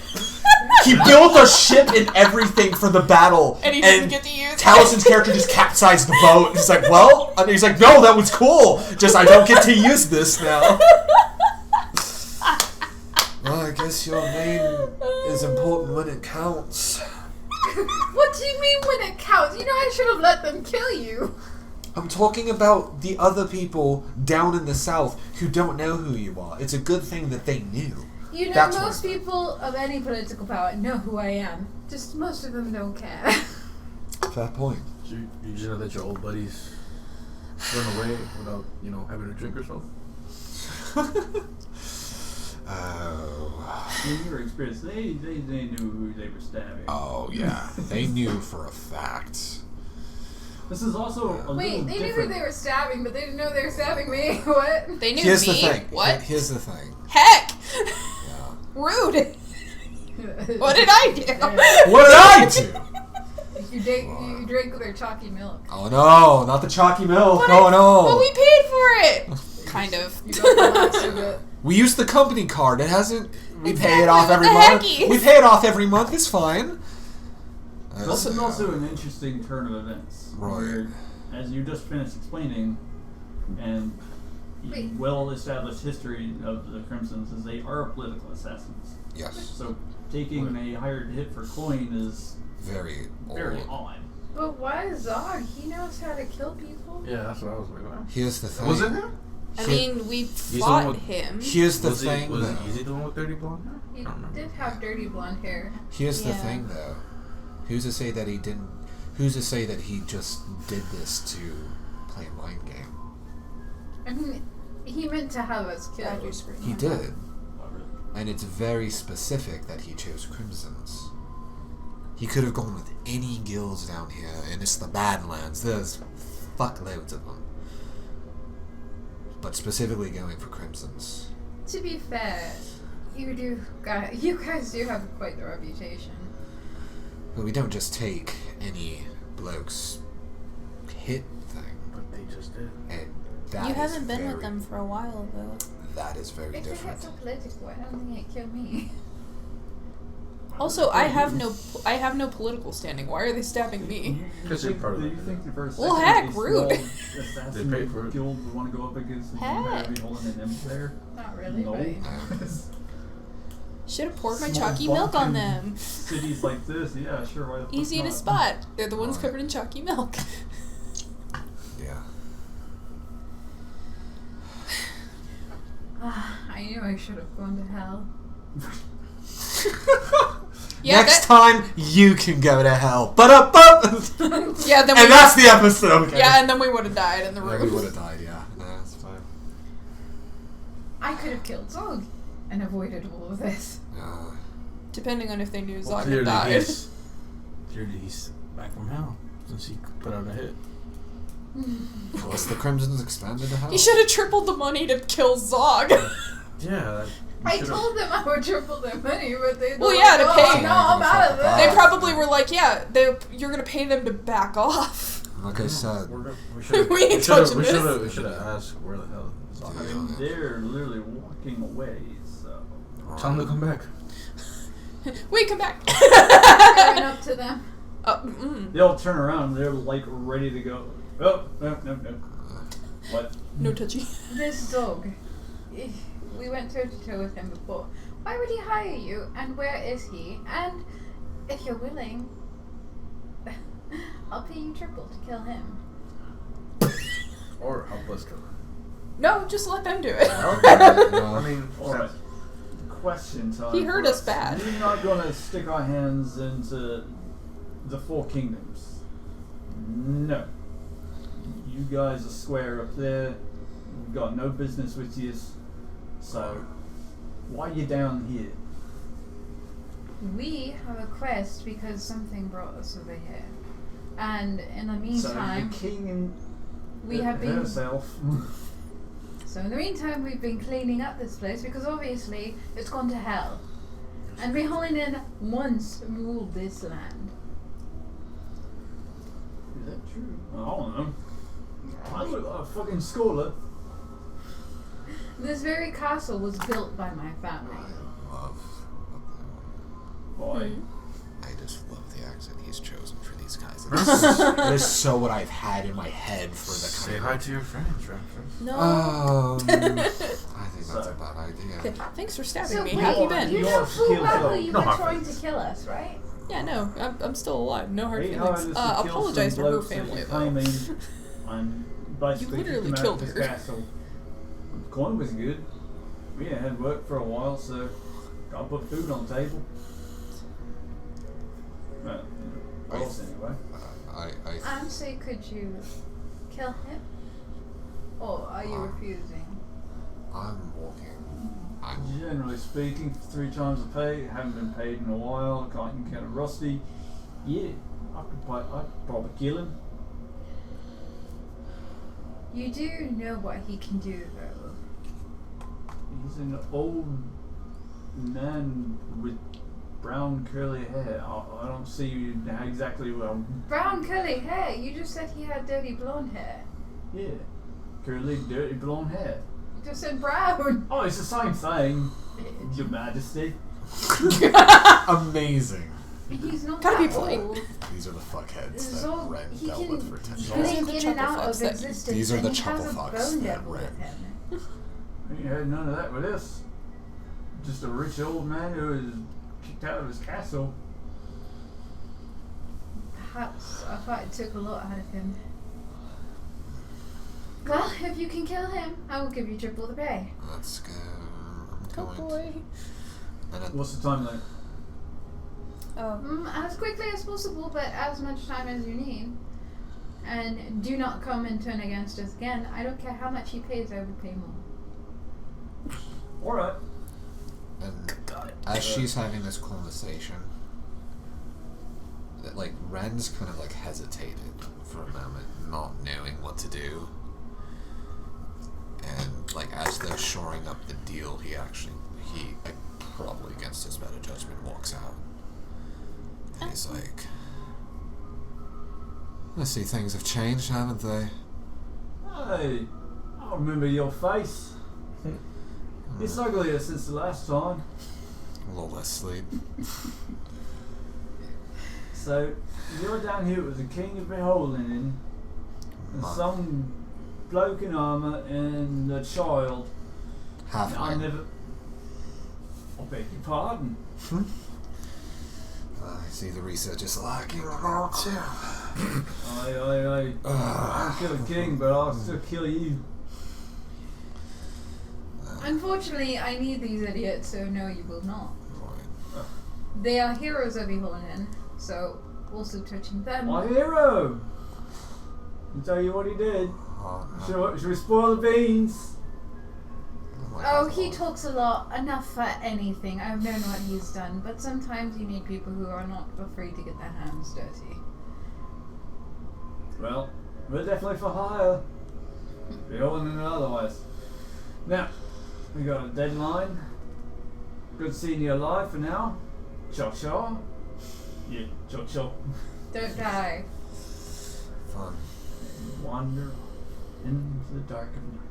A: He built a ship and everything for the battle,
F: And he didn't get to use it.
A: Talisin's character just capsized the boat. He's like, well, and he's like, no, that was cool. Just I don't get to use this now. Well, I guess your name is important when it counts.
D: What do you mean when it counts? You know I should have let them kill you.
A: I'm talking about the other people down in the south who don't know who you are. It's a good thing that they knew.
D: You know,
A: That's
D: most
A: what I
D: people of any political power know who I am. Just most of them don't care.
A: Fair point.
E: You just gonna let your old buddies run away without, having a drink or something?
A: Oh.
C: In your experience, they knew who they were stabbing.
A: Oh, yeah. They knew for a fact.
C: This is also a
D: Wait,
C: little
D: they knew who
C: different.
D: they were stabbing, but they didn't know they were stabbing me. What?
F: They knew
A: Here's
F: me.
A: the thing.
F: What?
A: Here's the thing.
F: Heck!
A: Yeah.
F: Rude. What did I do?
A: What did I do?
D: You drank their chalky milk.
A: Oh no, not the chalky milk.
F: But
A: Oh no.
F: But we paid for it. Kind of.
D: You got the last of it.
A: We use the company card. It hasn't. We pay
F: Exactly,
A: it off
F: what
A: every
F: the
A: month.
F: heckies?
A: We pay it off every month. It's fine.
C: This is also an interesting turn of events.
A: Right.
C: Where, as you just finished explaining, and
D: Wait.
C: well-established history of the Crimsons is they are political assassins.
A: Yes.
C: So taking a hired hit for coin is
A: Very old.
C: very odd.
D: But why Zog? He knows how to kill people.
E: Yeah, that's what I was like.
A: Here's the thing.
E: Was it him?
F: I mean, we
E: the
F: fought
E: one-
F: him.
A: Here's the
E: Was
A: thing.
E: he
A: though.
E: easy the one with dirty blonde hair?
D: He
E: I don't remember.
D: did have dirty blonde hair.
A: Here's the
F: Yeah.
A: thing, though. Who's to say that he didn't? Who's to say that he just did this to play a mind game?
D: I mean, he meant to have us killed.
F: Add your screen
A: He
F: on.
A: did. And it's very specific that he chose Crimson's. He could have gone with any guilds down here, and it's the Badlands. There's fuckloads of them. But specifically going for Crimson's.
D: To be fair, you guys do have quite the reputation.
A: But we don't just take any bloke's hit thing.
G: But they just did.
A: And that
F: You
A: is
F: haven't been with
A: very-
F: them for a while, though.
A: That is very
D: If it
A: different.
D: gets so political, I don't think it killed me.
F: Also, I have no political standing. Why are they stabbing me?
E: Because you're part of
C: Do
E: it.
C: you think the first
F: Well,
C: second
F: heck,
C: a
F: rude.
C: small assassin
E: They paid for it.
C: guild would want to go up against the
F: Heck.
C: Homebrewers holding an empire?
D: Not really,
C: No.
D: but
F: Should have poured my
C: Small
F: chalky milk on
C: Balkan
F: them.
C: Cities like this, yeah, sure. Why the fuck
F: Easy to
C: not?
F: spot. They're the ones
A: Right.
F: covered in chalky milk.
A: Yeah.
D: I knew I should have gone to hell.
F: Yeah,
A: Next time, you can go to hell. But
F: Yeah, then
A: and that's the episode. Okay.
F: Yeah, and then we would have died in the
A: Yeah, we would
F: room.
A: have died. Yeah, no, that's fine.
D: I could have killed Zog and avoided all of this.
F: Depending on if they knew Zog had
E: Clearly
F: died.
E: he's back from hell since he put out a hit.
A: Was the Crimson's expanded to hell?
F: He should have tripled the money to kill Zog.
E: Yeah.
D: I told them I would triple their money, but they
F: Well,
D: were
F: yeah,
D: like,
F: to
D: oh,
F: pay.
D: no, I'm out of this.
F: They probably were like, yeah, you're gonna pay them to back off.
A: Like I said,
F: We ain't touching this.
E: We should have asked where the hell is
C: I mean, they're literally walking away, so.
E: Tell him to come back.
F: Wait, come back.
D: Going up to them.
C: They all turn around and they're like ready to go. Oh, no. What?
F: No touchy.
D: This dog, we went toe to toe with him before. Why would he hire you? And where is he? And if you're willing, I'll pay you triple to kill him.
E: Or help us kill him.
F: No, just let them do it.
E: I mean,
C: Alright. Question time.
F: He hurt
C: for
F: us bad.
C: We're not gonna stick our hands into the Four Kingdoms. No. You guys are square up there. We've got no business with you. So, why are you down here?
D: We have a quest because something brought us over here. And in the
C: So,
D: meantime,
C: the king and
D: we have been.
C: herself.
D: So in the meantime, we've been cleaning up this place because obviously it's gone to hell. And we only once ruled this land.
C: Is that true? I don't know. I look like a fucking scholar.
D: This very castle was built by my family.
C: Boy.
A: I just love the accent he's chosen for these guys. It is so what I've had in my head for the
E: say
A: kind
E: hi to your friends, Raptors.
F: No.
A: I think that's a bad idea.
F: Okay, thanks for stabbing
D: So
F: me.
D: wait,
F: How have you been?
D: you know
C: Yours
D: full
C: kills
D: well
C: them.
D: you
E: No
D: were
E: hard
D: trying
E: feelings.
D: to kill us, right?
F: Yeah, no, I'm still alive. No hard
C: Ain't hard
F: feelings.
C: just to kill
F: Apologize to
C: some
F: her
C: blokes that
F: family,
C: you
F: though.
C: came in and basically
F: You literally
C: kicked them out
F: killed
C: of this
F: her.
C: castle. Corn was good. We ain't had work for a while, so gotta put food on the table. Well, us anyway.
D: And so could you kill him? Or are you refusing?
A: I'm walking.
C: Generally speaking, 3 times the pay. Haven't been paid in a while. Kind of rusty. Yeah, I'd probably kill him.
D: You do know what he can do, though.
C: He's an old man with brown curly hair. I don't see how exactly well.
D: Brown curly hair. You just said he had dirty blonde hair.
C: Yeah, curly, dirty blonde hair.
D: You just said brown.
C: Oh, it's the same thing, Your Majesty.
A: Amazing.
D: He's not
F: Gotta be
D: that
F: polite.
D: old.
A: These are the fuckheads that
D: Zog,
A: Ren
D: he
A: dealt
D: can
A: with for 10
F: These
A: years.
F: are
D: blink
F: the
D: in and
F: chuckle
D: out
F: fucks
D: of
F: that-
D: existence.
A: These are
D: and
A: the
D: he has
A: chuckle
D: a
A: fucks
D: bone
A: that
D: devil
A: Ren-
D: with him.
C: We ain't had none of that with us. Just a rich old man who was kicked out of his castle.
D: Perhaps I thought it took a lot out of him. Well, if you can kill him, I will give you triple the pay.
A: Let's go.
F: Oh boy.
A: And then,
C: What's the time like?
F: Oh.
D: As quickly as possible, but as much time as you need. And do not come and turn against us again. I don't care how much he pays, I will pay more.
C: Alright.
A: And as she's having this conversation, like Ren's kind of like hesitated for a moment, not knowing what to do. And like as they're shoring up the deal, he like, probably against his better judgment walks out. And he's like, I see things have changed, haven't they?
C: Hey, I remember your face. It's uglier since the last time.
A: A little less sleep.
C: So, you're down here with the king of beholding in, and some bloke in armour and a child.
A: Halfway.
C: I beg your pardon.
A: I see the researchers like you are too.
C: I'll kill the king, but I'll still kill you.
D: Unfortunately, I need these idiots, so no, you will not.
A: Right.
D: They are heroes of Ehonen, so also touching them.
C: My hero! I'll tell you what he did.
A: Oh, no.
C: Should we spoil the beans?
D: Oh, he talks a lot. Enough for anything. I've known what he's done, but sometimes you need people who are not afraid to get their hands dirty.
C: Well, we're definitely for hire. Beholding it otherwise. Now, we got a deadline. Good seeing you alive for now. Cha-cha. Yeah, cha-cha.
D: Don't die.
A: Fun.
C: Wander into the dark of night.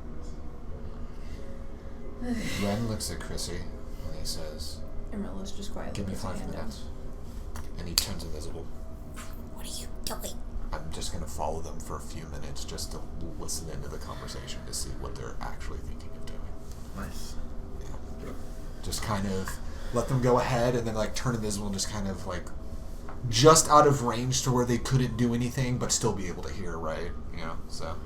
A: Ren looks at Chrissy and he says,
F: Imrilla's just quietly.
A: give me
F: puts her
A: 5
F: hand down.
A: minutes. And he turns invisible.
I: What are you doing?
A: I'm just going to follow them for a few minutes just to listen into the conversation to see what they're actually thinking of doing.
E: Nice.
A: Yeah. Just kind of let them go ahead and then like turn invisible and just kind of like just out of range to where they couldn't do anything but still be able to hear, right? You know, so.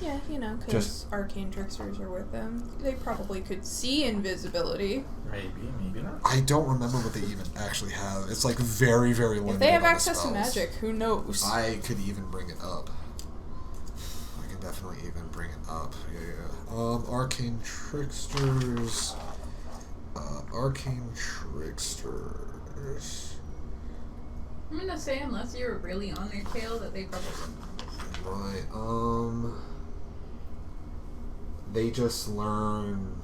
F: Yeah, you know, because
A: Just-
F: arcane tricksters are with them. They probably could see invisibility.
E: Maybe not.
A: I don't remember what they even actually have. It's like very, very limited.
F: If they have
A: on the
F: access to
A: spells.
F: magic, who knows?
A: I could even bring it up. I can definitely even bring it up. Yeah. Arcane tricksters. Arcane tricksters.
D: I'm gonna say, unless you're really on their tail, that they probably wouldn't.
A: Right. They just learn.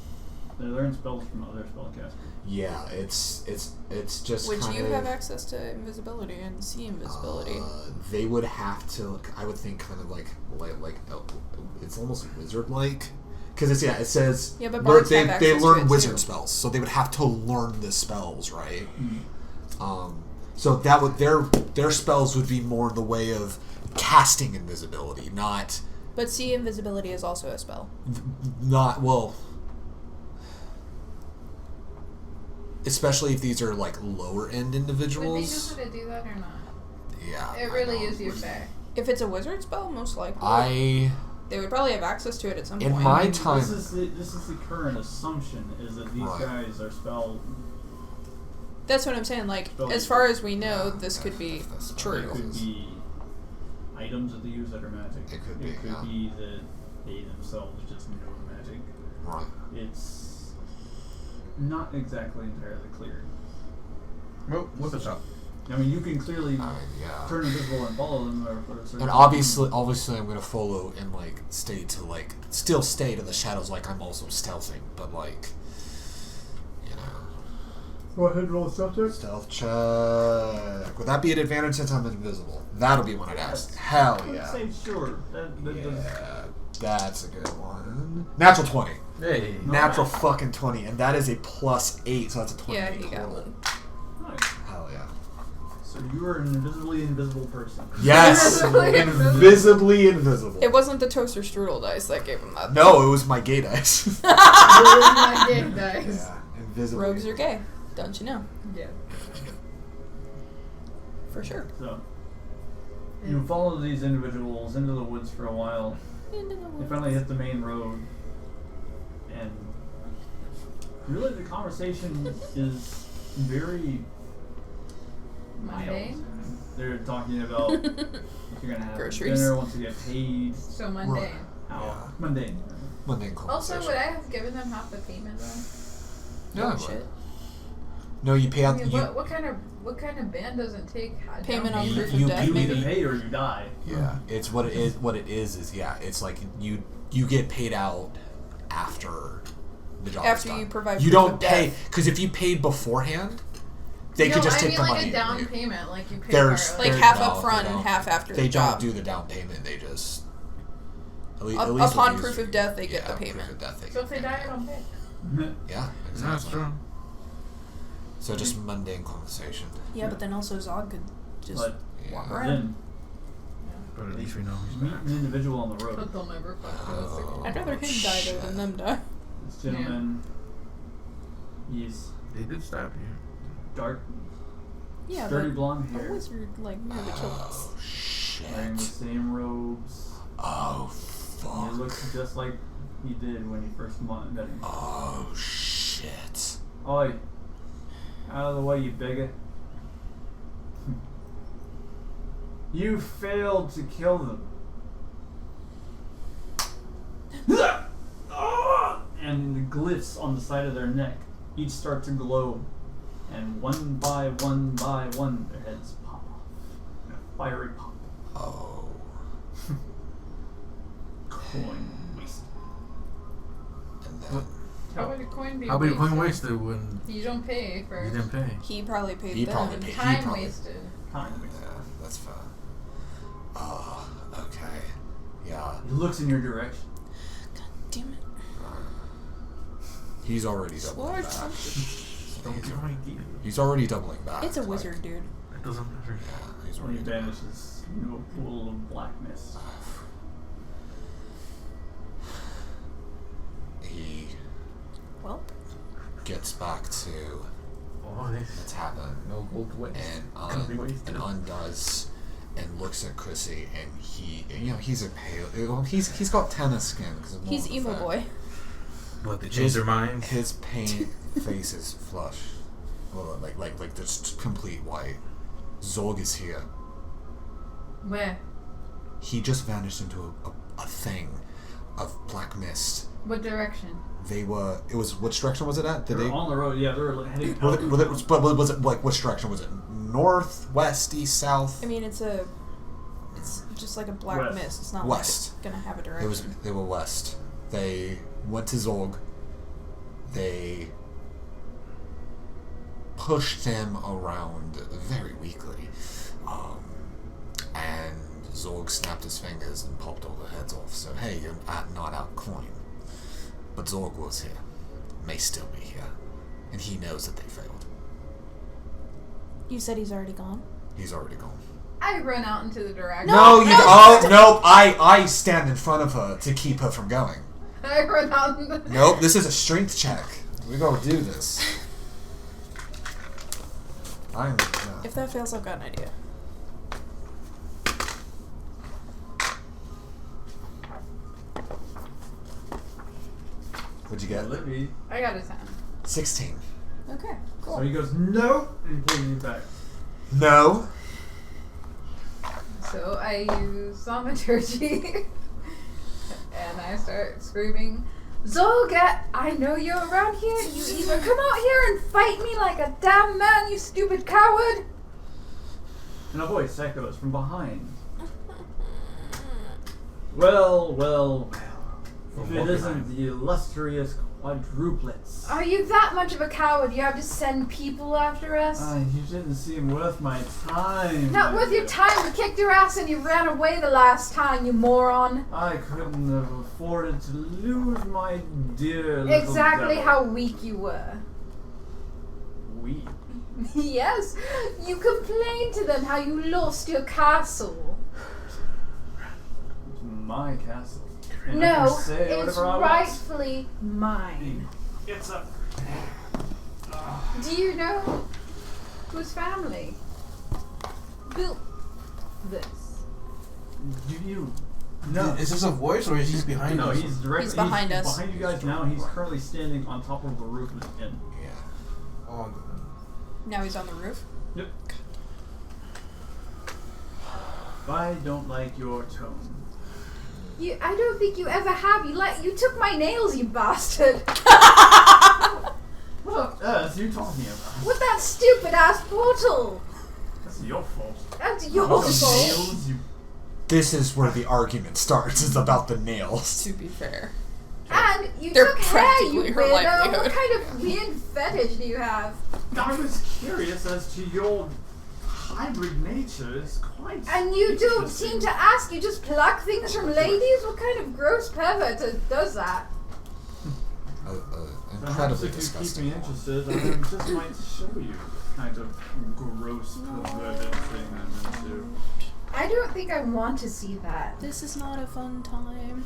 C: They learn spells from other spellcasters.
A: Yeah, it's just.
F: Would
A: kind
F: you
A: of,
F: have access to invisibility and see invisibility?
A: They would have to. I would think kind of like it's almost wizard-like. Because it says
F: Yeah, but bards have
A: they
F: access to
A: learn
F: it,
A: wizard
F: too.
A: spells, so they would have to learn the spells, right?
C: Mm-hmm.
A: So that would their spells would be more in the way of casting invisibility, not
F: But invisibility is also a spell.
A: well. Especially if these are like lower end
D: Would they know
A: individuals.
D: how to do that or not?
A: Yeah,
D: It
A: I
D: really
A: know.
D: is your say.
F: If it's a wizard spell, most likely. They would probably have access to it at some
A: In
F: point.
A: my time,
C: This is the current assumption is that these
A: Right.
C: guys are spell.
F: That's what I'm saying. Like,
C: Spell
F: as far
C: users.
F: as we know,
A: Yeah,
F: this could be
A: that's
F: true.
C: It could be items that they use that are magic.
A: It could be,
C: It could
A: yeah.
C: be that they themselves just know the magic.
A: right?
C: It's not exactly entirely clear.
E: Well, what's it up?
C: I mean, you can clearly
A: Yeah.
C: turn invisible and follow them, or for a certain.
A: And obviously, I'm gonna follow and like still stay to the shadows, like I'm also stealthing, but like, you know.
C: Go ahead and roll a stealth check.
A: Stealth check. Would that be an advantage since I'm invisible? That'll be one I'd ask. Hell
C: I would
A: yeah.
C: say sure. That does.
A: Yeah, that's a good one. Natural 20.
E: Hey.
A: Natural fucking 20, and that is a +8, so that's a 20
F: Yeah, you got
A: total.
F: one.
C: Nice.
A: Hell yeah.
C: So you are an invisibly invisible person.
A: Yes, invisibly invisible.
F: It wasn't the toaster strudel dice that gave him that.
A: No, it was my gay dice.
D: My game dice.
A: Yeah, invisibly.
F: Rogues are gay. Don't you know?
D: Yeah.
F: For sure.
C: So you follow these individuals into the woods for a while. They finally hit the main road, and really the conversation is very mild.
D: Mundane?
C: They're talking about if you're gonna have
F: Groceries.
C: dinner once you get paid.
D: So mundane.
A: Right.
C: How
A: Yeah.
C: mundane.
A: Mundane
D: Also,
A: conversation.
D: would I have given them half the payment though?
A: Yeah, I
F: Oh,
A: would.
F: shit.
A: No, you pay
D: I
A: out.
D: mean, what kind of ban doesn't take
F: Payment on
D: down
F: proof
A: You-
F: of death,
A: you
C: You either
F: maybe?
C: pay or you die.
A: Yeah, it's what it is. What it is yeah, it's like you get paid out after the job is
F: After
A: done.
F: you provide
A: You
F: proof
A: don't
F: of
A: pay
F: death.
A: because if you paid beforehand, they could just take the
D: like
A: money.
D: a down
A: and leave.
D: payment, like you pay
A: There's-
D: for
F: Like
A: They're-
F: half
A: no,
F: up front
A: they
F: and
A: don't.
F: half after
A: They
F: the
A: don't
F: job.
A: do the down payment. They just at least
F: Upon
A: with
F: proof
A: these-
F: of death, they get
A: yeah,
F: the
A: proof
F: payment.
A: of death, they
D: So
A: get
D: if they
A: the
D: die, I
A: payment.
D: don't pay.
A: Yeah,
E: That's
A: exactly.
E: true.
A: So just mundane conversation.
F: Yeah, but then also Zog could just
C: But
F: walk
A: Yeah.
F: around.
C: then
E: But at least we know he's
C: you meet
E: back.
C: an individual on the road.
D: But they'll never
A: Oh,
F: I'd rather him die though than them die.
C: This gentleman, he's
E: They did stab you.
C: dark,
F: Yeah,
C: sturdy
F: but
C: blonde
F: a
C: hair,
F: wizard like nearly killed us.
A: Oh
C: wearing the
A: shit!
C: same robes.
A: Oh
C: He
A: fuck!
C: looks just like he did when he first met him.
A: Oh shit!
C: Oi, out of the way, you beggar. You failed to kill them. And the glyphs on the side of their neck each start to glow, and one by one, their heads pop off. In a fiery pop.
A: Oh.
C: Coin wasted.
A: And then
D: How would a coin be
E: How would a coin
D: wasted?
E: wasted when
D: You don't pay for
E: you didn't pay?
F: He probably paid
A: He
F: them.
A: probably paid.
D: time
A: probably-
D: wasted.
C: Time wasted.
A: Yeah, that's fair. Oh, okay. Yeah.
C: He looks in your direction.
F: Damn it.
A: He's already doubling
F: Lord,
A: back.
E: Don't give my deal.
A: He's already doubling back.
F: It's a
A: like,
F: wizard, dude.
E: It doesn't matter.
A: Yeah, he's
C: And
A: already
C: he
A: doubling back.
C: vanishes into a pool of black mist.
A: He
F: Well,
A: gets back to
E: Oh,
A: the
E: this
A: tavern
E: no gold waste.
A: and
E: Gonna be wasted.
A: undoes and looks at Chrissy, and he's a pale. He's got tanner skin because
F: he's emo boy.
E: What, they changed their mind?
A: His paint face is flush, well, like just complete white. Zorg is here.
D: Where?
A: He just vanished into a thing of black mist.
D: What direction?
A: They were. It was. Which direction was it at? Did
C: They
A: they?
C: were on the road, yeah, they were heading
A: Was
C: out.
A: it, but was it like which direction was it? North, west, east, south?
F: I mean, it's just like a black
C: West.
F: mist. It's not
A: West.
F: like it's gonna have a
A: It
F: direction.
A: was. They were west. They went to Zorg. They pushed him around very weakly, and Zorg snapped his fingers and popped all the heads off. So hey, you're not out coin. But Zorg was here, may still be here, and he knows that they failed.
F: You said he's already gone.
A: He's already gone.
D: I run out into the direction.
A: Nope. I stand in front of her to keep her from going.
D: I run out in the...
A: Nope, this is a strength check. We gotta do this. I'm.
F: If that fails, I've got an idea.
A: What'd you get?
C: Libby.
D: I got a 10.
A: 16.
F: Okay, cool.
C: So he goes, no, and he pulls you back.
A: No.
D: So I use thaumaturgy. And I start screaming, Zolga, I know you're around here. You either come out here and fight me like a damn man, you stupid coward.
C: And a voice echoes from behind. Well. If it isn't the illustrious quadruplets.
D: Are you that much of a coward you have to send people after us?
C: You didn't seem worth my time.
D: Not worth your time. We kicked your ass and you ran away the last time, you moron.
C: I couldn't have afforded to lose my dear little
D: Exactly
C: devil.
D: how weak you were.
C: Weak.
D: Yes, you complained to them how you lost your castle.
C: It's my castle. And I
D: No,
C: can say
D: it's
C: whatever I want.
D: rightfully mine.
C: It's a.
D: Do you know whose family built this?
C: Do you? No.
E: Is this a voice or is he behind
C: No,
E: us?
C: he's directly
F: He's behind us.
C: Behind you guys now. He's currently standing on top of the roof of the inn.
A: Yeah.
E: Oh,
F: Now he's on the roof.
C: Yep. I don't like your tone.
D: I don't think you ever have. You took my nails, you bastard.
C: What on earth are you talking about?
D: With that stupid ass portal.
C: That's your fault.
D: That's your
C: Your
D: fault.
C: nails, you...
A: This is where the argument starts. It's about the nails.
F: To be fair.
D: And you
F: They're
D: took hair,
F: practically
D: you
F: her
D: weirdo.
F: livelihood.
D: What kind of weird fetish do you have?
C: I was curious as to your hybrid nature. It's quite.
D: And you don't
C: interesting.
D: seem to ask. You just pluck things from ladies. What kind of gross pervert does that?
C: Perhaps
A: Incredibly
C: if you keep
A: disgusting.
C: me interested, I just might show you the kind of gross perverted thing I'm into.
D: I don't think I want to see that.
F: This is not a fun time.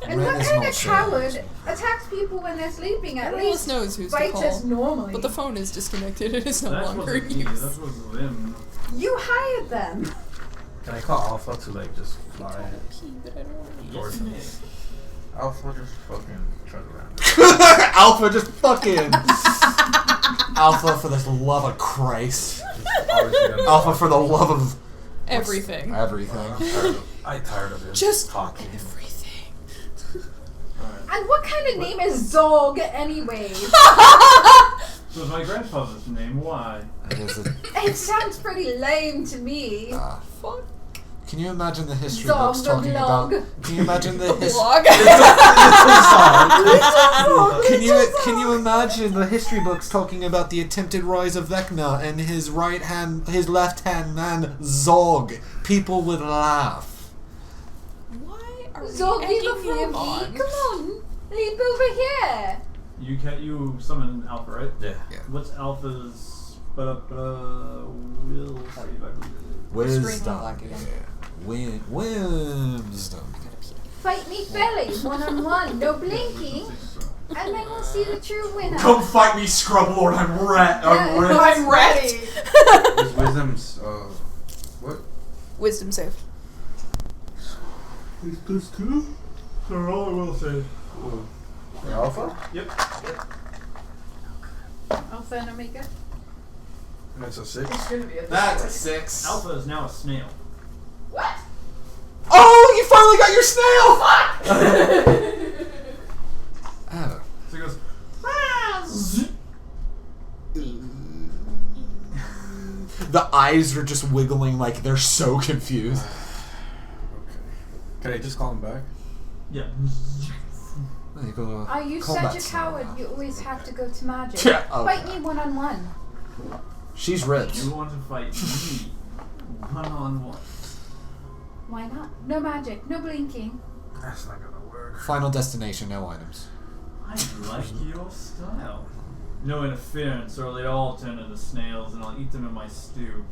D: And
A: Red
D: what
A: is
D: kind
A: not
D: of
A: shade.
D: coward attacks people when they're sleeping? At
F: Everyone
D: least
F: knows who's to
D: bites us
F: call.
D: normally.
F: But the phone is disconnected. It is no
C: That
F: longer
C: wasn't
F: in
C: me,
F: use.
C: that was them.
D: You hired them.
E: Can I call Alpha to like just
F: I
E: fly
F: told P, but I don't want to
E: towards him? Alpha just fucking turn around.
A: Alpha, just fucking. Alpha, for the love of Christ. Alpha, for the love of
F: everything.
A: everything.
E: I'm tired of him.
F: Just
E: talking.
F: everything.
D: And what kind of name is Zog anyway?
C: So it's my grandfather's name, why?
D: It sounds pretty lame to me.
F: Fuck.
A: Can you imagine the history
D: Zog
A: books
D: the
A: talking
D: blog.
A: about? Can you imagine the history?
F: Vlog.
A: Can you imagine the history books talking about the attempted rise of Vecna and his left hand man Zog? People would laugh.
F: Why are we
D: Zog, leave
F: egging him
D: me.
F: on?
D: Come on, leap over here.
C: You summoned Alpha, right?
E: Yeah.
C: What's Alpha's will save, I believe.
A: Wisdom.
F: Black again.
A: Wisdom.
D: Fight me fairly, 1-on-1, no blinking, and then we'll see the true winner.
A: Come fight me, Scrub Lord. I'm red.
F: I'm wrecked.
E: His wisdom's what?
F: Wisdom save.
C: Is this two? They're all I will say.
E: Alpha?
C: Yep.
D: Alpha and Omega.
E: That's a 6.
B: It's gonna be a
A: That's a 6.
C: Alpha is now a snail.
D: What?
A: Oh, you finally got your snail! Oh.
C: So he goes,
A: The eyes are just wiggling like they're so confused.
E: Okay. Can I just call him back?
C: yeah.
A: There you go.
D: Are you
A: Combat
D: such a
A: snail
D: coward?
A: now.
D: You always have to go to magic.
A: Yeah, okay.
D: Fight me 1-on-1.
A: She's ripped.
C: You want to fight me one-on-one.
D: Why not? No magic, no blinking.
E: That's not gonna work.
A: Final destination, no items.
C: I like your style. No interference, or they all turn into snails, and I'll eat them in my stew.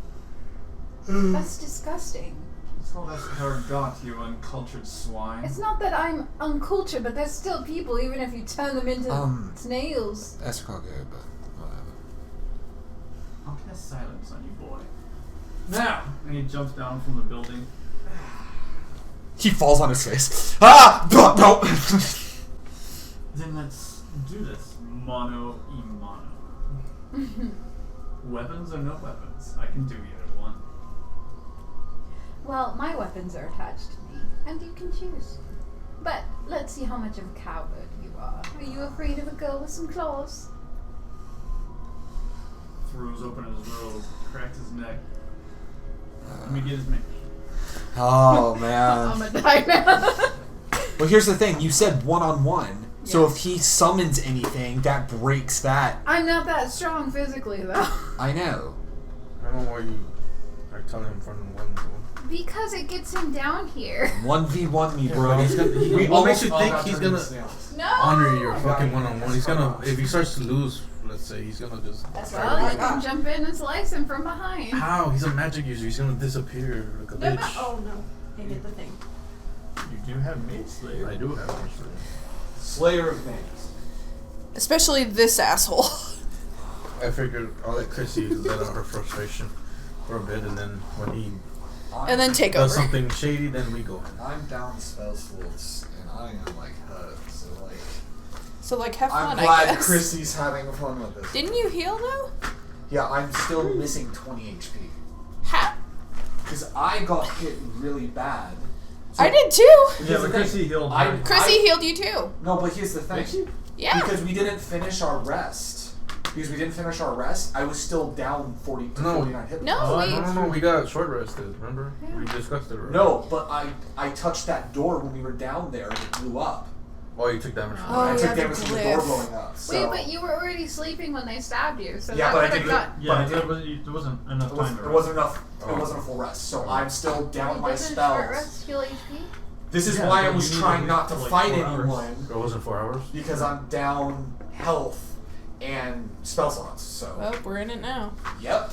D: That's disgusting.
C: That's called escargot, you uncultured swine.
D: It's not that I'm uncultured, but there's still people, even if you turn them into snails.
A: Escargot, but whatever.
C: I'll cast silence on you, boy. Now! And he jumps down from the building.
A: He falls on his face. Ah! No!
C: Then let's do this. Mono e mono. Weapons or no weapons? I can do either one.
D: Well, my weapons are attached to me, and you can choose. But let's see how much of a coward you are. Are you afraid of a girl with some claws?
C: Throws open his robe, cracks his neck. Let me get his name.
A: Oh, man.
D: I'm gonna die now.
A: Well, here's the thing. You said 1-on-1. So if he summons anything, that breaks that.
D: I'm not that strong physically, though.
A: I know.
E: I don't know why you are telling him from 1-1.
D: Because it gets him down here.
A: 1v1 me,
E: But
A: bro.
E: he's gonna,
A: We
E: what makes
A: almost
E: you
A: all
E: think
A: got
E: he's
A: turned
E: gonna
A: into snails.
D: No!
E: honor your fucking 1-on-1? He's gonna, if he starts to lose, let's say, he's gonna just.
D: Well, you can jump in and slice him from behind.
E: How? He's a magic user. He's gonna disappear like a bitch.
B: Oh no, I get the thing.
C: You do have Mage Slayer.
E: I do have actually.
A: Slayer of names.
F: Especially this asshole.
E: I figured I'll let Chrissy let out her frustration for a bit, and then when he
F: And then take
E: does
F: over.
E: something shady, then we go.
A: I'm down spell slots, and I am like hurt, so like.
F: So like, have
A: I'm
F: fun, I
A: glad
F: guess.
A: Chrissy's having fun with this.
F: Didn't you heal though?
A: Yeah, I'm still missing 20 HP.
F: Ha!
A: Because I got hit really bad.
F: I did too.
C: Yeah, but Chrissy healed
A: I-
C: her.
F: Chrissy healed you too.
A: No, but here's the thing.
C: Did she?
F: Yeah.
A: Because we didn't finish our rest. I was still down 40 to 49 hit points.
F: No,
E: We got short rested. Remember?
D: Yeah.
E: We discussed it. Already.
A: No, but I touched that door when we were down there and it blew up.
E: Oh, you took damage from
F: Oh,
E: it.
A: I
F: yeah,
A: took
F: the
A: damage from the
F: glyph.
A: door blowing up. So.
D: Wait, but you were already sleeping when they stabbed you, so
A: Yeah,
D: that
A: but I
D: would have
A: didn't-
D: got.
C: Yeah, there wasn't enough time to
A: It
C: rest.
A: wasn't enough.
E: Oh.
A: It wasn't a full rest. So I'm still down
D: Wait,
A: my
D: doesn't
A: spells.
D: short rest heal HP?
A: This is
C: Yeah,
A: why I
C: but
A: was
C: you need
A: trying
C: at
A: not to
C: least, like,
A: fight
C: 4 hours.
A: anyone
E: It wasn't 4 hours.
A: because I'm down health and spell slots. So
F: Oh, we're in it now.
A: yep.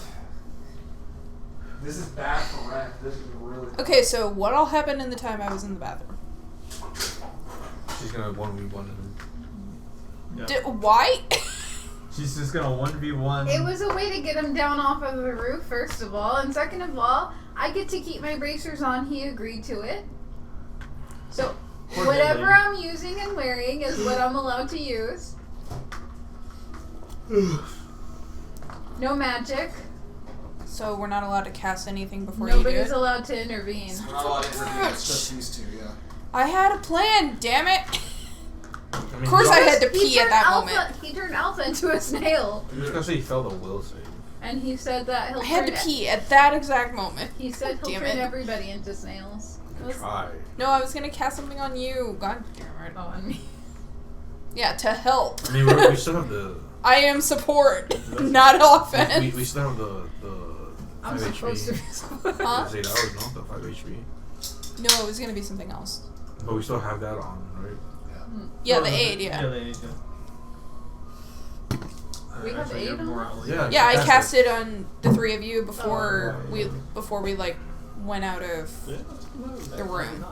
A: This is bad for Wreck. This is really bad.
F: Okay, so what all happened in the time I was in the bathroom?
E: She's gonna 1v1 him.
C: Yeah.
F: Why?
C: She's just gonna 1v1.
D: It was a way to get him down off of the roof, first of all, and second of all, I get to keep my bracers on. He agreed to it. So,
C: Poor
D: whatever
C: lady.
D: I'm using and wearing is what I'm allowed to use. No magic.
F: So we're not allowed to cast anything before
D: Nobody's
F: you do it?
D: allowed to intervene.
A: We're not allowed to intervene. It's just these two. Yeah.
F: I had a plan, damn it!
E: I mean,
F: Of course I had to pee at that
D: Alpha,
F: moment.
D: He turned Alpha into a snail,
E: I'm just gonna say he failed a will save.
D: and he said that he'll
F: I had to
D: turn.
F: pee at that exact moment.
D: He said he'll
F: Damn
D: turn
F: it.
D: everybody into snails.
E: Try.
F: No, I was gonna cast something on you. God damn it.
D: Oh, on me.
F: Yeah, to help.
E: I mean, we still have the.
F: I am support, not offense.
E: We still have the
D: I'm
E: 5
D: supposed to
E: HP.
D: be supported.
F: Huh?
E: It's 8 hours, no? The 5 HP.
F: No, it was gonna be something else.
E: But we still have that on, right?
F: Yeah,
C: Oh,
F: the aid,
C: Yeah,
F: yeah.
C: the aid, yeah.
D: We have
C: Actually,
D: aid
C: you're
D: on
C: more
D: that?
C: out-
E: Yeah.
F: Yeah, I
E: Cast
F: cast it on the three of you before
C: Oh,
F: we like went out of the room.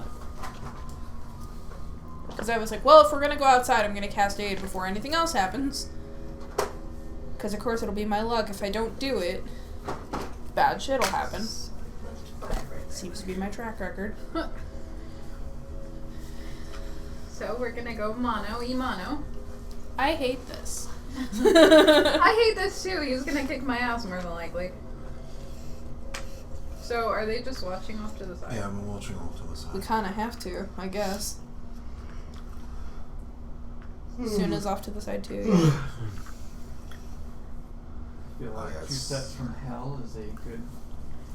F: Because I was like, well, if we're gonna go outside, I'm gonna cast aid before anything else happens. Because of course it'll be my luck if I don't do it. Bad shit'll happen. Seems to be my track record.
D: So we're gonna go mono, mono.
F: I hate this.
D: I hate this too. He's gonna kick my ass more than likely. So are they just watching off to the side?
G: Yeah, I'm watching off to the side.
F: We kind of have to, I guess. Suna's off to the side too. Yeah.
C: I feel like
G: Oh, yeah,
C: 2
G: it's-
C: Steps from Hell is a good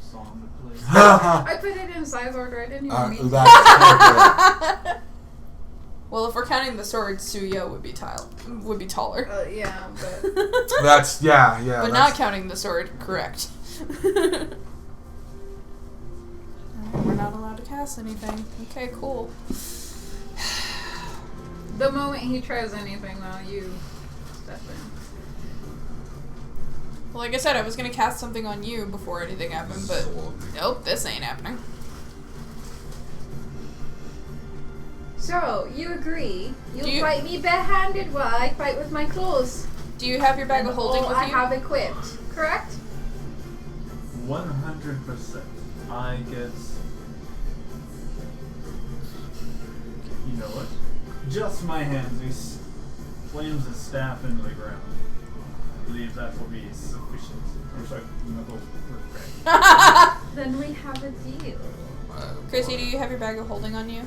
C: song to play.
D: I put it in size order. I didn't even mean.
F: Well, if we're counting the swords, Suya would be taller.
D: Yeah, but
G: That's yeah.
F: But not counting the sword, correct. Alright, we're not allowed to cast anything. Okay, cool.
D: the moment he tries anything, though, you step in.
F: Well, like I said, I was gonna cast something on you before anything happened, but nope, this ain't happening.
D: So you agree?
F: Do
D: You'll
F: you-
D: fight me barehanded while I fight with my claws.
F: Do you have your bag of holding
D: all
F: with
D: I
F: you?
D: have equipped, correct?
C: 100%. I guess. You know what? Just my hands. He slams his staff into the ground. I believe that will be sufficient. Or sorry, knuckle with Greg.
D: Then we have a deal.
F: Chrissy, do you have your bag of holding on you?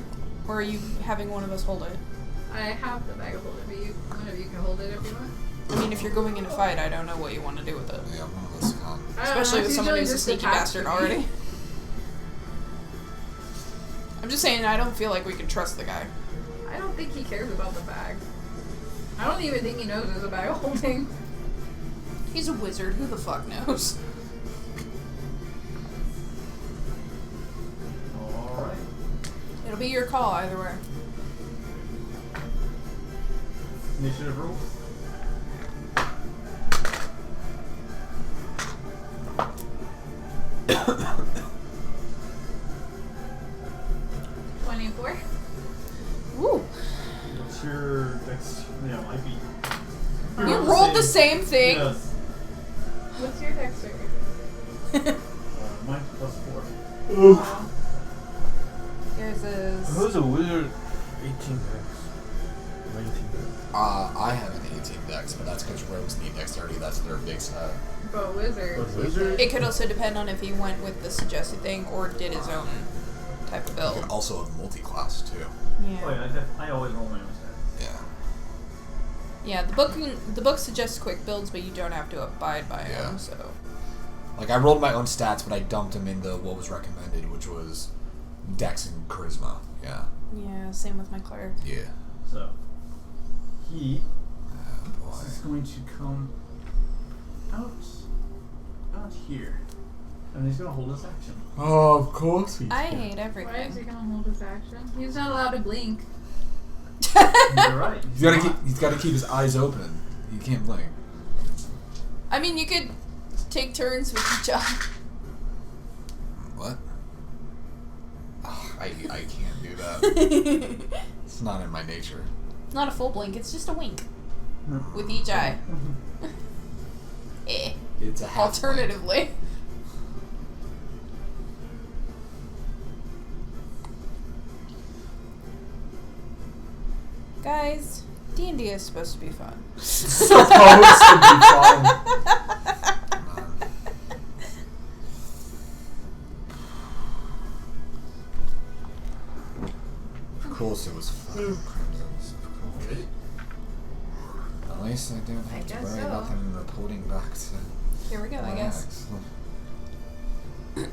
F: Or are you having one of us hold it?
D: I have the bag of holding, but one of you can hold it if you want.
F: I mean, if you're going in a fight, I don't know what you want to do with it.
A: Yeah, one of us can't.
D: I don't know,
F: Especially
D: it's
F: with someone
D: usually
F: who's a
D: just
F: sneaky
D: attached
F: bastard
D: to me.
F: already. I'm just saying, I don't feel like we can trust the guy.
D: I don't think he cares about the bag. I don't even think he knows there's a bag of holding.
F: He's a wizard. Who the fuck knows?
C: Alright.
F: It'll be your call either way.
C: Initiative roll.
F: Woo!
C: What's your dex? Yeah, might be.
F: We rolled the same thing.
C: Yes.
D: What's your dexterity?
C: Mine's +4.
D: Wow.
F: Yours is.
E: Who's a weird 18 dex? 19 dex.
A: I have an 18 dex, but that's because rogues need dexterity. That's their big stat.
D: But wizard.
E: But wizard?
F: It could also depend on if he went with the suggested thing or did his own type of
A: You
F: build.
A: can also have multi-class too.
C: Oh
F: Yeah.
C: yeah, I always roll my own stats.
A: Yeah.
F: Yeah, the book suggests quick builds, but you don't have to abide by
A: Yeah.
F: them. So
A: Like, I rolled my own stats, but I dumped them into what was recommended, which was Dex and Charisma. Yeah.
F: yeah, same with my cleric.
A: Yeah.
C: So he
A: Oh,
C: is
A: boy.
C: going to come out here, and he's going to hold his action.
E: Oh, of course he's
F: I
E: here.
F: hate
D: Why is he
F: everything.
D: gonna hold his action? He's not allowed to blink.
C: You're right.
A: He's got to keep his eyes open. He can't blink.
F: I mean, you could take turns with each other.
A: What? Oh, I can't do that. It's not in my nature.
F: Not a full blink, it's just a wink with each eye. Eh.
A: It's a half
F: Alternatively. Guys, D&D is supposed to be fun.
A: Supposed to be fun. Of course it was fun. Of course. At least I don't have to
D: guess
A: worry
D: so.
A: about them reporting back to
F: Here we go, I guess.
A: Max.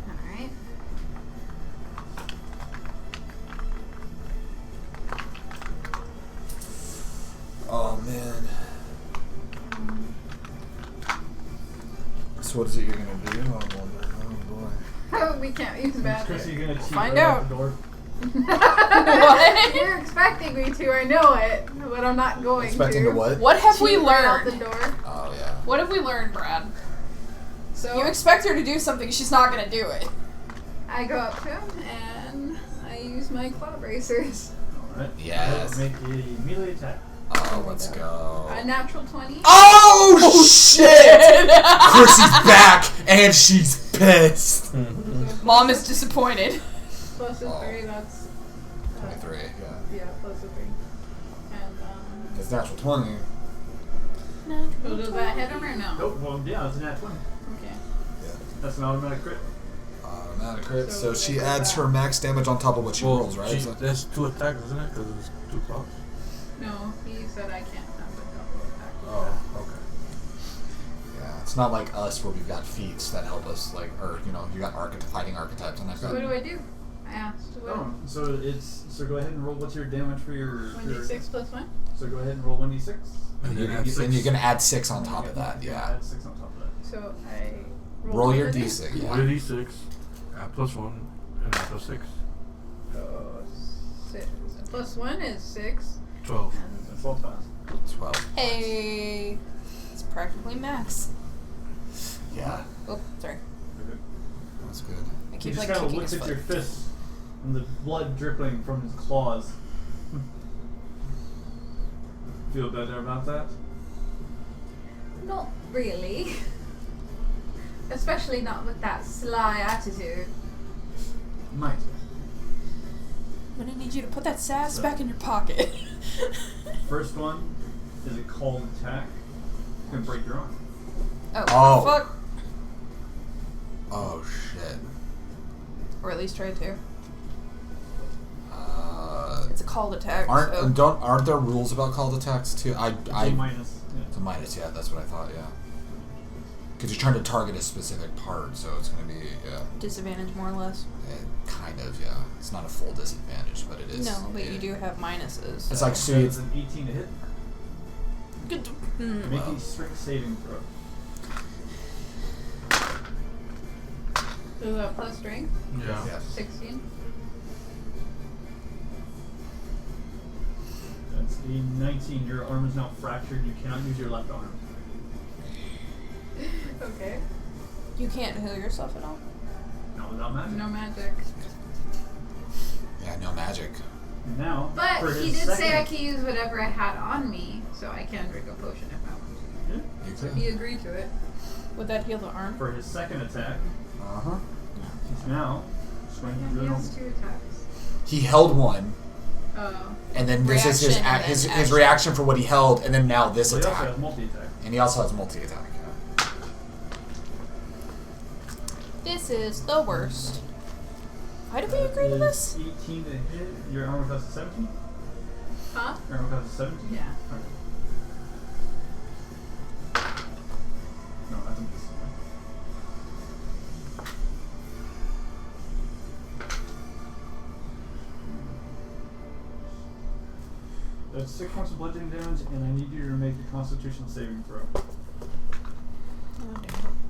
D: Alright.
A: Oh man. So what is it you're gonna do? I wonder. Oh boy.
D: We can't use magic.
C: Chris, you're going to cheat
F: Find
C: right
F: out.
C: out the door.
F: What?
D: You're expecting me to, I know it, but I'm not going
A: Expecting
D: to.
A: to what?
F: What have we
D: Cheat right out
F: learned?
D: the door.
A: Oh yeah.
F: What have we learned, Brad?
D: So
F: You expect her to do something, she's not gonna do it.
D: I go up to him and I use my claw bracers.
C: Alright.
A: Yes.
C: Make a melee attack.
A: Oh, let's go.
D: A natural 20.
A: Oh shit! Chrissy's back and she's pissed.
F: Mom is disappointed.
D: Plus a
A: Oh.
D: 3, that's
A: 23. Yeah.
D: yeah, plus a 3. And
A: It's natural 20.
D: so does that hit him or no?
C: Nope, well, yeah, it's a nat 20.
D: Okay.
C: That's an automatic crit.
A: Automatic crit. So
D: So
A: she
D: they go
A: adds
D: back.
A: her max damage on top of what she
E: Well,
A: rolls, right? So-
E: There's 2 attacks, isn't it? Because it's 2 claws.
D: No, he said I can't have a double attack.
A: Oh, okay. Yeah, it's not like us where we've got feats that help us, like, or you know, you got fighting archetypes and that
D: So
A: kind
D: what
A: of.
D: do I do? I asked. What?
C: Oh, so go ahead and roll. What's your damage for your?
D: 1d6 plus 1?
C: So go ahead and roll 1d6.
A: And you're,
E: then
A: gonna,
E: add
A: and you're
E: 6.
A: gonna add 6 on top of that, yeah.
C: Add 6 on top of that.
D: So I
A: Roll your
D: 1d6.
A: d6,
E: Roll
A: yeah.
E: your d6, add +1, and add +6.
D: So 6. Plus 1 is 6.
E: 12.
D: And
C: That's 12 times.
A: 12.
F: Hey, it's practically max.
A: Yeah,
F: Oh, sorry.
A: that's good.
F: I
C: He
F: keep
C: just
F: like
C: kind of
F: kicking
C: looks
F: his
C: at
F: foot.
C: your fist and the blood dripping from his claws. Feel better about that?
D: not really. Especially not with that sly attitude.
C: Might.
F: I'm gonna need you to put that sass back in your pocket.
C: First one is a called attack. It's gonna break your arm.
F: Oh, fuck.
A: Oh shit.
F: Or at least try to. It's a called attack.
A: Aren't
F: so.
A: aren't there rules about called attacks too?
C: It's a minus.
A: It's a minus, yeah. That's what I thought, yeah. Because you're trying to target a specific part, so it's gonna be
F: Disadvantage more or less.
A: kind of, yeah. It's not a full disadvantage, but it is.
F: No, but
A: yeah.
F: you do have minuses.
A: It's like
C: So
A: so
C: it's an 18 to hit.
F: Good.
C: Make a strict saving throw.
D: So that plus strength?
E: Yeah.
A: Yeah.
D: 16.
C: That's a 19. Your arm is now fractured. You cannot use your left arm.
D: Okay.
F: You can't heal yourself at all.
C: Not without magic.
D: No magic.
A: Yeah, no magic.
C: Now,
D: But
C: for
D: he
C: his
D: did say I
C: second-
D: could use whatever I had on me, so I can drink a potion if I want
C: Yeah.
A: You
D: to.
A: could.
D: He agreed to it.
F: Would that heal the arm?
C: For his second attack,
A: Uh-huh.
C: he's now just going to
D: Yeah,
C: do
D: he
C: it
D: has 2 attacks.
A: He held one,
D: Oh.
A: and then this is his
F: Reaction and
A: his,
F: then
A: his
F: action.
A: reaction for what he held, and then now this
C: Well, he also
A: attack.
C: has multi-attack.
A: And he also has multi-attack.
F: This is the worst. Why did we agree to this?
C: 18 to hit. Your armor class is 17.
D: Huh?
C: Armor class is 17?
D: Yeah.
C: Okay. No, that's a miss. That's 6 points of bludgeoning damage, and I need you to make a Constitution saving throw.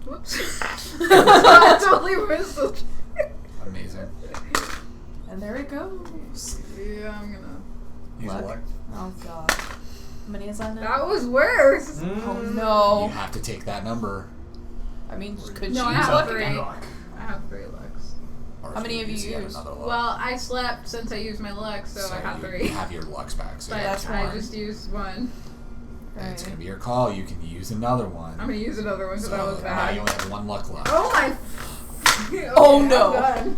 D: Whoops. I totally missed it.
A: Amazing.
F: And there it goes.
D: Yeah, I'm gonna.
A: Use
F: Luck.
A: luck.
F: Oh god. How many is that now?
D: That was worse.
F: Oh
A: You
F: no.
A: have to take that number.
F: I mean, could
D: No,
F: she
D: I
F: use
D: have
F: luck
D: 3.
F: again?
D: I have 3 lucks.
A: Or
F: How
A: if
F: many
A: you
F: have you
A: use yet
F: used?
A: another luck.
D: Well, I slept since I used my luck, so I have
A: you
D: 3.
A: have your lucks back. So
D: But
A: you have
D: I
A: one.
D: just used 1.
A: It's gonna be your call. You can use another one.
D: I'm gonna use another one because that was
A: now
D: bad.
A: you only have 1 luck left.
D: Oh my.
F: Oh,
D: Okay,
F: no.
D: I'm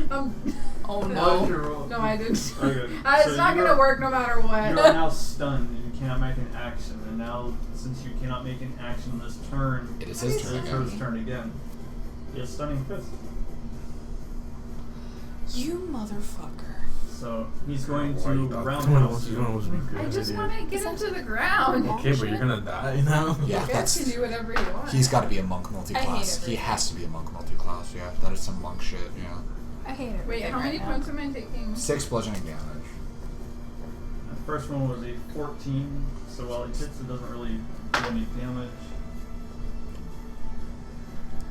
D: done.
F: Oh
C: What
F: no.
C: was your roll?
D: No, I didn't.
C: Okay.
D: It's
C: So
D: not
C: you
D: gonna
C: are-
D: work no matter what.
C: You are now stunned, and you cannot make an action. And now, since you cannot make an action this turn,
A: It is his turn
C: it's
A: again.
C: his turn again. He has stunning fist.
F: You motherfucker.
C: So he's going
G: Why you
C: to
G: not-
C: roundhouse
G: You
C: you.
G: know what's a good
D: I just
G: idea.
D: want to get him to the ground.
G: Okay, but you're gonna die now.
A: Yeah,
D: You guys
A: that's.
D: can do whatever you want.
A: He's got to be a monk
F: I hate
A: multi-class. He
F: everything.
A: has to be a monk multi-class. Yeah, that is some monk shit. Yeah.
F: I hate it.
D: Wait, how many points am I taking?
A: 6 bludgeoning damage.
C: The first one was a 14, so while it hits, it doesn't really do any damage.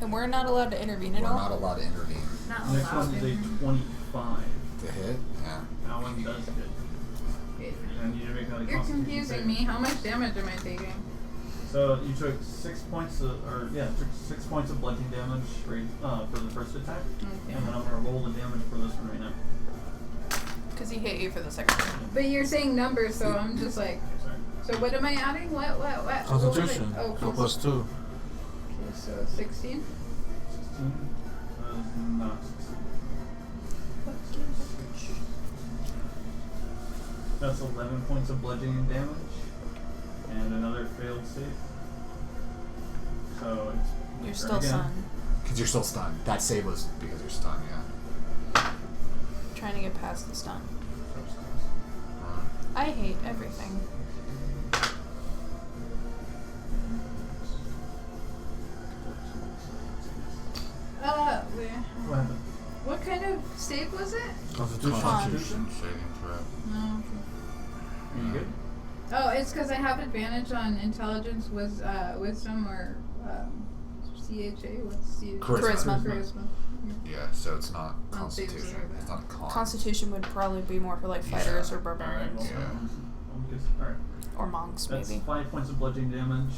F: And we're not allowed to intervene
A: We're
F: at all?
A: not allowed to intervene.
D: Not
C: The next
D: allowed
C: one is a
D: to.
C: 25.
A: To hit? Yeah.
C: That one does hit. And I need to make another
D: You're
C: Constitution
D: confusing
C: save.
D: me. How much damage am I taking?
C: So you took 6 points of, took 6 points of bludgeoning damage for the first attack,
D: Okay.
C: and then I'm gonna roll the damage for this one right now.
F: Because he hit you for the second time.
D: But you're saying numbers, so I'm just like.
C: Sorry.
D: So what am I adding? What?
E: Constitution.
D: Oh,
E: So plus 2.
D: Okay, so 16.
C: 16. Not 16. That's 11 points of bludgeoning damage, and another failed save. So it's
F: You're
C: turn
F: still
C: again.
F: stunned.
A: Because you're still stunned. That save was because you're stunned, yeah.
F: Trying to get past the stun. I hate everything.
D: Wait.
C: What happened?
D: What kind of save was it?
E: Constitution.
C: Constitution?
A: saving throw.
D: No.
C: Are you good?
D: Oh, it's because I have advantage on intelligence, wisdom, or CHA. What's CHA?
F: Charisma.
D: Charisma.
A: Yeah, so it's not
D: Not saves
A: constitution.
D: like that.
A: It's not con.
F: Constitution would probably be more for like fighters or
C: Alright,
F: barbarians.
C: Alright.
F: Or monks,
C: That's
F: maybe.
C: 5 points of bludgeoning damage,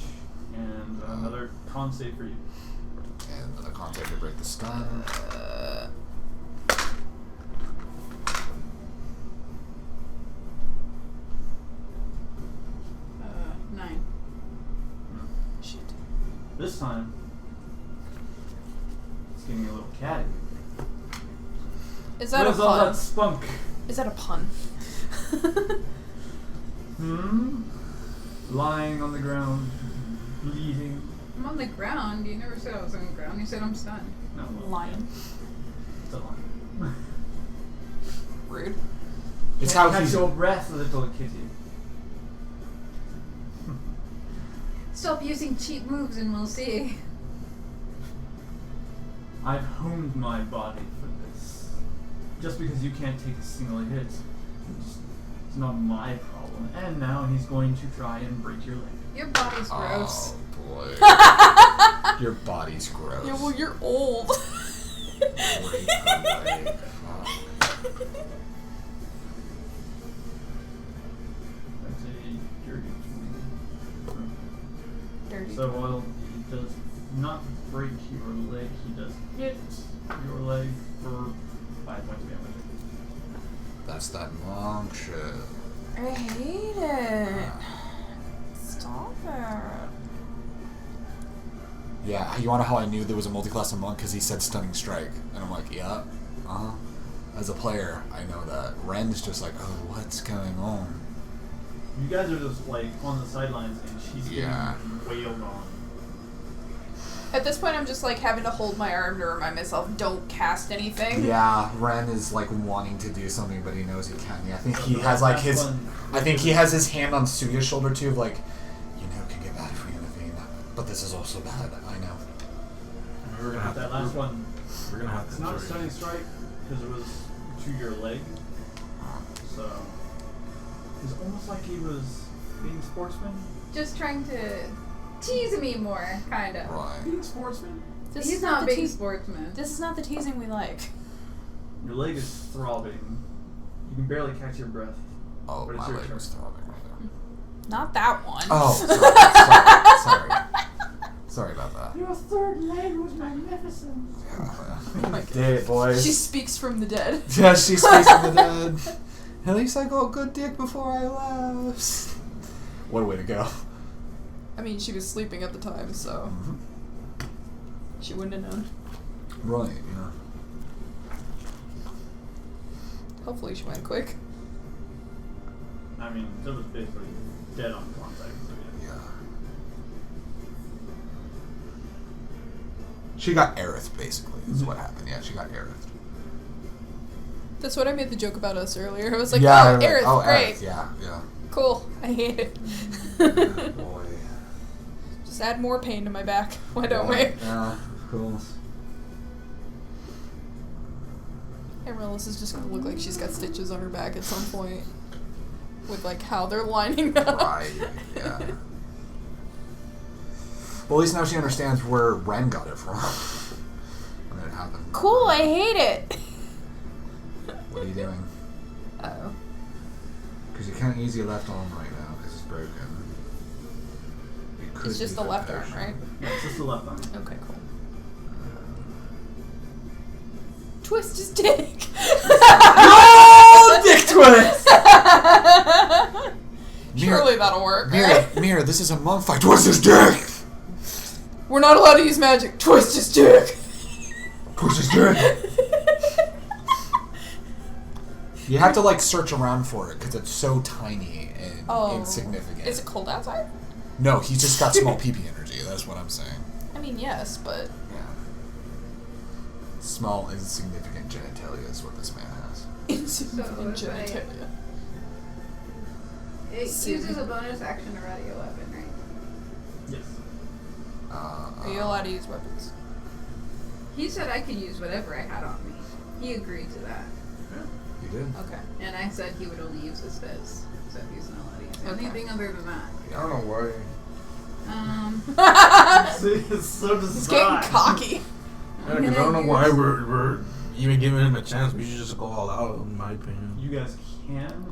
C: and another con save for you.
A: And another con save to break the stun.
D: 9.
F: Shit.
C: This time, it's getting a little catty.
F: Is that a
C: Where's all
F: pun?
C: that spunk?
F: Is that a pun?
C: Lying on the ground, bleeding.
D: I'm on the ground. You never said I was on the ground. You said I'm stunned.
C: No,
F: Lion.
C: it's a lie.
F: Rude.
A: It's how
C: Catch
A: he's.
C: your breath, little kitty.
D: Stop using cheap moves and we'll see.
C: I've honed my body for this. Just because you can't take a single hit, it's not my problem. And now he's going to try and break your leg.
D: Your body's gross.
A: Oh boy. Your body's gross.
F: Yeah, well, you're old.
A: Break her leg. Fuck.
C: That's a dirty 20.
F: Dirty.
C: So while he does not break your leg, he does hit your leg for 5 points of damage.
A: That's that monk shit.
F: I hate it. Stop it.
A: Yeah, you wanna know how I knew there was a multi-class monk? Because he said stunning strike. And I'm like, yeah, As a player, I know that. Ren's just like, oh, what's going on?
C: You guys are just like on the sidelines and she's getting
A: Yeah.
C: wailed on.
F: At this point, I'm just like having to hold my arm to remind myself, don't cast anything.
A: Yeah, Ren is like wanting to do something, but he knows he can't. Yeah, I think he has like his. I think he has his hand on Suya's shoulder too, of like, you know, it can get bad if we intervene, but this is also bad. I know.
E: We're gonna have
C: That last one.
E: We're gonna have to.
C: It's not a stunning strike because it was to your leg. So it's almost like he was being sportsman.
D: Just trying to tease me more, kind of.
A: Right.
C: Being sportsman.
D: He's not being sportsman.
F: This is not the teasing we like.
C: Your leg is throbbing. You can barely catch your breath.
A: Oh,
C: But it's
A: my
C: your
A: leg
C: turn.
A: was throbbing right there.
F: Not that one.
A: Oh, sorry about that.
H: Your third leg was magnificent.
A: Yeah. Did it, boys.
F: She speaks from the dead.
A: Yeah, she speaks from the dead. At least I got good dick before I left. What a way to go.
F: I mean, she was sleeping at the time, so she wouldn't have known.
A: Right, yeah.
F: Hopefully she went quick.
C: I mean, it was basically dead on contact. So
A: Yeah. She got Aerith, basically, is what happened. Yeah, she got Aerith.
F: That's what I made the joke about us earlier. I was like,
A: Yeah,
F: oh, Aerith, great.
A: Aerith, yeah.
F: Cool. I hate it.
A: Boy.
F: Just add more pain to my back. Why don't we?
A: Yeah, cool.
F: Amaryllis is just gonna look like she's got stitches on her back at some point. With like how they're lining up.
A: Right, yeah. Well, at least now she understands where Ren got it from. When it happened.
F: Cool, I hate it.
A: What are you doing?
F: Oh.
A: Because you can't use your left arm right now because it's broken. You could
F: It's just
A: use
F: the
A: that
F: left arm,
A: potion.
F: right?
C: yeah, it's just the left arm.
F: Okay, cool. Twist his dick.
A: No! Dick twist!
F: Surely that'll work,
A: Mira,
F: right?
A: Mira, this is a monk fight. Twist his dick!
F: We're not allowed to use magic. Twist his dick.
A: Twist his dick! You have to like search around for it because it's so tiny and insignificant.
F: Is it cold outside?
A: No, he's just got small pee-pee energy. That's what I'm saying.
F: I mean, yes, but
A: Yeah. Small, insignificant genitalia is what this man has.
F: insignificant
D: So, it's like-
F: genitalia.
D: It uses a bonus action to ready a weapon, right?
C: Yes.
F: Are you allowed to use weapons?
D: He said I could use whatever I had on me. He agreed to that.
A: You did?
F: Okay.
D: And I said he would only use his fist. So he's not allowed to use
F: Okay.
D: anything other than that.
E: I don't know why.
C: See, it's so
F: He's
C: designed.
F: getting cocky.
E: Yeah, 'cause I don't know why we're even giving him a chance. We should just go all out, in my opinion.
C: You guys can.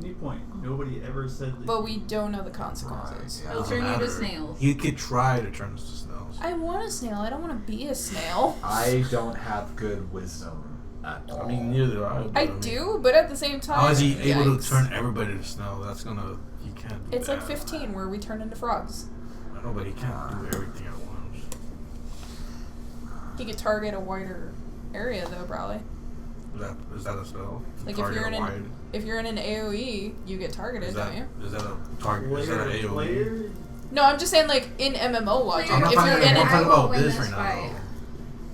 C: Any point. Nobody ever said that.
F: But we don't know the consequences.
A: Right,
D: He'll
A: yeah.
D: turn you to
E: Matter.
D: snails.
E: He could try to turn us to snails.
F: I want a snail. I don't want to be a snail.
A: I don't have good wisdom at all.
E: I mean, neither do I. But
F: I
E: mean,
F: do, but at the same time,
E: How is he able to
F: yikes.
E: turn everybody to snail? That's gonna. He can't do
F: It's
E: that.
F: like 15 where we turn into frogs.
E: I know, but he can't do everything at once.
F: He could target a wider area though, probably.
E: Is that a spell?
F: Like
E: Target
F: if you're in
E: a wide-
F: an AOE, you get targeted,
E: is that,
F: don't you?
E: is that a target? Is that an AOE?
C: player?
F: No, I'm just saying like in MMO logic.
E: I'm not
F: If
E: talking
F: you're in
E: about, I'm
F: an,
E: talking
D: I will
E: about
D: win
E: this
D: this
E: right
D: fight.
E: now.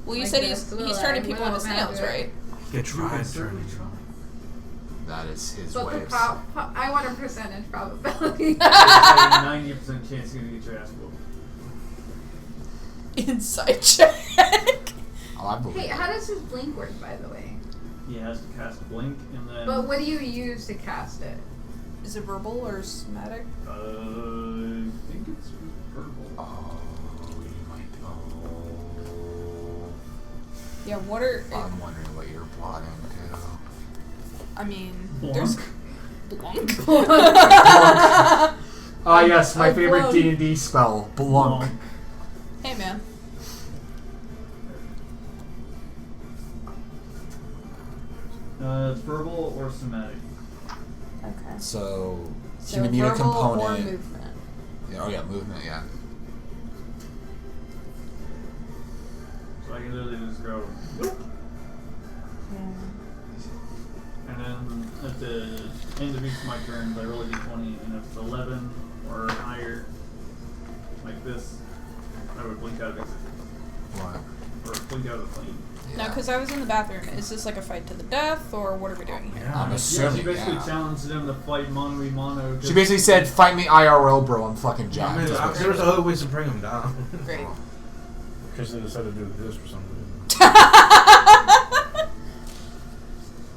F: well, you
D: Like
F: said
D: this, will
F: he's
D: I?
F: turning people into
D: Will I
F: snails,
D: do it?
F: right?
E: He could try and turn
C: certainly
E: you.
C: try.
A: That is his
D: But
A: way
D: the
A: of
D: I want a percentage probability.
C: There's like a 90% chance you're gonna get your ass whooped.
F: Inside check.
A: Oh, I believe
D: Hey,
A: it.
D: how does his blink work, by the way?
C: He has to cast blink and then.
D: But what do you use to cast it?
F: Is it verbal or somatic?
C: I think it's verbal.
A: Oh, you might. Oh.
F: Yeah. What are?
A: I'm wondering what you're plotting too.
F: I mean,
C: Blanc.
F: there's. Blanc.
A: Ah, yes, my
F: Oh,
A: favorite
F: Blunk.
A: D&D spell, Blunk.
F: Hey man.
C: It's verbal or somatic.
F: Okay.
A: So
F: So
A: you would need a
F: verbal or
A: component.
F: movement.
A: Yeah, oh yeah, movement. Yeah.
C: So I can literally just go, whoop, and then at the end of each of my turns, I roll a d20, and if it's 11 or higher, like this, I would blink out of existence.
A: What?
C: Or flee out of the plane.
F: Now, because I was in the bathroom, is this like a fight to the death, or what are we doing here?
A: I'm
C: Yeah,
A: assuming,
C: she basically challenged him to fight mano a mano.
A: She basically said, "Fight me IRL, bro. I'm fucking
E: I
A: jacked."
E: mean, there's other ways to bring him down.
F: Great.
G: Because they decided to do this for some reason.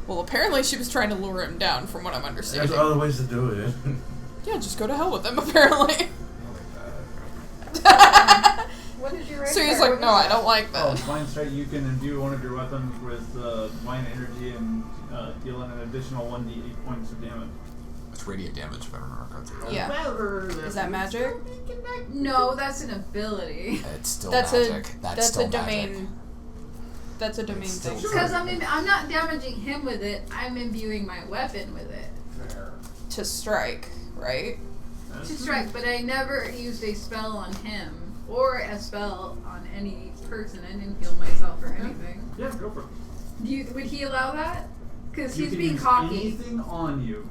F: Well, apparently she was trying to lure him down, from what I'm understanding.
E: There's other ways to do it.
F: Yeah, just go to hell with him, apparently.
D: What did you write?
F: So he's
D: there?
F: like,
D: What
F: no,
D: was
F: I don't like
C: Oh,
F: that.
C: Divine Strike, you can imbue one of your weapons with Divine Energy and deal an additional 1d8 points of damage.
A: It's radiant damage, if I remember correctly.
F: Yeah. Is that magic?
D: No, that's an ability.
A: It's still
F: That's
A: magic.
F: a
A: That's
F: that's
A: still
F: a domain.
A: magic.
F: That's a domain
A: It's still
F: thing.
D: Because I'm not damaging him with it. I'm imbuing my weapon with it
F: To strike, right?
D: to strike. But I never used a spell on him or a spell on any person. I didn't heal myself or anything.
C: Yeah, go for it.
D: Would he allow that? Because
C: You
D: he's
C: can
D: being
C: use
D: cocky.
C: anything on you.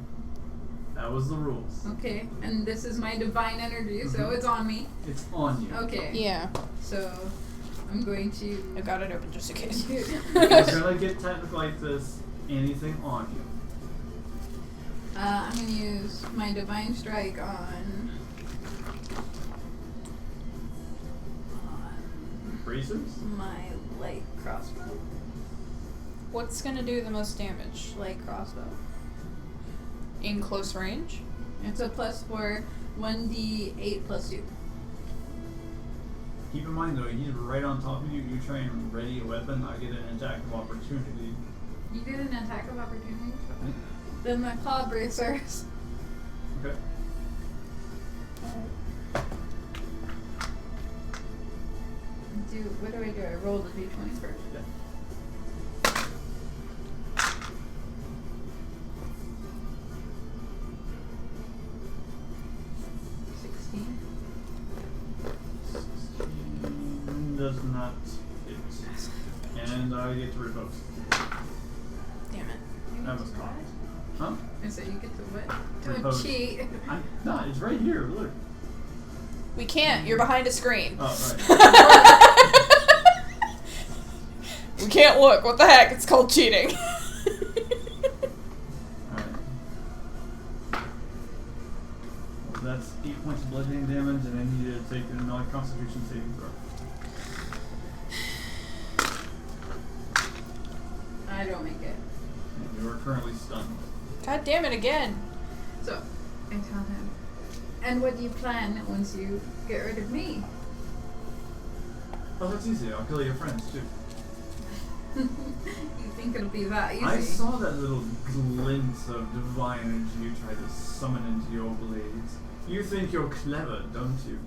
C: That was the rules.
D: Okay, and this is my divine energy, so it's on me.
C: It's on you.
D: Okay.
F: Yeah.
D: So I'm going to.
F: I got it open just in case.
C: If you're gonna get technical like this, anything on you.
D: I'm gonna use my divine strike on
C: Bracers?
D: my light crossbow.
F: What's gonna do the most damage?
D: Light crossbow.
F: In close range?
D: It's a +4, 1d8 +2.
C: Keep in mind though, he's right on top of you. You try and ready a weapon, I get an attack of opportunity.
D: You get an attack of opportunity. Then my claw bracers.
C: Okay.
D: What do I do? I roll the d20 first.
C: Yeah. Does not hit. And I get to revoke.
F: Damn it.
C: That was cocked. Huh?
D: And so you get to what? Don't
C: Repose.
D: cheat.
C: I'm not, it's right here, look.
F: We can't. You're behind a screen.
C: Oh, right.
F: We can't look. What the heck? It's called cheating.
C: Alright. Well, that's 8 points of bludgeoning damage, and I need you to take a non-constitution saving throw.
D: I don't make it.
C: And you are currently stunned.
F: God damn it again.
D: So, I tell him. And what do you plan once you get rid of me?
C: Oh, that's easy. I'll kill your friends, too.
D: You think it'll be that easy?
C: I saw that little glint of divine energy you tried to summon into your blades. You think you're clever, don't you?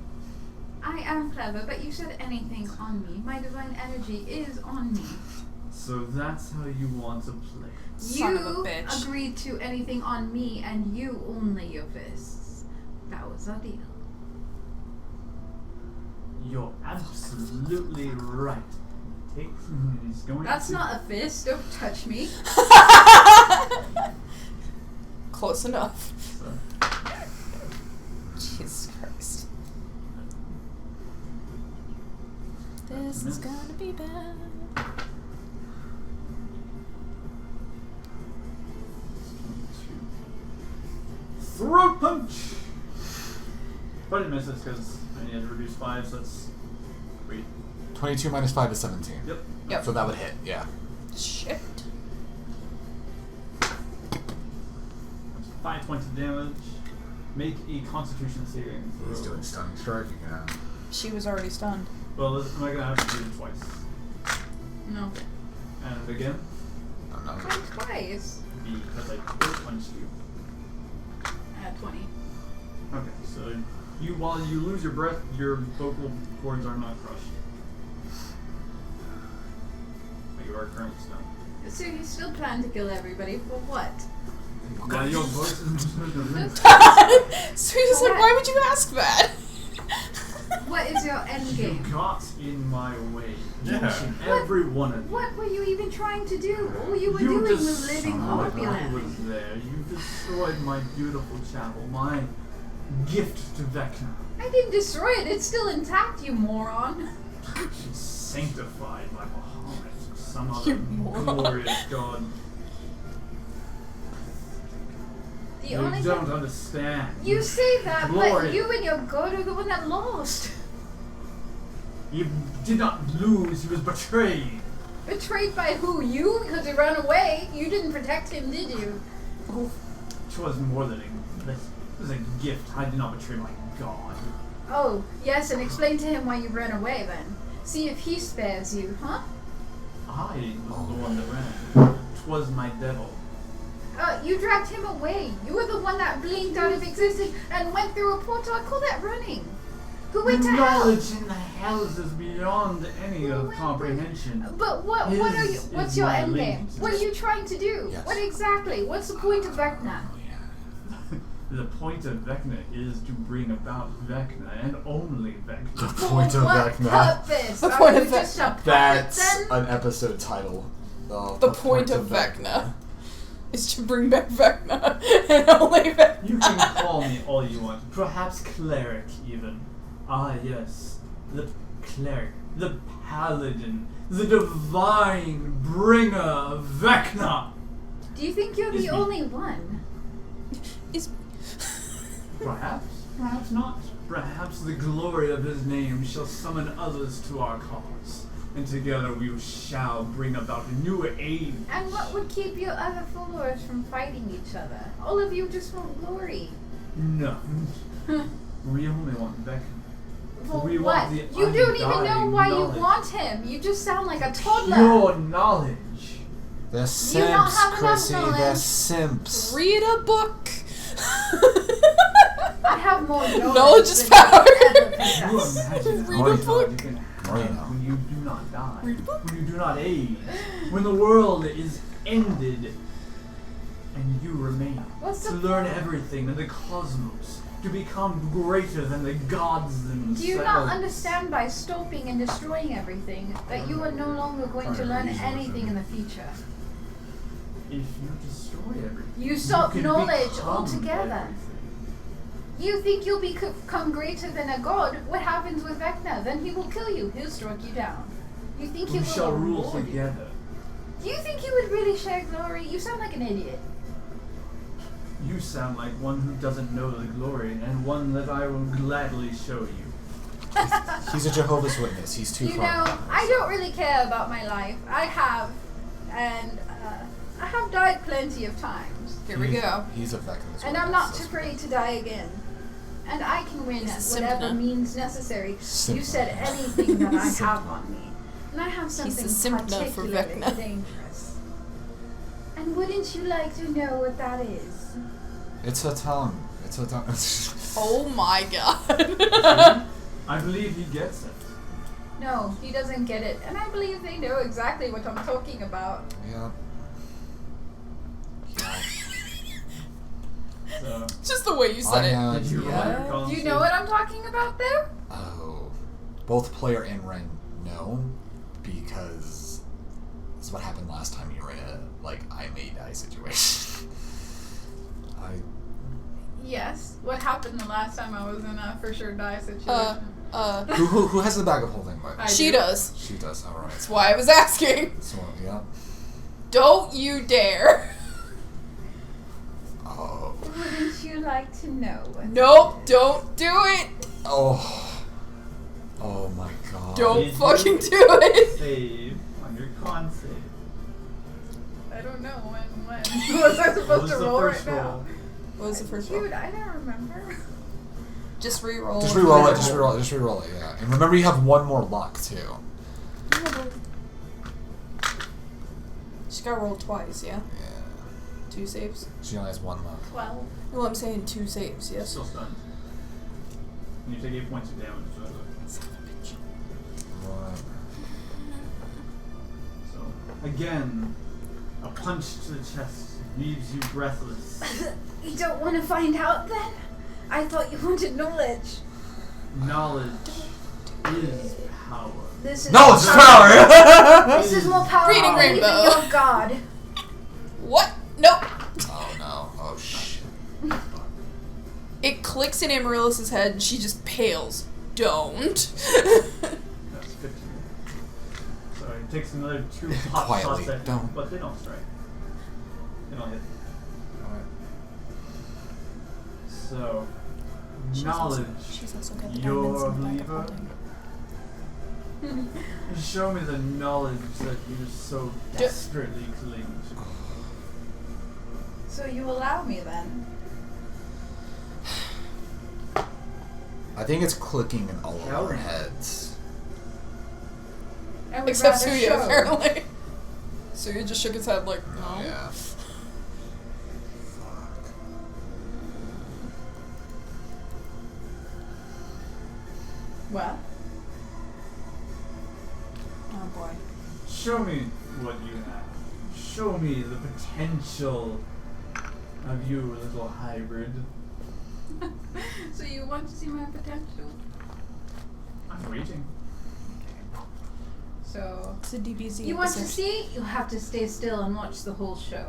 D: I am clever, but you said anything on me. My divine energy is on me.
C: So that's how you want to play.
F: Son of a
D: You
F: bitch.
D: agreed to anything on me, and you only your fists. That was our deal.
C: You're absolutely right. He's going
D: That's
C: to...
D: not a fist. Don't touch me.
F: Close enough.
C: So,
F: Jesus Christ. This is gonna be bad.
C: throat punch! But it misses because I need to reduce 5, so that's... Wait.
A: 22 minus 5 is 17.
C: Yep.
F: Yep.
A: So that would hit, yeah.
F: Shit.
C: That's 5 points of damage. Make a constitution saving throw.
A: He's doing stunning strike again.
F: She was already stunned.
C: Well, am I gonna have to do it twice?
D: No.
C: And again?
A: Oh, no.
D: Twice.
C: Because I throat punched you.
D: At 20.
C: Okay, so while you lose your breath, your vocal cords are not crushed. But you are currently stunned.
D: So you still plan to kill everybody for what?
C: Now your voice is
F: So he's like, why would you ask that?
D: What is your end
C: You
D: game?
C: got in my way.
G: Yeah.
C: Each and every one of you.
D: What were you even trying to do? All you were
C: You
D: doing was
C: destroyed-
D: living
C: I
D: opulently.
C: was there. You destroyed my beautiful chapel, my gift to Vecna.
D: I didn't destroy it. It's still intact, you moron.
C: sanctified by Muhammad, some other glorious god.
D: The
C: You
D: only
C: don't
D: thing
C: understand.
D: you say that,
C: Glory.
D: but you and your god are the one that lost.
C: He did not lose, he was betrayed.
D: Betrayed by who? You? Because he ran away. You didn't protect him, did you?
C: It was more than it was a gift. I did not betray my god.
D: Oh, yes, and explain to him why you ran away then. See if he spares you, huh?
C: I was the one that ran. 'Twas my devil.
D: You dragged him away. You were the one that blinked out of existence and went through a portal. I call that running. Who went to hell?
C: Knowledge in the hells is beyond any
D: Who
C: of
D: went
C: comprehension.
D: But what are you?
C: His
D: What's
C: is
D: your
C: my
D: end game?
C: link.
D: What are you trying to do?
A: Yes.
D: What exactly? What's the point of Vecna?
C: The point of Vecna is to bring about Vecna and only Vecna.
A: The
D: For
A: point of
D: what
A: Vecna.
D: purpose?
F: The
D: Are
F: point
D: you
F: of
D: just a puppet
A: That's
D: then?
A: an episode title.
F: The point of Vecna is to bring back Vecna and only Vecna.
C: You can call me all you want. Perhaps cleric, even. Ah, yes. The cleric. The paladin. The divine bringer of Vecna.
D: Do you think you're
C: Is
D: the
C: me.
D: only one?
C: Perhaps. Perhaps not. Perhaps the glory of his name shall summon others to our cause. And together we shall bring about a new age.
D: And what would keep your other followers from fighting each other? All of you just want glory.
C: No. We only want Vecna.
D: For
C: We
D: what?
C: want the
D: You don't even know
C: undying
D: why
C: knowledge.
D: you want him. You just sound like a toddler.
C: Pure knowledge.
A: The
D: You don't
A: simps,
D: have enough
A: Chrissy, the
D: knowledge.
A: simps.
F: Read a book.
D: I have more knowledge.
F: Knowledge is
D: than
F: power.
D: you ever
C: You
D: possess.
C: imagine
F: Read
C: how
F: a
C: much
F: book.
C: you can
A: More you
C: have
A: know.
C: when you do not die,
F: Read a book.
C: when you do not age, when the world is ended, and you remain
D: What's
C: to
D: the
C: learn
D: point?
C: everything in the cosmos, to become greater than the gods themselves.
D: Do you not understand by stopping and destroying everything that you are no longer going to learn anything in the future?
C: If you destroy everything,
D: You stop
C: can
D: knowledge
C: become
D: altogether.
C: everything.
D: You think you'll become greater than a god? What happens with Vecna? Then he will kill you. He'll strike you down. You think he
C: We
D: will
C: shall rule
D: reward you?
C: together.
D: Do you think he would really share glory? You sound like an idiot.
C: You sound like one who doesn't know the glory, and one that I will gladly show you.
A: He's a Jehovah's Witness. He's too
D: You
A: far.
D: know, I don't really care about my life. I have, and I have died plenty of times.
F: Here we go.
A: He's a Vecna's
D: And I'm
A: Witness,
D: not
A: that's
D: afraid to die again. And I can win at
F: He's a
D: whatever
F: simpna.
D: means necessary. You
A: Simpna.
D: said anything that I
A: Simpna.
D: have on me. And I have something
F: a simpna for
D: particularly
F: Vecna.
D: dangerous. And wouldn't you like to know what that is?
A: It's a tongue. It's a tongue.
F: Oh my god.
C: I believe he gets it.
D: No, he doesn't get it. And I believe they know exactly what I'm talking about.
A: Yeah.
C: So,
F: Just the way you said it.
A: I,
C: did you roll
F: Yeah.
C: your con
D: Do you
C: save?
D: know what I'm talking about there?
A: Oh. Both player and Ren know because this is what happened last time you were in a, I may die situation.
D: Yes. What happened the last time I was in a for sure die situation?
A: Who has the bag of holding, by the way?
D: I
F: She
D: do.
F: does.
A: She does, alright.
F: That's why I was asking.
A: So, yeah.
F: Don't you dare.
A: Oh.
D: Wouldn't you like to know?
F: Nope, don't do it.
A: Oh. Oh my god.
F: Don't
C: Did
F: fucking
C: you
F: do it.
C: Save on your con save.
D: I don't know when. Was I
C: What
D: supposed
C: was
D: to
C: the
D: roll
C: first
D: right now?
C: roll?
F: What was the first
D: Dude,
F: one?
D: I don't remember.
F: Just re-roll.
A: Just re-roll it, just re-roll it, just re-roll it, yeah. And remember you have one more luck, too.
F: She got rolled twice, yeah?
A: Yeah.
F: 2 saves?
A: She only has one luck.
D: 12.
F: Well, I'm saying 2 saves, yes?
C: Still stunned. And you take 8 points of damage.
F: Son of a bitch.
A: Right.
C: So, again, a punch to the chest leaves you breathless.
D: You don't want to find out then? I thought you wanted knowledge.
C: Knowledge is power.
D: This is
A: No, it's power!
D: This is more powerful
F: Reading
D: than even
F: rainbow.
D: your god.
F: What? Nope.
A: Oh no. Oh shit.
F: It clicks in Amaryllis's head and she just pales. Don't.
C: That's 15 takes another 2 pot
A: Quietly,
C: shots at you,
A: don't.
C: but they don't strike. They don't hit.
A: Alright.
C: So, knowledge.
F: She's also got the
C: You're
F: diamonds
C: a
F: in the back of
C: believer?
F: holding.
C: Show me the knowledge that you so desperately cling to.
D: So you allow me then?
A: I think it's clicking in all of our
C: Coward.
A: heads.
D: I would
F: Except
D: rather
F: Suya,
D: show.
F: apparently. Suya just shook his head like, no.
A: Oh, yeah.
D: What?
F: Oh boy.
C: Show me what you have. Show me the potential of you, little hybrid.
D: So you want to see my potential?
C: I'm waiting.
D: So
F: It's a DBZ.
D: you want to
F: episode.
D: see? You have to stay still and watch the whole show.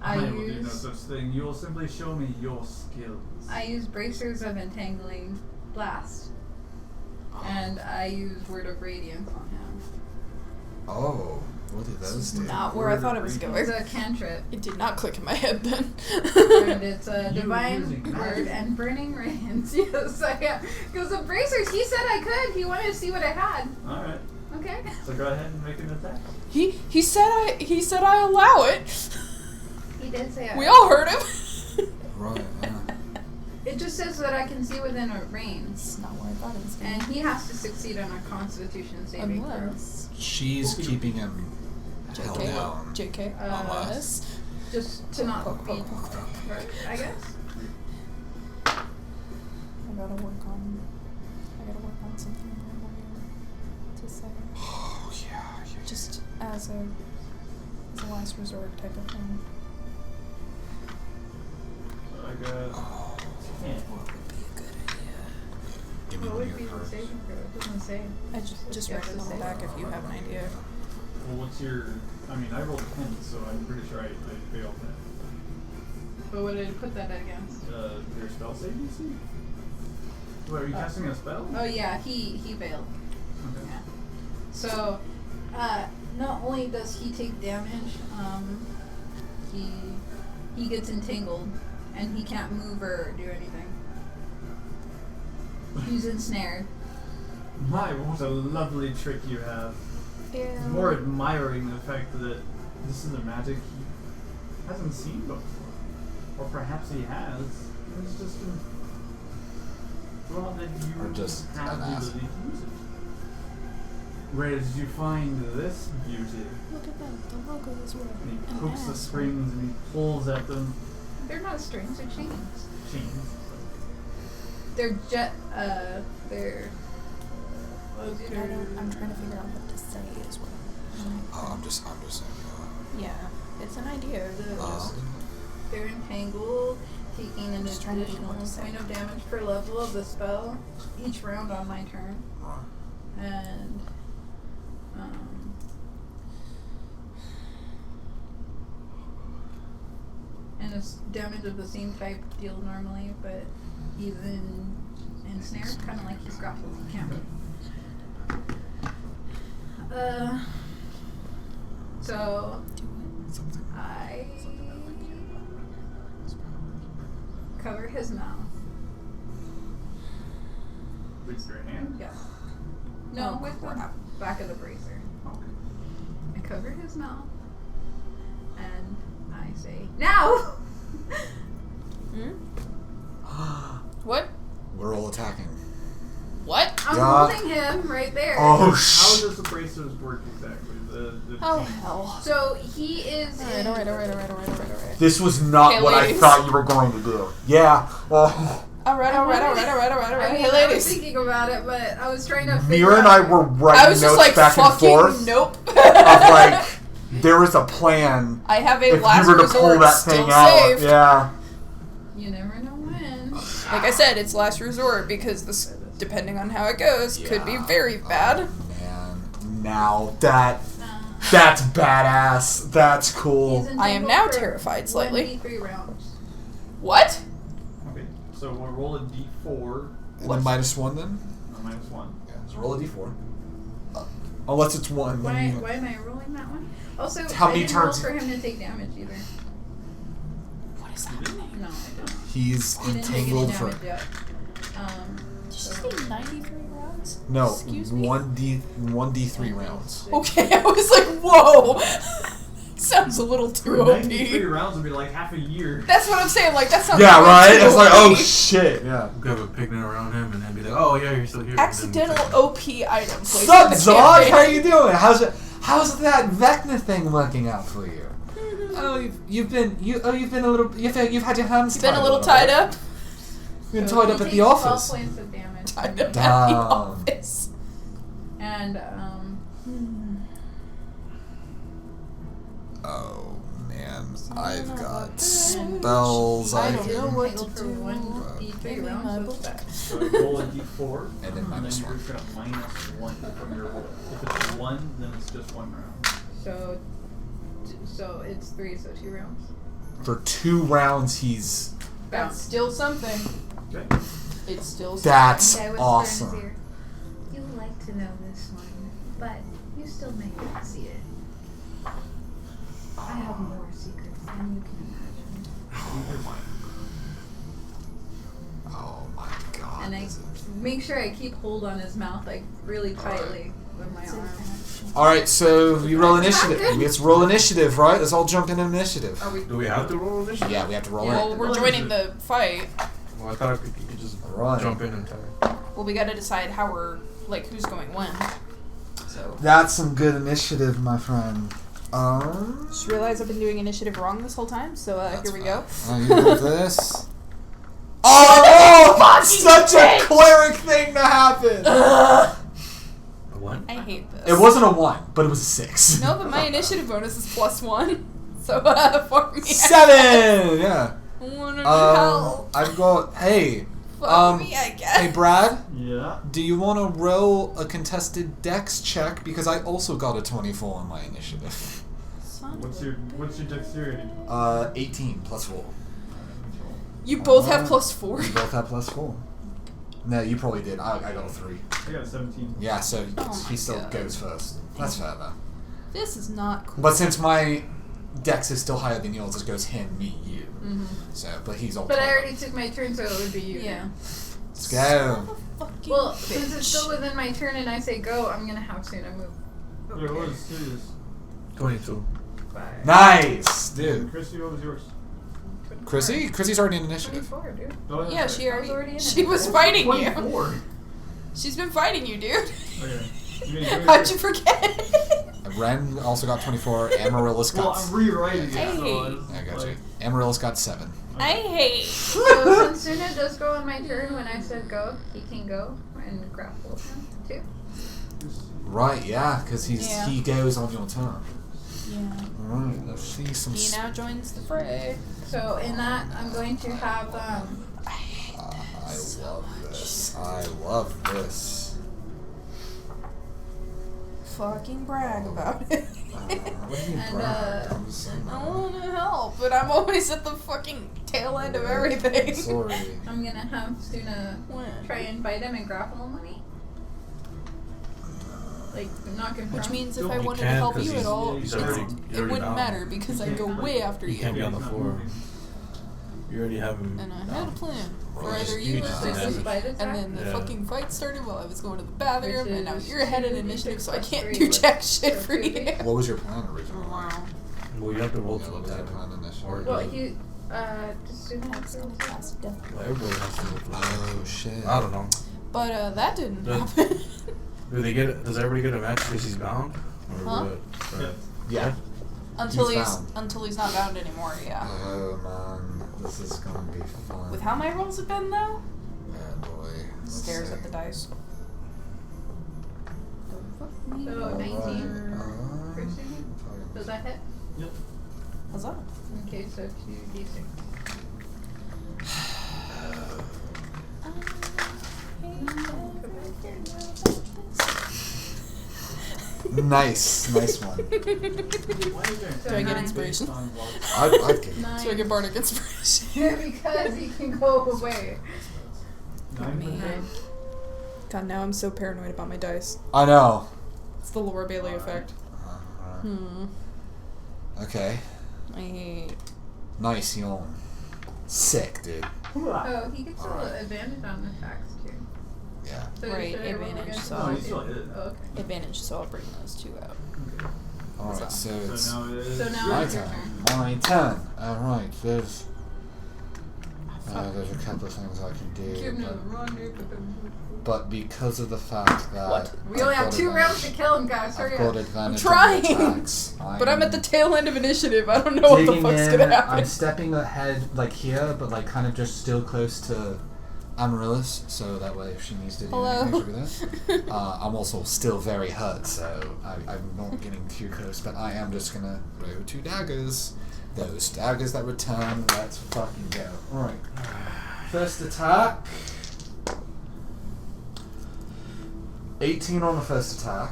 D: I
C: will do no
D: use
C: such thing. You will simply show me your skills.
D: bracers of entangling blast, and I use word of radiance on him.
A: Oh, what did those do?
F: Not where I thought it was
D: It's
F: going.
D: a cantrip,
F: It did not click in my head then.
D: and it's a
C: You
D: divine
C: using
D: word
C: magic?
D: and burning rains. Yes, I am. Because the bracers, he said I could. He wanted to see what I had.
C: Alright.
D: Okay.
C: So go ahead and make an attack.
F: he said I allow it.
D: He did say I.
F: We all heard him.
A: Right, yeah.
D: It just says that I can see within a range,
F: That's not where I thought it was going.
D: and he has to succeed on a Constitution saving throw.
F: Unless
A: She's keeping him held
F: JK.
A: down.
F: JK.
A: Unless.
D: Just to not be hurt, I guess.
F: I gotta work on something more to say.
A: Oh, yeah.
F: Just as a last resort type of thing.
C: I got 10.
A: What would be a good idea? Give me
D: What
A: one
D: would
A: of
D: be
A: your
D: the
A: cards.
D: saving throw? It doesn't say.
F: I just write it on the back if you have an idea.
C: Well, what's your... I mean, I rolled 10, so I'm pretty sure I failed that.
D: But what did it put that against?
C: Your spell save DC? What, are you casting a spell?
D: Oh yeah, he failed.
C: Okay.
D: Yeah. So, not only does he take damage, he gets entangled, and he can't move or do anything. He's ensnared.
C: My, what a lovely trick you have.
F: Yeah.
C: More admiring the fact that this is a magic he hasn't seen before. Or perhaps he has. It's just been thought that you
A: Or just
C: have
A: an
C: the
A: ass.
C: ability to use it. Where did you find this beauty?
F: Look at that. The logo is where.
C: And he pokes the springs and he pulls at them.
D: They're not strings, they're chains.
C: Chains.
D: They're they're.
F: I'm trying to figure out what to say as well.
A: Oh, I'm just saying.
F: Yeah, it's an idea.
D: They're entangled, taking an
F: Just trying to think
D: additional
F: what to say.
D: point of damage per level of the spell each round on my turn.
A: Right.
D: And it's damage of the same type deal normally, but he's ensnared, kind of like he's grappled. He can't move. So I cover his mouth.
C: With your hand?
D: Yes. No,
F: Oh,
D: with the
F: crap.
D: back of the bracer.
C: Okay.
D: I cover his mouth, and I say, "Now!"
F: What?
A: We're all attacking.
F: What?
D: I'm
A: Yeah.
D: holding him right there.
A: Oh,
C: How
A: shit.
C: does the bracers work exactly? The
F: Oh
C: chains?
F: hell.
D: So he is. in-
F: Alright.
A: This was not
F: Hey,
A: what
F: ladies.
A: I thought you were going to do. Yeah. Well,
F: Alright.
D: I mean,
F: Hey,
D: I was
F: ladies.
D: thinking about it, but I was trying to figure
A: Mira and I
D: out-
A: were
F: I
A: writing
F: was
A: notes
F: just like,
A: back and
F: fucking
A: forth
F: nope.
A: of like, there was a plan
F: I have a
A: if
F: last
A: you were to
F: resort
A: pull that
F: still
A: thing out.
F: saved.
A: Yeah.
D: You never know when.
F: Like I said, it's last resort because this, depending on how it goes, could be very bad.
A: Man, now that's
D: Uh,
A: badass. That's cool.
D: he's
F: I am
D: entangled
F: now
D: for
F: terrified slightly.
D: 1d3 rounds.
F: What?
C: Okay, so we'll roll a d4.
A: And then -1 then?
C: Minus 1.
A: Yeah, so roll a d4. Unless it's one.
D: Why am I rolling that one? Also,
A: How
D: I
A: many
D: didn't roll
A: turns-
D: for him to take damage either.
F: What is happening?
D: No, I don't.
A: He's
D: He didn't take any
A: entangled for.
D: damage yet.
F: Did you say 93 rounds?
A: No,
F: Excuse me?
A: 1d3 rounds.
F: Okay, I was like, whoa! Sounds a little too OP.
C: 93 rounds would be like half a year.
F: That's what I'm saying, like, that sounds
A: Yeah,
F: way
A: right?
F: too
A: It's like,
F: OP.
A: oh shit, yeah.
E: Grab a picnic around him and then be like, oh yeah, you're still here.
F: Accidental OP items.
A: What's up, Zod? How you doing? How's that Vecna thing working out for you? Oh, you've been a little. You've had your hands.
F: You've been a little tied up.
A: You've been
D: So
A: tied
D: he
A: up at the
D: takes 12
A: office.
D: points of damage.
F: Tied up at the
A: Damn.
F: office.
D: And,
A: Oh man, I've
F: know
A: got
F: about
A: spells.
F: I
A: I
F: don't know
A: can.
F: what
D: entangled
F: to
D: for
F: do.
D: 1d3
F: Give me
D: rounds.
F: my
D: What's
F: book.
D: that?
C: So roll a d4,
A: And then minus
C: you're
A: one.
C: gonna minus 1 from your roll. If it's 1, then it's just 1 round.
D: So it's 3, so 2 rounds.
A: For 2 rounds, he's.
F: That's still something.
C: Okay.
F: It's still something.
A: That's
D: Okay, whisper in his
A: awesome.
D: ear. You like to know this one, but you still may not see it. I have more secrets than you can imagine.
A: Oh my god.
D: And I make sure I keep hold on his mouth like really tightly with my arm.
A: Alright, so we roll initiative. Let's roll initiative, right? Let's all jump in initiative.
F: Are we?
E: Do we have to roll initiative?
A: Yeah, we have to roll
F: Well,
A: it.
F: we're joining the fight.
E: Well, I thought you could just
A: Right.
E: jump in and tell.
F: Well, we gotta decide how we're, like, who's going when. So.
A: That's some good initiative, my friend.
F: Just realized I've been doing initiative wrong this whole time, so here we go.
A: You do this. Oh, such a cleric thing to happen.
E: What?
F: I hate this.
A: It wasn't a 1, but it was a 6.
F: No, but my initiative bonus is +1. So, fuck me.
A: 7! Yeah.
F: Wanna help?
A: I've got. Hey.
F: Fuck me, I guess.
A: Hey, Brad.
C: Yeah.
A: Do you want to roll a contested dex check? Because I also got a 24 on my initiative.
F: Son
C: What's
F: of a
C: your
F: bitch.
C: dexterity?
A: 18 plus 4.
F: You both have +4.
A: We both have plus 4. No, you probably did. I got a 3.
C: I got a 17.
A: Yeah, so
F: Oh
A: he
F: my
A: still
F: God.
A: goes first. That's fair though.
F: This is not cool.
A: But since my dex is still higher than yours, it goes him, me, you. So, but he's all.
D: But I already took my turn, so it would be you.
F: Yeah.
A: Let's go.
F: Fucking
D: Well,
F: bitch.
D: since it's still within my turn and I say go, I'm gonna have Suna move.
C: Yeah, what was his?
E: 22.
D: Bye.
A: Nice, dude.
C: Chrissy, what was yours?
A: Chrissy's already in initiative.
D: 24, dude.
C: Oh, that's
F: Yeah,
C: right.
F: she
D: I was already
F: already.
D: in
F: She
D: it.
F: was fighting you.
C: 24.
F: She's been fighting you, dude.
C: Okay. You mean
F: How'd you forget?
A: Ren also got 24. Amaryllis
C: Well,
A: got.
C: I'm rewriting it.
F: I
C: so
F: hate-
C: it's
A: I got
C: like,
A: you. Amaryllis got 7.
F: I hate.
D: So since Suna does go on my turn when I said go, he can go and grapple him too.
A: Right, yeah, because
F: Yeah.
A: he goes on your turn.
F: Yeah.
A: Alright, let's see some.
F: He now joins the fray.
D: So in that, I'm going to have
A: I love this. I love this.
F: Fucking brag about it.
A: What do you mean,
D: And,
A: brag?
D: uh,
A: I'm so
F: I
A: mad.
F: want to help, but I'm always at the fucking tail end of everything.
A: Sorry.
D: I'm gonna have Suna
F: When?
D: try and bite him and grapple him with me. Like knock him
F: Which
D: prone.
F: means if
C: You
F: I wanted to
E: can't,
F: help
E: 'cause
F: you at
E: he's-
F: all,
E: he's
F: it's-
E: already-
F: it
E: he's already
F: wouldn't
E: bound.
F: matter because I go way after
E: You
F: you.
E: can't be on the
C: He's not
E: floor.
C: moving.
E: You already have him.
F: And I had a plan for
A: Right.
F: either
E: You
F: you or
E: just
D: So
E: did
D: it's
F: Chrissy.
D: just bite attack?
F: And then the
E: Yeah.
F: fucking fight started while I was going to the bathroom, and now
D: Which
F: you're ahead in
D: is
F: initiative, so I
D: 2d6
F: can't
D: plus
F: do
D: 3,
F: jack shit
D: so
F: for
D: 2d.
F: you.
A: What was your plan originally?
F: Wow.
E: Well, you have to roll
A: Yeah,
E: to
A: what
E: look
A: was
E: at
A: your plan
E: it.
A: initially?
E: Or
D: Well,
E: does it-
D: you does Suna have to roll?
F: Cast death.
E: Well, everybody has to look at it.
A: Oh shit.
E: I don't know.
F: But that didn't
E: Yeah.
F: happen.
E: Do they get? Does everybody get a match because he's bound? Or
F: Huh?
E: what? Or-
A: Yeah.
F: until
A: He's
F: he's
A: bound.
F: until he's not bound anymore. Yeah.
A: Oh man, this is gonna be fun.
F: With how my rolls have been though,
A: Yeah, boy. Let's
F: stares
A: see.
F: at the dice.
D: So
A: Alright,
D: 19 for Suna. Does that hit?
C: Yep.
F: How's that?
D: Okay, so 2d6.
A: Nice, nice one.
C: Why is there
F: Do I get
C: an
F: inspiration?
C: based on what-
A: I'd give it.
D: 9.
F: So I get bardic inspiration.
D: Because he can go away.
C: 9
F: Me.
C: percent?
F: God, now I'm so paranoid about my dice.
A: I know.
F: It's the Laura Bailey effect.
A: Okay.
F: I hate.
A: Nice, yawn. Sick, dude.
D: Oh, he gets advantage on attacks too.
A: Yeah.
D: So
F: Right,
D: should I roll
F: advantage,
D: against
F: so-
C: Oh,
D: him?
C: you still hit.
D: Oh, okay.
F: Advantage, so I'll bring those two out.
A: Alright, so it's
C: So now it is.
D: So now
A: my
D: it's your
A: turn.
D: turn.
A: My turn. Alright, there's a couple of things I can do.
D: Give him
A: But,
D: a run, dude.
A: but because of the fact that
F: What?
D: We only
A: I've
D: have
A: got
D: 2 rounds to
A: advantage-
D: kill him, guys.
A: I've
D: Hurry
A: got
D: up.
A: advantage
F: trying,
A: on the attacks.
F: But I'm at the tail end of initiative. I don't know what the
A: digging
F: fuck's
A: in,
F: gonna happen.
A: I'm stepping ahead, like here, but like kind of just still close to Amaryllis, so that way if she needs to do
F: Hello.
A: anything, she'll be there. I'm also still very hurt, so I'm not getting too close, but I am just gonna roll 2 daggers. Those daggers that return, let's fucking go. Alright. First attack. 18 on the first attack.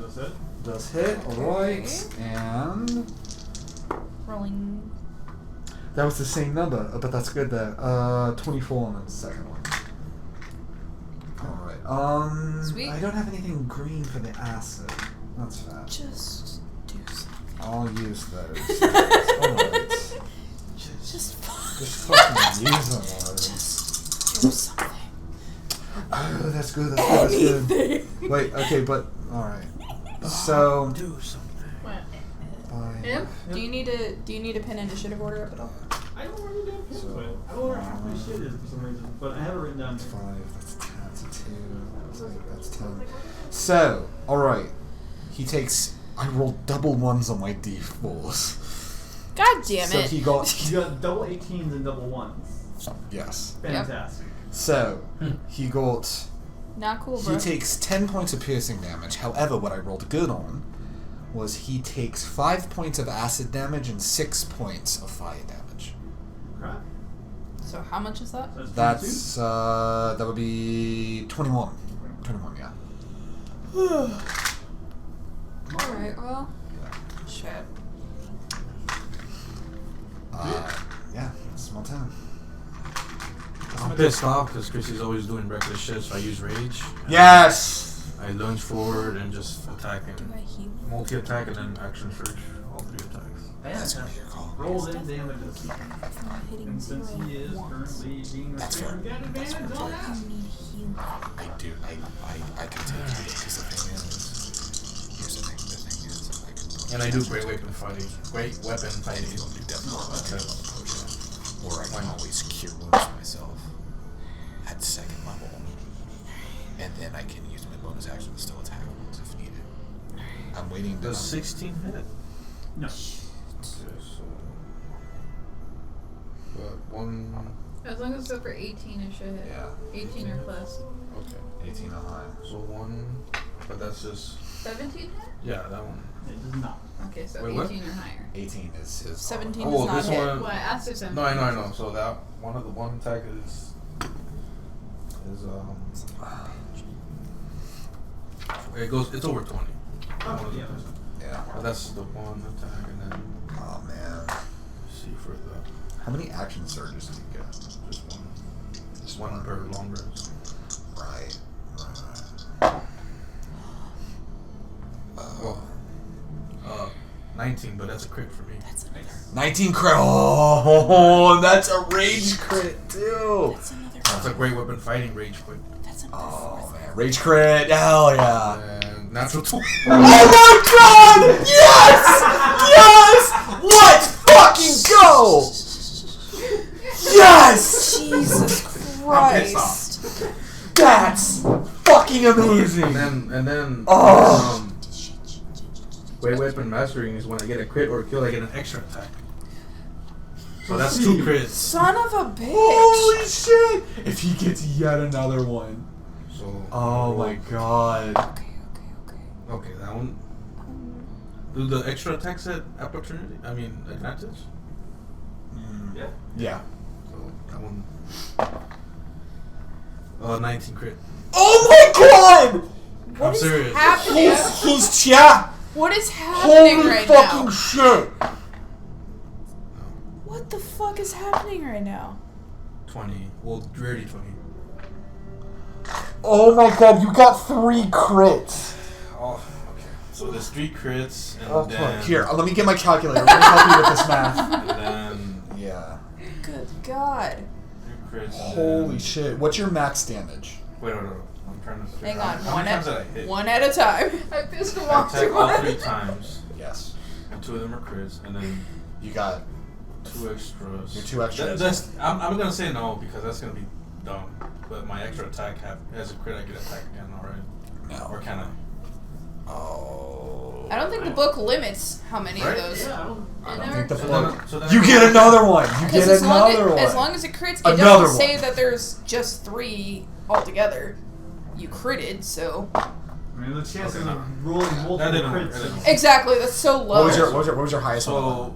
C: That's it.
A: Does hit, alright, and
F: Rolling.
A: that was the same number, but that's good there. 24 on the second one. Alright,
F: Sweet.
A: I don't have anything green for the acid. That's fine.
F: Just do something.
A: I'll use those. Alright.
F: Just
A: Just fucking use them, alright.
F: do something.
A: Oh, that's good, that's good, that's good. Wait, okay, but, alright. So,
E: Do something.
D: What?
A: five,
D: Him?
F: Do you need to pin initiative order up at all?
C: I don't really know.
A: So,
C: I don't know where half my shit is for some reason, but I have it written down.
A: that's 5, that's 10, that's 2, that's 10. So, alright. He takes, I rolled double 1s on my d4s.
F: God damn
A: So
F: it.
A: he got,
C: You got double 18s and double 1s.
A: yes.
C: Fantastic.
A: So, he got,
F: Not cool,
A: he
F: bro.
A: takes 10 points of piercing damage. However, what I rolled good on was he takes 5 points of acid damage and 6 points of fire damage.
C: Crap.
F: So how much is that?
C: So
A: That's, that would be 21. 21, yeah.
F: Alright, well. Shit.
A: Yeah, that's my turn.
E: I'm pissed off because Chrissy's always doing reckless shit, so I use rage.
A: Yes!
E: I lunge forward and just attack
F: Do
E: him.
F: I heal?
E: Multi-attack and then action surge. All 3 attacks.
A: That's gonna be your call.
C: Roll in damages.
F: From hitting
C: And since
F: 0
C: he is
F: once.
C: currently being
A: That's
C: restrained,
A: fair.
C: get advantage on
F: I
C: that.
F: need healing.
A: I do. I can take it because the thing is, here's the thing. The thing is, I can.
E: And I do great weapon fighting. Great weapon
A: I
E: fighting.
A: do definitely
E: Okay.
A: potion, or I can always cure wounds myself at 2nd level, and then I can use my bonus action to still attack wounds if needed. I'm waiting.
E: Does 16 hit?
C: No.
E: Okay, so. But 1.
D: As long as it's over 18, it should hit.
A: Yeah.
D: 18 or plus.
E: Okay.
A: 18 or higher.
E: So 1. But that's just.
D: 17 hit?
E: Yeah, that one.
C: It does not.
D: Okay, so
E: Wait, what?
D: 18 or higher.
A: 18 is his.
F: 17
E: Oh,
F: does not
E: this
F: hit.
E: one.
D: What? After 17.
E: No, I know. So that one of the one attack is it goes. It's over 20.
C: Oh, yeah.
A: Yeah.
E: But that's the one attack, and then
A: Oh man.
E: see for the
A: How many action surges do you get?
E: just one. Just one per long rest.
A: Right.
E: Well, 19, but that's a crit for me.
F: That's another.
A: 19 crit. Oh, that's a rage crit too.
F: That's another.
E: That's a great weapon fighting rage crit.
F: That's another
A: Oh
F: fourth.
A: man, rage crit. Hell yeah.
E: And natural 20.
A: Oh my god! Yes! Yes! Let's fucking go! Yes!
F: Jesus
E: I'm pissed
F: Christ.
A: That's fucking amazing!
E: And then
A: Oh.
E: great weapon mastering is when I get a crit or a kill, I get an extra attack. So that's 2 crits.
F: Son of a bitch.
A: Holy shit! If he gets yet another one.
E: So
A: Oh my god.
F: Okay.
E: Okay, that one. Do the extra attacks at opportunity? I mean, advantage?
C: Yeah.
A: Yeah.
E: So that one. 19 crit.
A: Oh my god!
E: I'm serious.
F: Happening?
A: He's yeah.
F: What is happening
A: Holy
F: right
A: fucking
F: now?
A: shit!
F: What the fuck is happening right now?
E: 20. Well, rarely 20.
A: Oh my god, you got 3 crits.
E: So there's 3 crits, and then
A: Here, let me get my calculator. Let me help you with this math.
E: and then
A: Yeah.
F: Good God.
E: 3 crits. And
A: Holy
E: then,
A: shit. What's your max damage?
E: Wait, I'm trying to figure
F: Hang
E: out
F: on.
E: how many times did I hit.
F: One at a time.
D: I pissed him
E: I
D: off
E: attack
D: too
E: all
D: much.
E: 3 times,
A: Yes.
E: and 2 of them are crits, and then
A: You got
E: 2 extras.
A: your 2 extras.
E: I'm gonna say no because that's gonna be dumb. But my extra attack has a crit. I get attack again, alright?
A: No.
E: Or can I?
A: Oh.
F: I don't think the book limits how many
E: Right?
F: of those.
C: Yeah, I don't.
A: I don't
D: never
A: think the
D: did.
A: book.
E: So then
A: You get another one. You get
F: Because
A: another one.
F: as long as it crits, it
A: Another
F: doesn't say
A: one.
F: that there's just 3 altogether. You critted, so
C: I mean, the chances
E: Okay,
C: of rolling multiple
E: That didn't work,
C: crits.
E: that didn't work.
F: exactly. That's so low.
A: What was your highest one?
E: So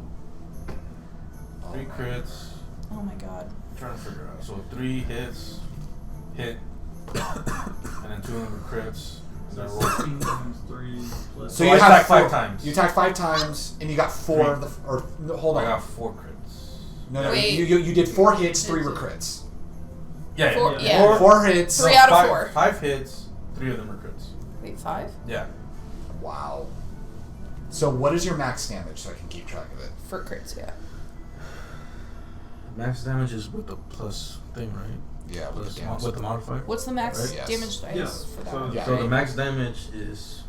E: 3 crits.
F: Oh my God.
E: I'm trying to figure out. So 3 hit, and then 2 of them are crits. And then
C: So
E: roll.
C: 16 times 3 plus.
A: So
E: So
A: you
E: I
A: have
E: attacked 5
A: 4
E: times.
A: You attacked 5 times, and you got 4 of the. Or no, hold
E: I
A: on.
E: got 4 crits.
A: No,
F: Wait.
A: you did 4 hits, 3 were crits.
E: Yeah,
F: Four-
C: yeah.
F: yeah.
A: 4 hits.
F: 3 out of
E: 5,
F: 4.
E: 5 hits, 3 of them are crits.
F: Wait, 5?
E: Yeah.
A: Wow. So what is your max damage so I can keep track of it?
F: For crits, yeah.
E: Max damage is with the plus thing, right?
A: Yeah, with
E: Plus
A: the damage.
E: with the modifier.
F: What's the max
E: Right?
A: Yes.
F: damage dice
C: Yeah.
F: for that
C: So-
F: one?
A: Yeah.
E: So the max damage is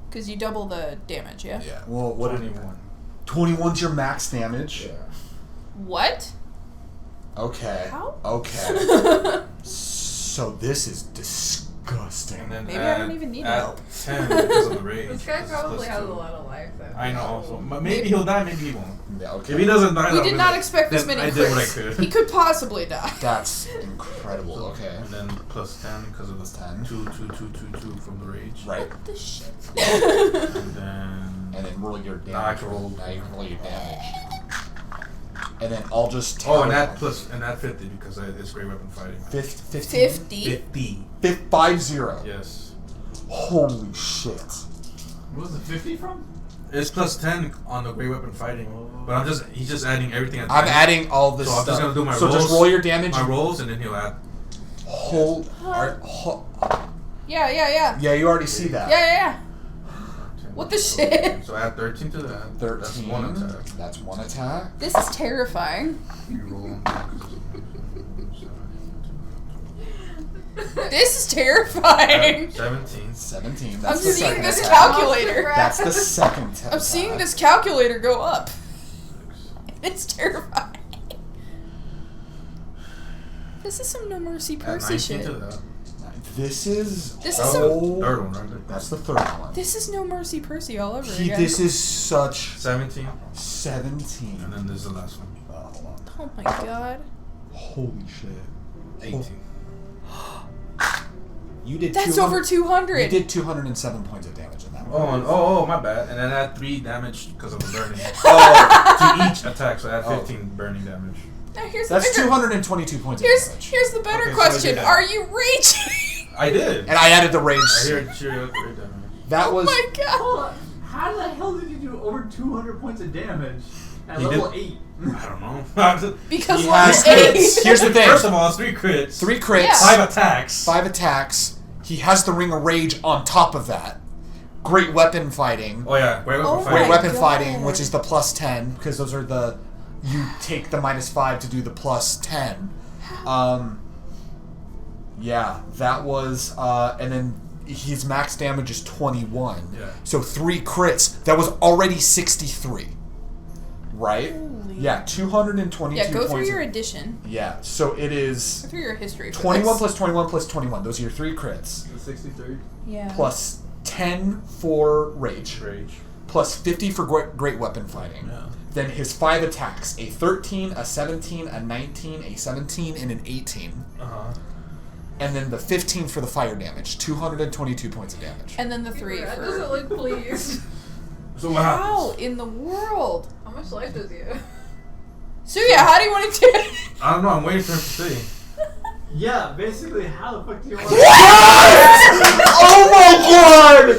F: Because you double the damage, yeah?
A: Yeah. Well, what?
E: 21.
A: 21's your max damage.
F: What?
A: Okay.
F: How?
A: Okay. So this is disgusting.
E: And then
F: Maybe I
E: add,
F: don't even need
E: add
F: help.
E: 10 because of the rage.
D: This guy
E: This is
D: probably
E: plus
D: has
E: 2.
D: a lot of life. Then.
E: I know. So maybe he'll die. Maybe he won't.
A: Yeah. Okay.
E: If he doesn't die,
F: We
E: then
F: did
E: I'm
F: not
E: gonna-
F: expect this
E: then
F: many
E: I did what I
F: crits.
E: could.
F: He could possibly die.
A: That's incredible. Okay.
E: And then plus 10 because of
A: Plus
E: the
A: 10.
E: 2, 2, 2, 2, 2 from the rage.
A: Right.
F: What the shit?
E: And then
A: And then roll your damage.
E: Now I can roll.
A: Now you can roll your damage. And then I'll just.
E: oh, and
A: tally
E: that plus and that 50 because it's great weapon fighting.
A: 15?
F: 50?
E: 50.
A: 50.
E: Yes.
A: Holy shit.
C: What was the 50 from?
E: It's plus 10 on the great weapon fighting. But he's just adding everything at
A: I'm
E: 10.
A: adding all this
E: So I'm
A: stuff.
E: just gonna do my
A: so
E: rolls.
A: just roll your damage.
E: My rolls and then he'll add.
F: Yeah.
A: Yeah, you already see that.
F: Yeah. What the shit?
E: So add 13 to that.
A: 13.
E: That's 1 attack.
A: That's 1 attack.
F: This is terrifying.
E: You roll.
F: This is terrifying.
E: 17.
A: 17.
F: I'm
A: That's the
F: seeing
A: second
F: this
A: attack.
F: calculator.
A: That's the second attack.
F: I'm seeing this calculator go up. It's terrifying. This is some No Mercy
E: Add
F: Percy
E: 19
F: shit.
E: to that.
A: This is.
F: This is
A: oh,
E: Third one, right?
A: That's the third one.
F: This is No Mercy Percy all over again.
A: This is such
E: 17.
A: 17.
E: And then there's the last one.
A: Hold on.
F: Oh my god.
A: Holy shit.
E: 18.
A: You did.
F: That's
A: 200
F: over 200.
A: You did 207 points of damage in that one.
E: Oh, and, oh, my bad. And then add 3 damage because of the burning. To each attack, so add 15 burning damage.
F: Now here's
A: That's
F: the bigger,
A: 222 points of damage.
F: here's the better
E: Okay, so I
F: question.
E: did that.
F: Are you raging?
E: I did.
A: And I added the rage.
E: I hear cheer up great damage.
A: That was.
F: Oh my god.
C: Hold on. How the hell did you do over 200 points of damage at
E: He
C: level
E: did-
C: 8?
E: I don't know.
F: Because
A: He
F: level
A: has
F: 8.
A: crits. Here's the thing.
E: First of all, it's 3 crits.
A: 3 crits.
F: Yeah.
E: 5 attacks.
A: 5 attacks. He has the Ring of Rage on top of that. Great weapon fighting.
E: Oh, yeah. Great weapon
F: Oh
E: fighting.
A: Great
F: my
A: weapon
F: God.
A: fighting, which is the plus 10, because those are the. You take the -5 to do the plus 10. Yeah, that was. And then his max damage is 21.
E: Yeah.
A: So 3 crits. That was already 63. Right?
F: Holy.
A: Yeah, 222
F: Yeah, go through
A: points.
F: your addition.
A: Yeah, so it is
F: Go through your history. for
A: 21
F: this.
A: plus 21 plus 21. Those are your 3 crits.
C: The 63?
F: Yeah.
A: Plus 10 for rage.
E: Rage.
A: Plus 50 for great weapon fighting.
E: Yeah.
A: Then his 5 attacks. A 13, a 17, a 19, a 17, and an 18.
E: Uh-huh.
A: And then the 15 for the fire damage. 222 points of damage.
F: And then the 3
D: That
F: for.
D: doesn't look pleased.
E: So what
F: How
E: happens?
F: in the world?
D: How much life does he have?
F: So yeah, how do you want to do it?
E: I don't know. I'm waiting for him to see.
C: Yeah, basically, how the fuck do you want
A: Oh my god!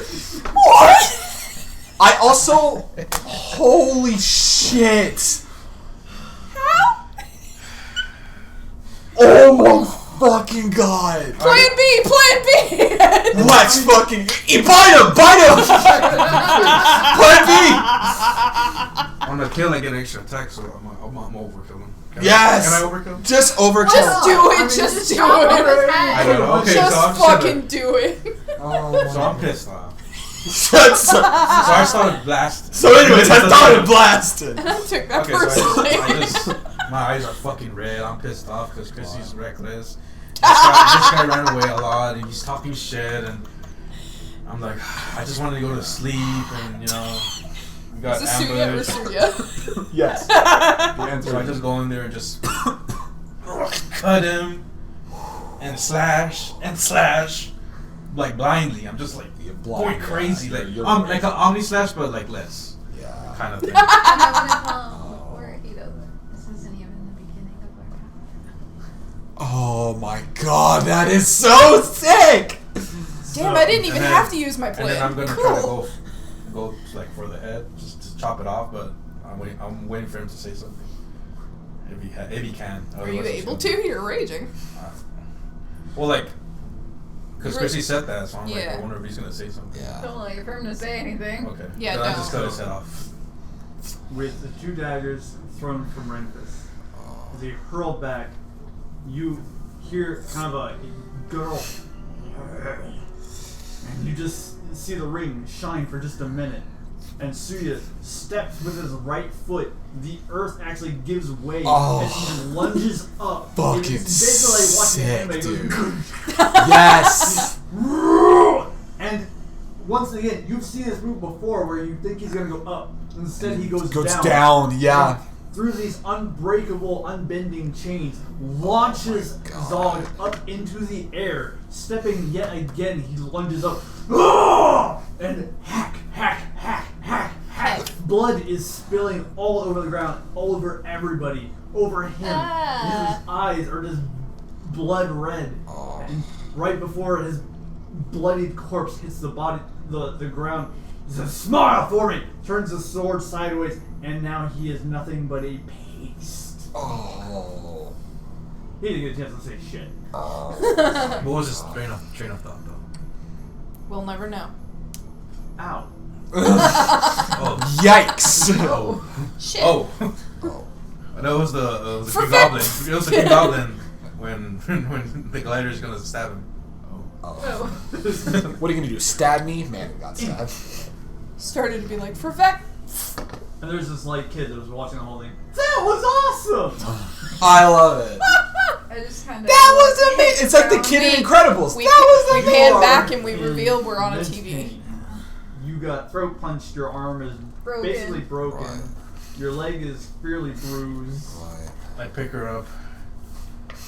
A: What? I also. Holy shit!
F: How?
A: Oh my fucking god!
F: Plan B! Plan B!
A: Let's fucking bite him! Bite him! Plan B!
G: On the kill, I get an extra attack, so I'm overkill him.
A: Yes!
G: Can I overkill?
A: Just overkill.
F: Just do it! Just do
D: Chop off his
F: it!
G: I
D: head.
G: don't know. Okay,
F: Just
G: so I'm
F: fucking do it!
G: So I'm pissed off.
A: so,
G: So I started blasting.
A: so anyways, I started blasting.
F: I took that
G: Okay, so
F: personally.
G: I just my eyes are fucking red. I'm pissed off because Chrissy's reckless. This guy ran away a lot and he's talking shit, and I'm like, I just wanted to go to sleep, and you know, we got
F: Is this Suya or
G: ambushed.
F: Suya?
A: Yes.
G: So I just go in there and just cut him and slash like blindly. I'm just like going crazy, like like an Omni slash, but like less
A: Yeah.
G: kind of thing.
D: And I want to tell him where he doesn't. This isn't even the beginning of our
A: Oh my god, that is so sick!
F: Damn, I didn't even
G: And then-
F: have to use my
G: And
F: plan.
G: then I'm gonna
F: Cool.
G: try to go like for the head, just to chop it off. But I'm waiting for him to say something. If he can.
F: Are you
G: Otherwise it's
F: able
G: gonna
F: to? You're raging.
G: Well, like, because
F: Right.
G: Chrissy said that, so I'm like,
F: Yeah.
G: I wonder if he's gonna say something.
A: Yeah.
D: Don't wait for him to say anything.
G: Okay.
F: Yeah,
G: Then I
F: no.
G: just cut his head off.
C: With the two daggers thrown from Renfus, as he hurled back, you hear kind of a girl, and you just see the ring shine for just a minute. And Suya steps with his right foot. The earth actually gives way as he lunges up.
A: Fucking
C: It's basically like watching
A: sick,
C: anime.
A: dude. Yes!
C: And once again, you've seen this move before where you think he's gonna go up. Instead, he goes
A: down, yeah.
C: And through these unbreakable, unbending chains, launches Zog up into the air. Stepping yet again, he lunges up. And hack. Blood is spilling all over the ground, all over everybody, over him. His eyes are just blood red. And right before his bloodied corpse hits the body, the ground, he says, "Smile for me!" Turns his sword sideways, and now he is nothing but a paste.
A: Oh.
C: He didn't get a chance to say shit.
G: What was his train of thought, though?
F: We'll never know.
C: Ow.
G: Oh.
A: Yikes!
G: Oh.
F: Shit.
G: Oh. No, it was the King Goblin. It was the King Goblin when the glider's gonna stab him.
A: Oh. What are you gonna do? Stab me? Man, we got stabbed.
F: Started to be like, Perfect.
C: And there's this light kid that was watching the whole thing. That was awesome!
A: I love it.
D: I just kind of.
A: That was amazing. It's like the kid in Incredibles.
F: We,
A: That was
F: we pan
A: amazing.
F: back and we
C: In
F: reveal we're on a
C: immense
F: TV.
C: pain. You got throat punched, your arm is
D: Broken.
C: basically broken.
A: Right.
C: Your leg is fairly bruised.
A: Right.
G: I pick her up,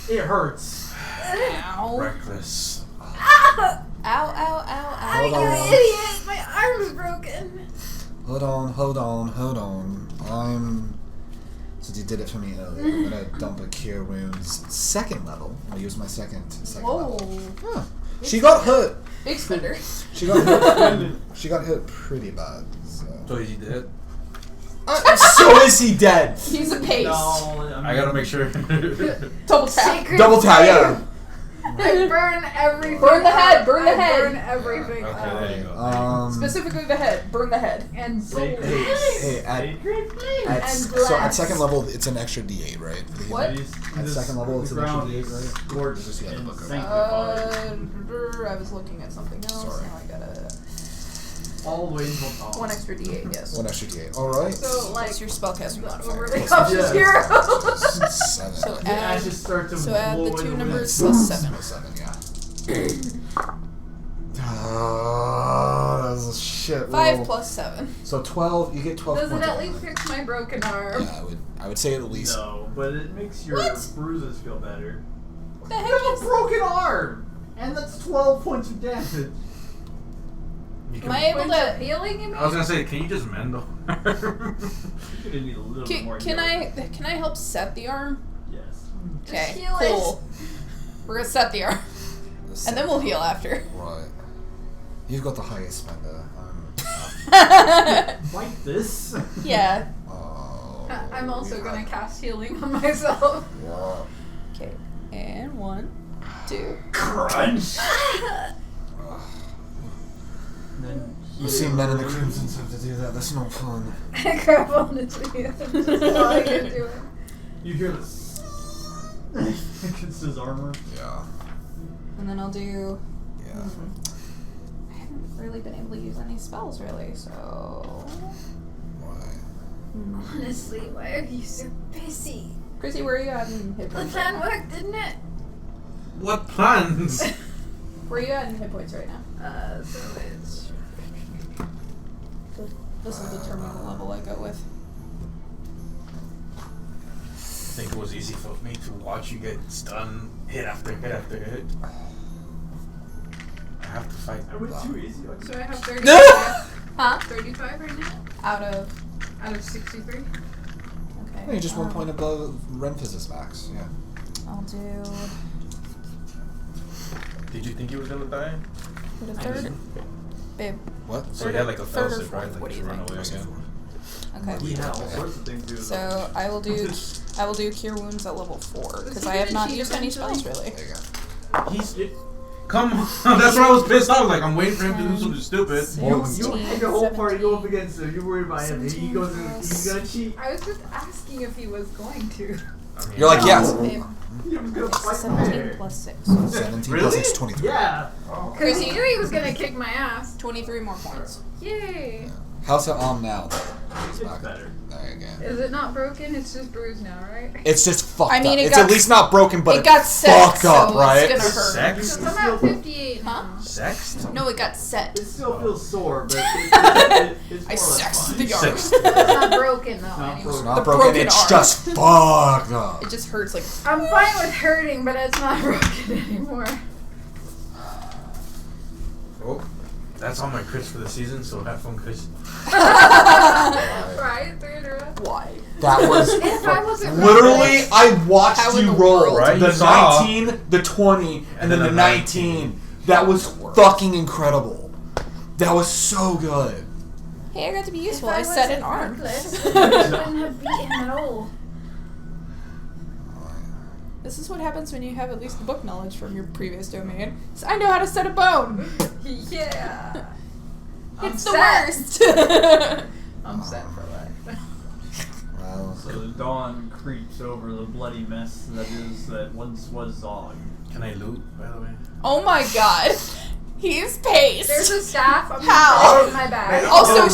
C: It hurts.
F: Ow.
G: reckless.
D: Ah!
F: Ow, ow, ow, ow.
A: Hold
D: You
A: on.
D: idiot! My arm's broken.
A: Hold on. Since you did it for me earlier, I'm gonna dump a Cure Wounds second level. I'll use my second
F: Whoa.
A: level. Huh. She got hurt.
F: Big spender.
A: She got hurt pretty bad.
G: So is he dead?
A: So is he dead?
F: He's a pace.
C: No,
G: I gotta make sure.
F: Double tap.
D: Secret
A: Double tap, yeah.
D: I burn everything.
F: Burn the head,
D: out.
F: burn the
D: I
F: head.
D: Burn everything.
G: Okay,
D: out.
G: there you go.
F: Specifically the head. Burn the head.
D: And
C: Say-
D: blood.
A: Hey, at
D: And
A: so at
D: glass.
A: second level, it's an extra D8, right?
F: What?
A: At second level, it's an extra D8, right?
C: Scorched
A: Just the other
C: and
A: book, right?
C: sanctified.
F: I was looking at something else.
A: Sorry.
F: Now I gotta.
C: All the way until top.
F: One extra D8, yes.
A: One extra D8. All right.
D: So like
F: What's your spellcasting modifier?
D: overly cautious hero.
A: 7.
F: So
C: The
F: add,
C: ashes start to
F: so add
C: blow
F: the
C: in
F: two
C: wind.
F: numbers plus 7.
A: 7, yeah. That's a shit.
F: 5
A: roll.
F: plus 7.
A: So 12. You get 12
D: Does it
A: points.
D: at
A: of
D: least
A: armor.
D: fix my broken arm?
A: Yeah, I would say at least.
C: No, but it makes your
F: What?
C: bruises feel better.
F: What the
C: You
F: heck
C: have
F: is
C: a broken arm! And that's 12 points of damage.
G: You
F: Am I able
D: Bunch of
F: to?
D: healing in me?
G: I was gonna say, can you just mend though?
C: You're gonna need a little bit more
F: Can
C: healing.
F: I help set the arm?
C: Yes.
F: Okay,
D: heal it.
F: cool. We're gonna set the arm, and then we'll heal after.
A: Right. You've got the highest spender.
C: Fight this?
F: Yeah.
D: I'm also gonna cast healing on myself.
A: Wow.
F: Okay, and 1. 2.
C: Crunch. And then
A: We've seen men in the crimsons have to do that. That's no fun.
D: Grab on to you. That's all I can do.
C: you hear this against his armor.
A: Yeah.
F: And then I'll do.
A: Yeah.
F: I haven't really been able to use any spells, really, so.
A: Why?
D: Honestly, why are you so busy?
F: Chrissy, where are you at in hit
D: The
F: points?
D: plan
F: Right now?
D: worked, didn't it?
G: What plans?
F: Where are you at in hit points right now?
D: So it's.
F: This will determine the level I go with.
G: I think it was easy for me to watch you get stunned hit after hit after hit. I have to fight.
C: I went too easy.
D: So I have 35.
F: Huh?
D: 35 right now?
F: Out of.
D: Out of 63?
F: Okay.
A: Hey, just 1 point above Renphys's max. Yeah.
F: I'll do.
G: Did you think he was gonna die?
F: What a third? Babe.
A: What?
G: So he had like a
F: Third or
G: fellowship, right?
F: fourth,
G: Like
F: what do
G: to
F: you
G: run
F: think?
G: away again.
F: Okay.
C: Yeah, all sorts of things do.
F: So I will do cure wounds at level 4 because I have not used any spells really.
A: There you go.
G: He's come on. That's why I was pissed off. Like I'm waiting for him to do something stupid.
C: You had your whole party go up against him. You worried about him. He goes and he's gonna cheat.
D: I was just asking if he was going to.
G: I mean,
A: You're like, yes.
F: Babe.
C: He was gonna
F: It's
C: fight
F: 17
C: fair.
F: plus 6.
A: 17
G: Really?
A: plus 6, 23.
C: Yeah.
D: Because he knew he was going to kick my ass.
F: 23 more points.
D: Yay.
A: How's it on now?
C: It's better.
A: There you go.
D: Is it not broken? It's just bruised now, right?
A: It's just fucked
F: I mean,
A: up.
F: it
A: It's
F: got-
A: at least not broken, but
F: it got set,
A: fucked up,
F: so
A: right?
F: it's gonna hurt.
G: Sex?
D: Because I'm at 58
F: Huh?
D: now.
G: Sex?
F: No, it got set.
C: It still feels sore, but it's
F: I
C: more or less
F: sexed
C: fine.
F: the yard.
G: Sex.
D: It's not broken though.
C: Not
D: Anyway.
A: It's
C: broken.
A: not
F: The
A: broken,
F: broken
A: it's
F: arm.
A: just fucked up.
F: It just hurts like.
D: I'm fine with hurting, but it's not broken anymore.
G: Oh, that's all my crits for the season. So have fun, Chris.
D: Right? 3 in a row.
F: Why?
A: That was
D: If I wasn't
A: literally, I watched
F: How in
A: you
F: the
A: roll
F: world?
G: Right,
A: the
G: you saw.
A: 19, the 20, and then the 19.
G: 19.
A: That was fucking incredible. That was so good.
F: Hey, I got to be useful.
D: If
F: I set an
D: wasn't
F: arm.
D: reckless, I wouldn't have beat him at all.
F: This is what happens when you have at least the book knowledge from your previous domain. So I know how to set a bone.
D: Yeah.
F: It's the
D: set.
F: worst.
D: I'm set for life.
A: Well,
C: So the dawn creeps over the bloody mess that once was Zog.
G: Can I loot, by the way?
F: Oh my god. He's paced.
D: There's a staff. I'm
F: How?
D: gonna put it in my bag.
F: Also,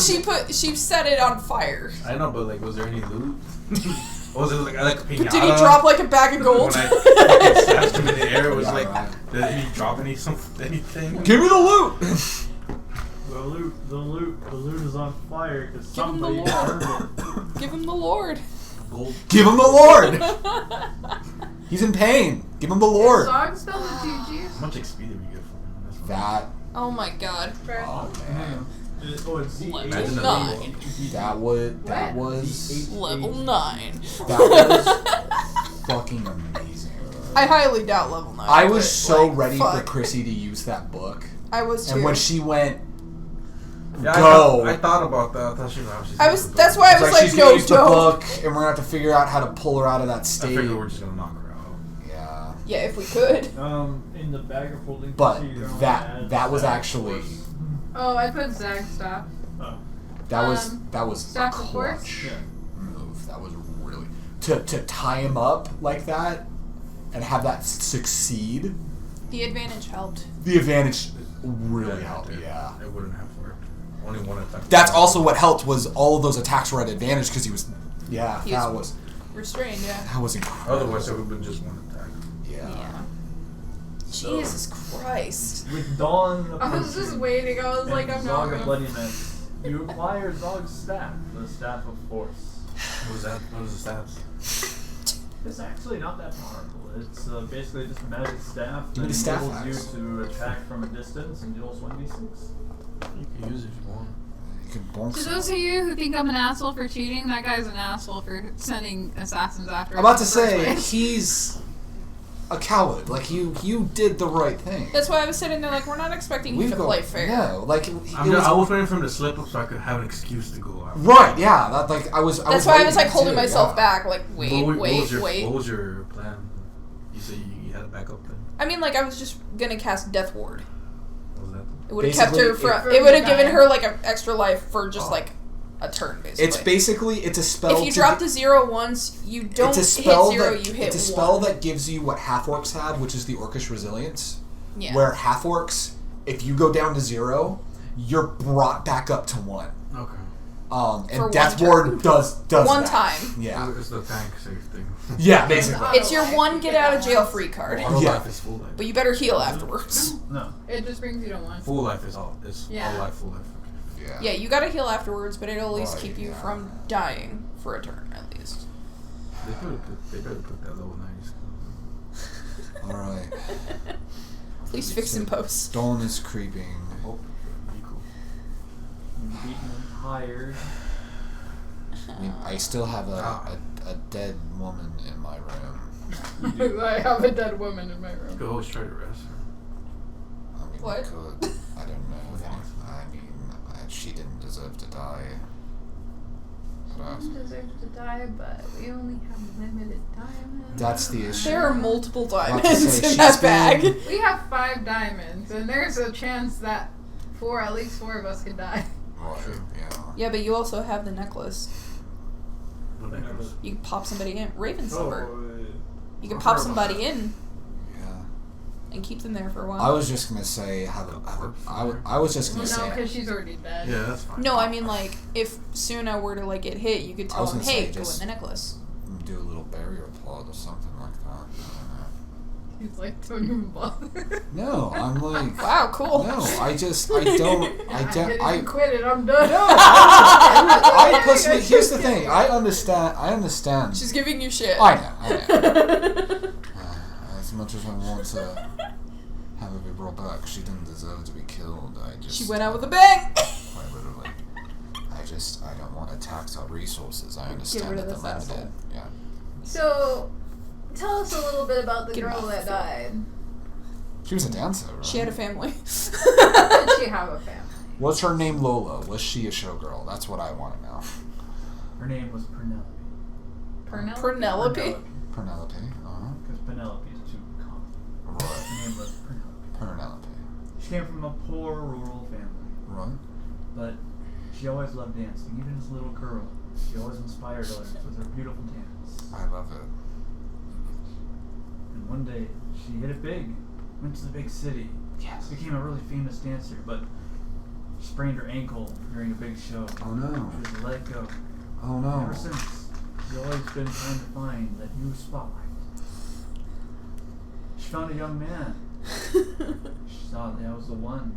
F: she set it on fire.
G: I know, but like, was there any loot? Or was it like a pinata?
F: Did he drop like a bag of gold?
G: When I fucking slashed him in the air, it was like, did he drop anything?
A: give me the loot.
C: The loot is on fire because
F: Give him the
C: somebody
F: Lord.
C: earned it.
F: Give him the Lord.
G: Gold.
A: Give him the Lord. He's in pain. Give him the Lord.
D: Dog spelled with 2 G's.
G: How much XP did we get from him? That's fine.
A: That.
F: Oh my god.
A: Oh man.
C: It's
F: Level
G: Imagine the
F: 9.
A: That was.
F: Level 9.
A: That was fucking amazing.
F: I highly doubt level 9.
A: I was
F: but,
A: so
F: like,
A: ready
F: fuck.
A: for Chrissy to use that book,
F: I was too.
A: and when she went,
G: Yeah,
A: go.
G: I thought about that. I thought she was
F: I was. That's why I
A: it's
F: was
A: like
F: like,
A: she's gonna
F: no,
A: use the
F: no.
A: book, and we're gonna have to figure out how to pull her out of that
G: I
A: state.
G: figured we're just gonna knock her out.
A: Yeah,
F: Yeah, if we could.
C: in the bag of holding.
A: but
C: you're gonna
A: that
C: add
A: that was
C: staff
A: actually
C: force.
D: Oh, I put Zag staff.
C: Oh.
A: that was a
D: Staff of Force?
A: clutch
C: Yeah.
A: move. That was really to tie him up like that and have that succeed.
F: The advantage helped.
A: The advantage really helped. Yeah.
G: It wouldn't have worked. Only one attack.
A: That's also what helped was all of those attacks were at advantage because he was. Yeah,
F: He
A: that
F: was- Restrained, yeah.
A: incredible.
G: Otherwise, it would have been just one attack.
A: Yeah.
C: So,
F: Jesus Christ.
C: with dawn
D: I was just
C: approaching
D: waiting. I was
C: and
D: like, I'm not
C: Zog of
D: gonna.
C: bloody mess, you acquire Zog's staff, the staff of force.
G: What was that? What was the stats?
C: It's actually not that powerful. It's basically just a magic staff
A: Give me
C: that
A: the staff
C: enables you
A: axe.
C: to attack from a distance and deals 1d6.
G: You can use it if you want.
A: You could bonk
D: To
A: some-
D: those of you who think I'm an asshole for cheating, that guy's an asshole for sending assassins after
A: I'm about
D: us
A: to
D: in the
A: say
D: first place.
A: he's a coward. Like you did the right thing.
F: That's why I was sitting there like, we're not expecting you to play fair.
A: No, like it
G: I was waiting for him to slip up so I could have an excuse to go out.
A: right. Yeah, that like I was.
F: That's why I was like
A: waiting
F: holding
A: too,
F: myself
A: yeah.
F: back, like, wait,
G: What
F: wait,
G: was your,
F: wait.
G: What was your plan? You said you had a backup plan?
F: I mean, like, I was just gonna cast Death Ward.
G: What was that?
F: It would have kept her
B: Basically,
F: it would have given her, like, an extra life for just, like, a turn, basically.
A: It's a spell.
F: If you drop to 0 once, you don't hit 0, you hit 1.
A: It's a spell that gives you what half-orcs have, which is the Orcish Resilience.
F: Yeah.
A: Where half-orcs, if you go down to 0, you're brought back up to 1.
G: Okay.
A: And
F: For
A: Death
F: 1
A: Ward does
F: one
A: that.
F: time.
A: Yeah.
G: It's the tank safe thing.
A: Yeah, basically.
F: It's your one get out of jail free card.
G: Auto
A: Yeah.
G: life is full life.
F: But you better heal afterwards.
C: No.
D: It just brings you to 1.
G: Full life is all. It's
D: Yeah.
G: all life, full life.
F: Yeah, you gotta heal afterwards, but it'll at least
A: Right,
F: keep you
A: yeah.
F: from dying for a turn, at least.
G: They better put that level 90s.
A: Alright.
F: Please fix in post.
A: Dawn is creeping.
G: Oh, be cool.
C: You've beaten them higher.
A: I mean, I still have a dead woman in my room.
D: I have a dead woman in my room.
G: Go always try to rest her.
A: I mean,
F: What?
A: I could. I don't know. I mean, she didn't deserve to die. But,
D: She deserves to die, but we only have limited time.
A: that's the issue.
F: There are multiple
A: I have to
F: diamonds
A: say,
F: in
A: she's
F: that bag.
A: been-
D: We have 5 diamonds, and there's a chance that at least 4 of us could die.
A: Right, yeah.
F: Yeah, but you also have the necklace.
G: What necklace?
F: You can pop somebody in. Raven Silver.
C: Oh,
F: You can pop somebody in
A: Yeah.
F: and keep them there for a while.
A: I was just gonna say, I was just gonna
D: No,
A: say.
D: because she's already dead.
G: Yeah, that's fine.
F: No, I mean, like, if Suna were to, like, get hit, you could
A: I
F: tell
A: was
F: him,
A: gonna say,
F: hey, go in
A: just-
F: the necklace.
A: Do a little barrier plot or something like that.
D: He's like, don't even bother.
A: No, I'm like.
F: Wow, cool.
A: No, I
D: quit it, I'm done.
A: I personally, here's the thing. I understand.
F: She's giving you shit.
A: I know. As much as I want to have her be brought back, she didn't deserve to be killed.
F: She went out with a bang.
A: Quite literally. I don't want to tax our resources. I understand
F: rid of
A: that
F: this
A: they're limited.
F: asshole.
A: Yeah.
D: So, tell us a little bit about the
F: Get him
D: girl
F: off
D: that
F: the
D: died.
A: She was a dancer, right?
F: She had a family.
D: Did she have a family?
A: Was her name Lola? Was she a showgirl? That's what I want to know.
C: her name was Penelope.
F: Penelope.
A: Penelope.
C: Because Penelope is too common.
A: Right.
C: Her name was Penelope.
A: Penelope.
C: She came from a poor rural family,
A: Right.
C: but she always loved dancing. Even as a little girl, she always inspired others with her beautiful dance.
A: I love it.
C: And one day, she hit it big. Went to the big city.
A: Yes.
C: Became a really famous dancer, but sprained her ankle during a big show.
A: Oh no.
C: She was let it go.
A: Oh no.
C: Ever since, she's always been trying to find that new spotlight. She found a young man. She thought that was the one.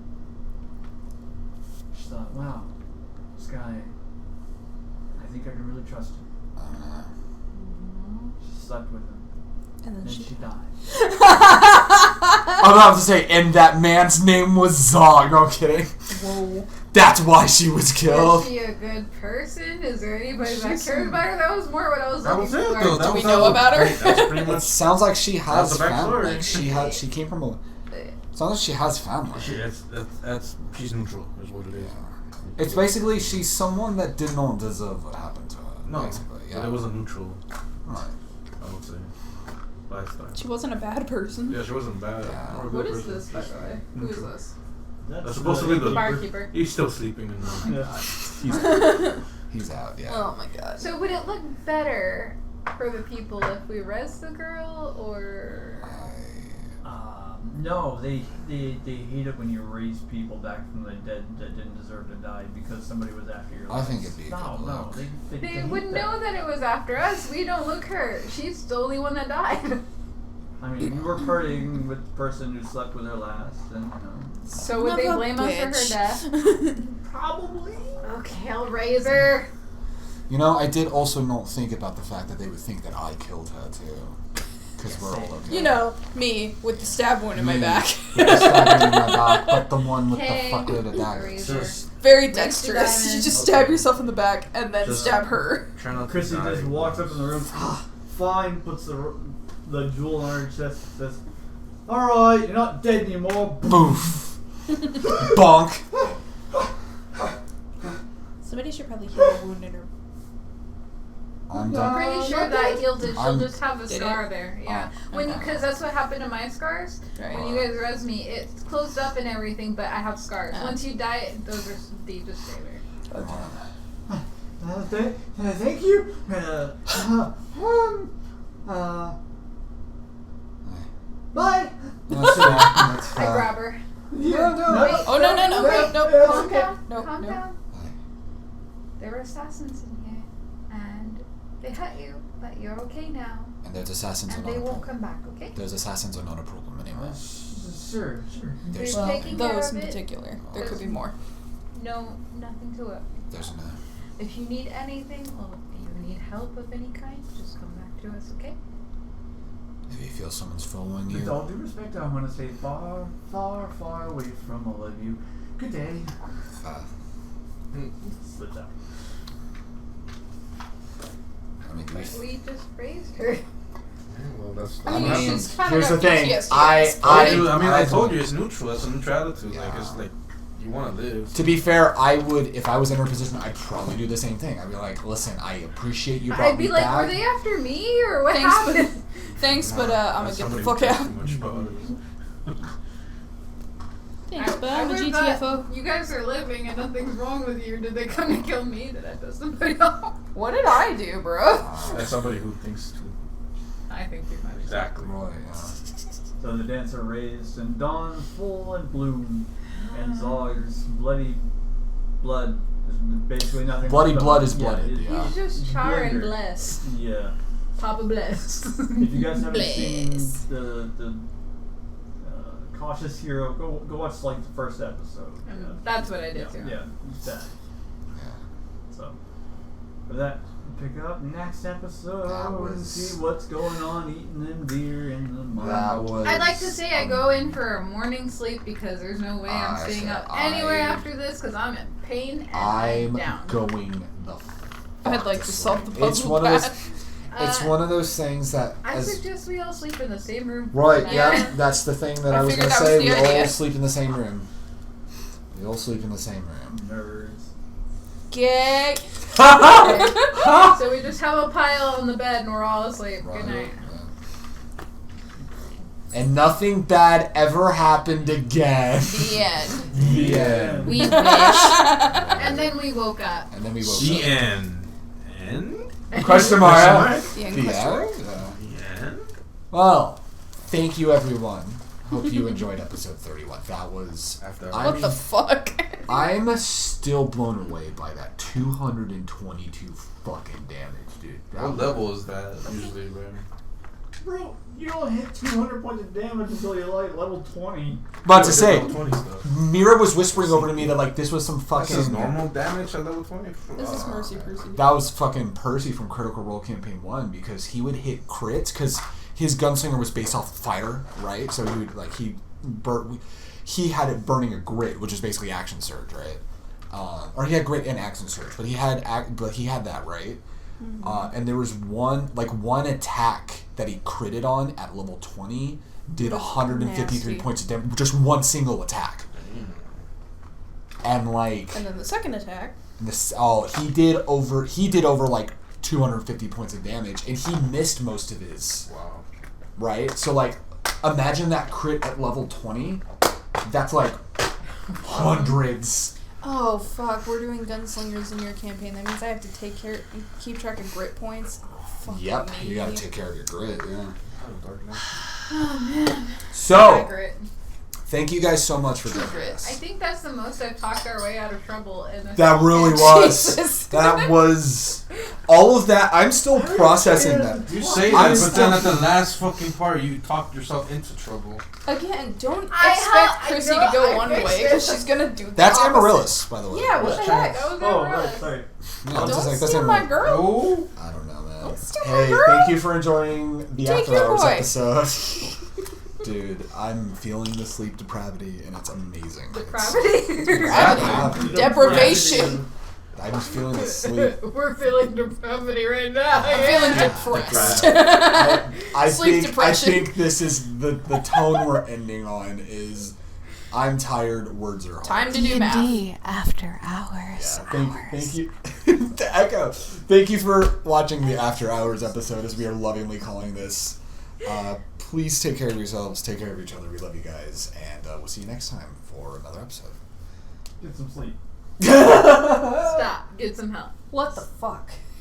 C: She thought, wow, this guy, I think I can really trust him.
A: Oh
C: She slept with him.
F: And then
C: Then
F: she
C: she died.
A: I'm about to say, and that man's name was Zog. No, I'm kidding.
F: Whoa.
A: That's why she was killed.
D: Is she a good person? Is there anybody that cares about her? That was more what I was
G: That
D: looking
G: was it,
D: for.
G: though.
F: Do we know about her?
G: That's pretty
A: It
G: much.
A: sounds like she has
G: That's the
A: family.
G: backstory.
A: Like she came from a. Sounds like she has family.
G: She's neutral, is what it is.
A: It's basically she's someone that did not deserve what happened to her.
G: No,
A: basically,
G: but
A: yeah.
G: it was a neutral,
A: Right.
G: I would say, lifestyle.
F: She wasn't a bad person.
G: Yeah, she wasn't bad.
A: Yeah.
G: Or a good
B: What is
G: person.
B: this, by the way? Who is
G: Neutral.
B: this?
G: That's supposed to be the
D: barkeeper.
G: He's still sleeping in the
C: Yeah.
A: He's out. Yeah.
F: Oh my god.
D: So would it look better for the people if we res the girl, or
C: No, they hate it when you raise people back from the dead that didn't deserve to die because somebody was after your
A: I
C: lives.
A: think it'd be a
C: no,
A: good
C: no,
A: look.
C: they
D: they
C: hate
D: wouldn't
C: that.
D: know that it was after us? We don't look hurt. She's the only one that died.
C: I mean, you were partying with the person who slept with her last, and you know.
D: So would they
F: Son of a
D: blame us for her
F: bitch.
D: death?
C: Probably.
D: Okay, I'll raise her.
A: You know, I did also not think about the fact that they would think that I killed her too, because we're all okay.
F: You know, me with the stab wound in my
A: Me,
F: back.
A: with the stabbing in my back, but the one with
D: Okay.
A: the fuckload of
D: I'll
A: daggers.
D: raise her.
G: Just
F: Very
D: Raise the
F: dexterous. You
D: diamond.
F: just stab yourself in the back and then
G: Just-
F: stab her.
G: try not to
C: Chrissy
G: die.
C: just walks up in the room, fine, puts the jewel on her chest, and says, "All right, you're not dead anymore."
A: Boof. Bonk.
F: Somebody should probably heal a wound in her
D: I'm pretty sure that healed it. She'll just have a
F: Did
D: scar
F: it?
D: there. Yeah.
F: okay.
D: Because that's what happened to my scars.
F: Right.
D: When you guys res me, it's closed up and everything, but I have scars.
F: Oh.
D: Once you die, they just stay there.
C: Thank you. Bye.
D: I grab her.
C: No.
F: Oh no!
D: Calm down.
F: No,
D: Calm
F: no.
D: down. There were assassins in here, and they hurt you, but you're okay now,
A: And those assassins
D: and
A: are not
D: they
A: a
D: won't
A: problem.
D: come back. Okay?
A: Those assassins are not a problem anymore.
C: Sure.
A: There's
D: Well,
A: nothing.
D: taking care
F: Those
D: of
F: in
D: it.
F: particular. There could be more.
D: No, nothing to it.
A: There's no.
D: If you need anything, or you need help of any kind, just come back to us, okay?
A: If you feel someone's following
C: With
A: you,
C: all due respect, I want to stay far, far, far away from all of you. Good day. Slipped out.
A: I mean,
D: We just raised her.
J: Well, that's.
D: I mean,
A: mean,
D: she's kind
A: here's the
D: of
A: thing.
F: Yes,
A: I
G: I told you it's neutral. It's a neutrality. Like
A: Yeah.
G: it's like you want to live.
A: To be fair, I would, if I was in her position, I'd probably do the same thing. I'd be like, listen, I appreciate you brought
D: I'd be
A: me
D: like,
A: back.
D: were they after me or what
F: Thanks,
D: happened?
F: Thanks, but I'm gonna get the fuck out. Thanks, but I'm a
D: I thought
F: GTFO.
D: you guys are living and nothing's wrong with you. Did they come to kill me? Did I piss somebody off?
F: What did I do, bro?
G: As somebody who thinks too.
D: I think too much.
G: Exactly.
A: Right, yeah.
C: So the dancer raised and dawn full and bloom, and Zog's bloody blood. There's basically nothing.
A: Bloody
C: left
A: blood
C: of
A: is
C: it.
A: blooded,
C: it-
A: yeah.
D: He's just char and
C: Blender.
D: bless.
C: Yeah.
D: Papa bless.
C: If you guys haven't seen
F: Bless.
C: the Cautious Hero, go watch like the first episode.
D: That's what I did too.
C: Yeah, it's that. So, for that, we'll pick up next episode
A: That
C: and
A: was-
C: see what's going on eating them deer in the mud.
A: That was.
D: I'd like to say I go in for a morning sleep because there's no way I'm
A: I
D: staying
A: said
D: up anywhere
A: I-
D: after this because I'm in pain and
A: I'm
D: down.
A: going the.
F: I'd like to solve the puzzle.
A: It's one of those.
F: bad.
A: It's one of those things that.
D: I
A: as,
D: suggest we all sleep in the same room.
A: Right,
D: Yeah.
A: yeah, that's the thing that
F: I
A: I was
F: figured
A: going to
F: that
A: say.
F: was
A: We
F: the
A: all
F: idea.
A: sleep in the same room. We all sleep in the same room.
C: Nerds.
F: Gay.
D: So we just have a pile on the bed and we're all asleep.
A: Right,
D: Good night.
A: yeah. And nothing bad ever happened again.
F: The end.
A: The end.
F: We wish.
D: And then we woke up.
A: And then we woke
G: The
A: up.
G: end. End?
A: Question mark.
F: The end.
A: The
F: question mark.
A: end?
G: The end?
A: Well, thank you everyone. Hope you enjoyed episode 31. That was.
F: What the fuck?
A: I'm still blown away by that 222 fucking damage, dude. That
G: What
A: was-
G: level is that usually, man?
C: Bro, you don't hit 200 points of damage until you're like level 20.
A: About to say,
G: Level 20 stuff.
A: Mira was whispering over to me that like this was some
G: This
A: fucking.
G: is normal damage at level 20?
F: This is Mercy Percy.
A: That was fucking Percy from Critical Role Campaign 1 because he would hit crits because his gunslinger was based off fighter, right? So he would like he had it burning a grit, which is basically action surge, right? Or he had grit and action surge, but he had that, right? And there was one attack that he critted on at level 20 did 153
F: Nasty.
A: points of damage, just one single attack. And like
F: And then the second attack.
A: he did over like 250 points of damage, and he missed most of his.
G: Wow.
A: Right? So like imagine that crit at level 20. That's like hundreds.
F: Oh fuck, we're doing gunslingers in your campaign. That means I have to keep track of grit points. Oh, fuck
A: Yep,
F: me.
A: you gotta take care of your grit, yeah.
F: Oh man.
A: So,
D: Grit.
A: thank you guys so much for doing
F: Grit.
D: I
A: this.
D: think that's the most I've talked our way out of trouble in this.
A: That really was.
F: Jesus.
A: That was all of that. I'm still processing that.
G: You say
A: I'm
G: that, but
A: still-
G: then at the last fucking part, you talked yourself into trouble.
F: Again, don't
D: I
F: expect Chrissy
D: know,
F: to go
D: I
F: one
D: fixed
F: way
D: it.
F: because she's gonna do the
A: That's
F: opposite.
A: Amaryllis, by the way.
F: Yeah, what the heck?
D: That was
C: Oh,
D: Amaryllis.
C: right, sorry.
A: No,
F: Don't
A: it's just like, that's
F: steal my
A: Amaryllis.
F: girl.
G: Oh.
A: I don't know, man.
F: Don't steal my
A: Hey,
F: girl.
A: thank you for enjoying the
F: Take
A: After
F: your
A: Hours
F: boy.
A: episode. Dude, I'm feeling the sleep depravity, and it's amazing.
D: Depravity.
A: Depravity.
F: Deprivation.
A: I'm feeling the sleep.
D: We're feeling depravity right now.
F: I'm feeling depressed.
A: I
F: Sleep
A: think
F: depression.
A: I think this is the tone we're ending on is I'm tired. Words are hard.
F: Time to do math.
D: D&D After Hours.
A: Yeah, thank you. To echo. Thank you for watching the After Hours episode, as we are lovingly calling this. Please take care of yourselves. Take care of each other. We love you guys, and we'll see you next time for another episode.
C: Get some sleep.
D: Stop. Get some help.
F: What the fuck?